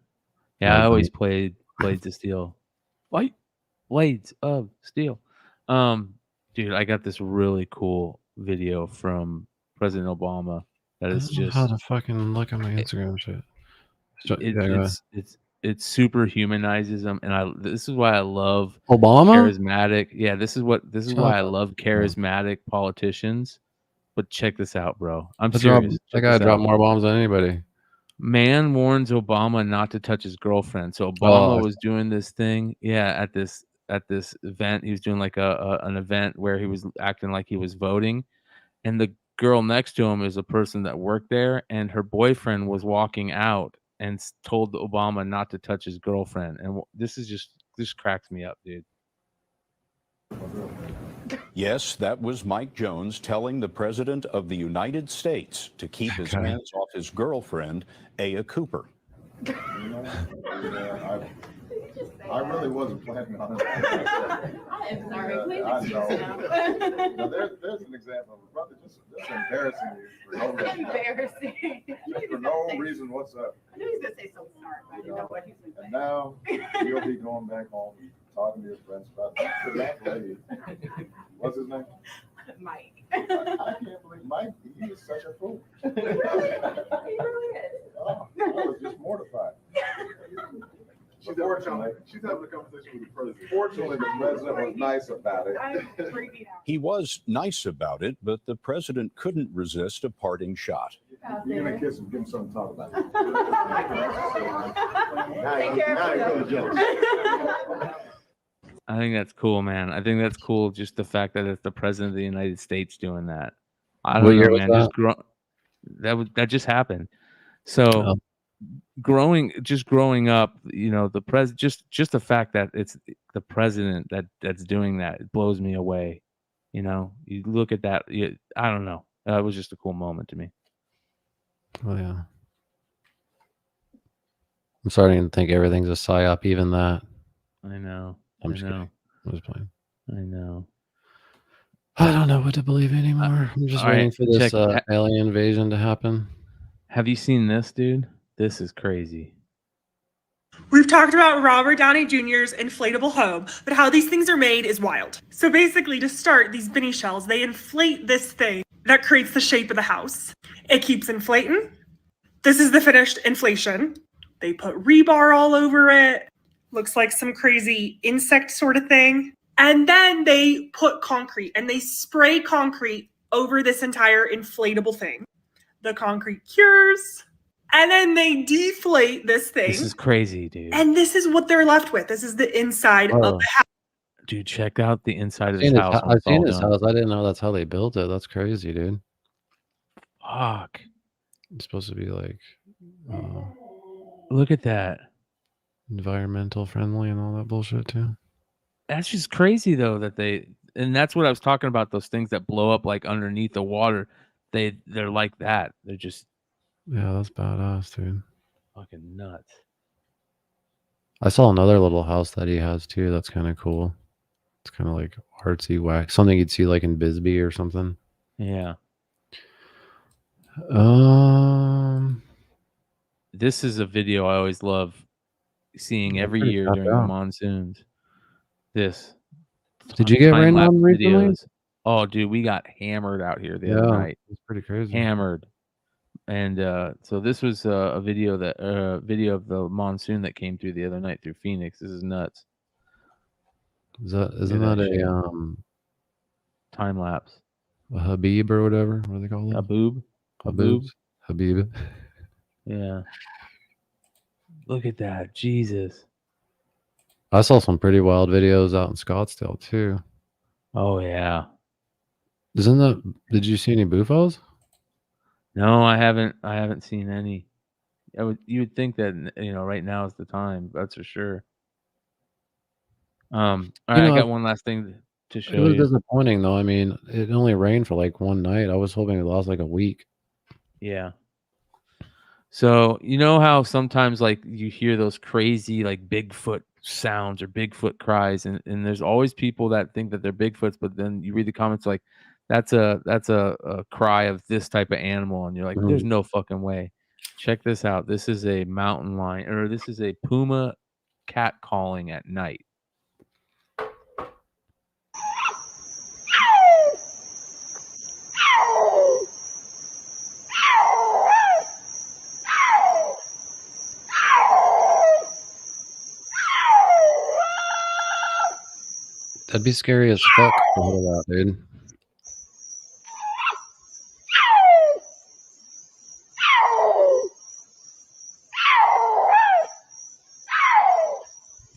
Yeah, I I'd always dunk. played Blades of Steel. Fight Blades of Steel. Dude, I got this really cool video from President Obama that I is don't know how just to fucking look at my Instagram shit. it super humanizes them, and this is why I love Obama? charismatic. Yeah, this is why I love charismatic politicians. But check this out, bro. I'm serious. That guy dropped more bombs than anybody. Man warns Obama not to touch his girlfriend. So Obama was doing this thing, at this event. He was doing like an event where he was acting like he was voting, and the girl next to him is a person that worked there, and her boyfriend was walking out and told Obama not to touch his girlfriend. And this cracks me up, dude. Yes, that was Mike Jones telling the President of the United States to keep his hands off his girlfriend, Aya Cooper. I really wasn't planning on it. I'm sorry. Please I excuse me now. know. There's an example of a brother just embarrassing you for no reason. Embarrassing. For no reason whatsoever. I knew he was going to say something smart, but I didn't know what he was going to say. And now you'll be going back home and talking to your friends about that lady. What's his name? Mike. I can't believe Mike. He is such a fool. He really is. Oh, I was just mortified. She's having a conversation with the president. Fortunately, the president was nice about it. He was nice about it, but the president couldn't resist a parting shot. You're gonna kiss him, give him something to talk about. Take care of yourself. I think that's cool, man. I think that's cool. Just the fact that it's the president of the United States doing that. I don't know, man. That just happened. So growing up, just the fact that it's the president that's doing that, it blows me away. You look at that. I don't know. It was just a cool moment to me. Oh yeah. I'm starting to think everything's a psyop, even that. I know. I'm just kidding. I'm just playing. I know. I don't know what to believe anymore. I'm just waiting for this alien invasion to happen. Have you seen this, dude? This is crazy. We've talked about Robert Downey Jr.'s inflatable home, but how these things are made is wild. So basically, to start, these Benny shells, they inflate this thing that creates the shape of the house. It keeps inflating. This is the finished inflation. They put rebar all over it. Looks like some crazy insect sort of thing. And then they put concrete and they spray concrete over this entire inflatable thing. The concrete cures. And then they deflate this thing. This is crazy, dude. And this is what they're left with. This is the inside of the house. Dude, check out the inside of this house. I've seen this house. I didn't know that's how they built it. That's crazy, dude. Fuck. It's supposed to be like look at that. Environmental friendly and all that bullshit too. That's just crazy though and that's what I was talking about, those things that blow up like underneath the water. They're like that. They're just that's badass, dude. Fucking nuts. I saw another little house that he has too. That's kind of cool. It's kind of like artsy wax, something you'd see like in Bisbee or something. Yeah. This is a video I always love seeing every year during the monsoons. Did you get rained on recently? Videos. Oh, dude, we got hammered out here the other night. It's pretty crazy. Hammered. And so this was a video of the monsoon that came through the other night through Phoenix. This is nuts. Isn't that a time lapse? A Habib or whatever? What do they call it? Habib. Yeah. Look at that. Jesus. I saw some pretty wild videos out in Scottsdale too. Oh yeah. Did you see any UFOs? No, I haven't seen any. You would think that right now is the time. That's for sure. All right, I got one last thing to show It was you. disappointing though. I mean, it only rained for like one night. I was hoping it lost like a week. Yeah. So you know how sometimes like you hear those crazy like Bigfoot sounds or Bigfoot cries, and there's always people that think that they're Bigfoots, but then you read the comments like that's a cry of this type of animal, and you're like, there's no fucking way. Check this out. This is a mountain lion, or this is a puma cat calling at night. That'd be scary as fuck to hear that, dude.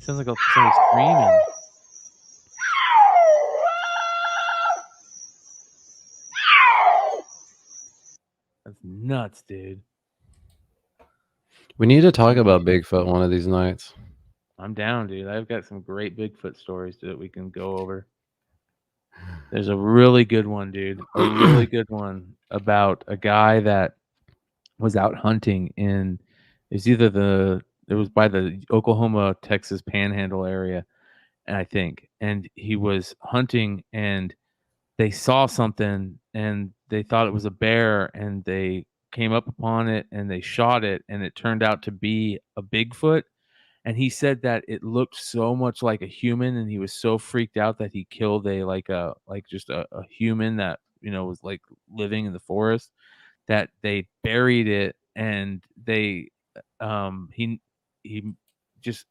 Sounds like somebody screaming. That's nuts, dude. We need to talk about Bigfoot one of these nights. I'm down, dude. I've got some great Bigfoot stories that we can go over. There's a really good one, dude. A really good one about a guy that was out hunting in it was by the Oklahoma, Texas Panhandle area, and I think, and he was hunting and they saw something and they thought it was a bear and they came up upon it and they shot it and it turned out to be a Bigfoot. And he said that it looked so much like a human, and he was so freaked out that he killed a human that was like living in the forest, that they buried it, and he just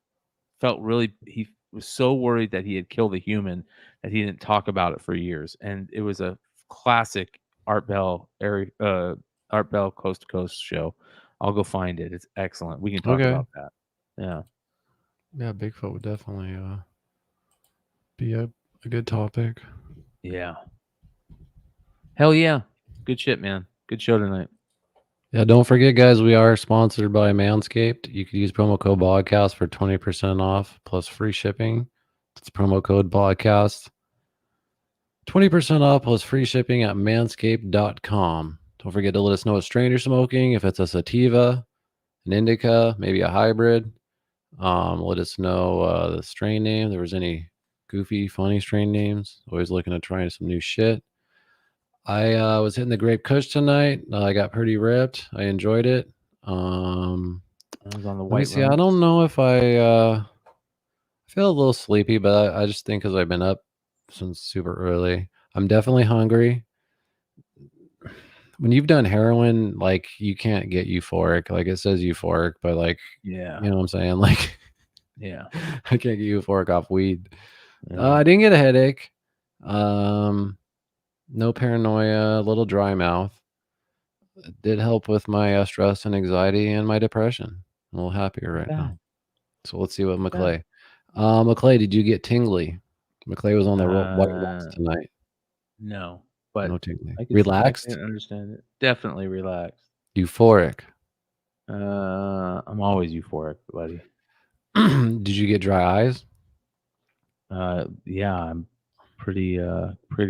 felt he was so worried that he had killed a human that he didn't talk about it for years. And it was a classic Art Bell Coast to Coast show. I'll go find it. It's excellent. We can talk about that. Yeah. Yeah, Bigfoot would definitely be a good topic. Yeah. Hell yeah. Good shit, man. Good show tonight. Yeah, don't forget, guys, we are sponsored by Manscaped. You could use promo code Bogcast for 20% off plus free shipping. That's promo code Bogcast. 20% off plus free shipping at manscaped.com. Don't forget to let us know what strain you're smoking. If it's a sativa, an indica, maybe a hybrid. Let us know the strain name. There was any goofy, funny strain names. Always looking to try some new shit. I was hitting the Grape Kush tonight. I got pretty ripped. I enjoyed it. I was on the Let me white see. I don't know if I feel a little sleepy, but I just think because I've been up since super early. I'm definitely hungry. When you've done heroin, like, you can't get euphoric. Like, it says euphoric, but like, yeah, you know what I'm saying? Like, yeah, I can't get euphoric off weed. Yeah. I didn't get a headache. No paranoia, a little dry mouth. It did help with my stress and anxiety and my depression. I'm a little happier right now. So let's see what McClay. McClay, did you get tingly? McClay was on the white ones tonight. No, but no tingly. I Relaxed? can understand it. Definitely relaxed. Euphoric. I'm always euphoric, buddy. Did you get dry eyes? Yeah, I'm pretty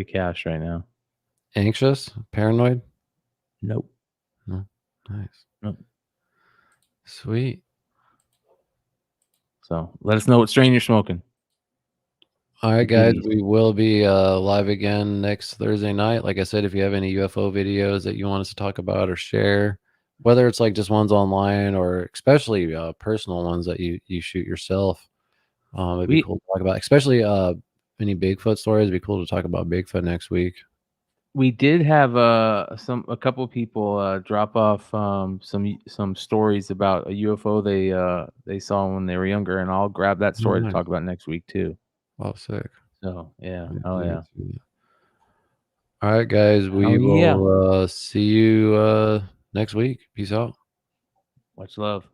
cash right now. Anxious? Paranoid? Nope. No. Nice. Nope. Sweet. So let us know what strain you're smoking. All right, guys, we will be live again next Thursday night. Like I said, if you have any UFO videos that you want us to talk about or share, whether it's like just ones online or especially personal ones that you shoot yourself, it'd be cool to talk about. Especially any Bigfoot stories. It'd be cool to talk about Bigfoot next week. We did have a couple of people drop off some stories about a UFO they saw when they were younger, and I'll grab that story to talk about next week too. Oh, sick. So yeah. Oh yeah. All right, guys, we will see you next week. Peace out. Much love.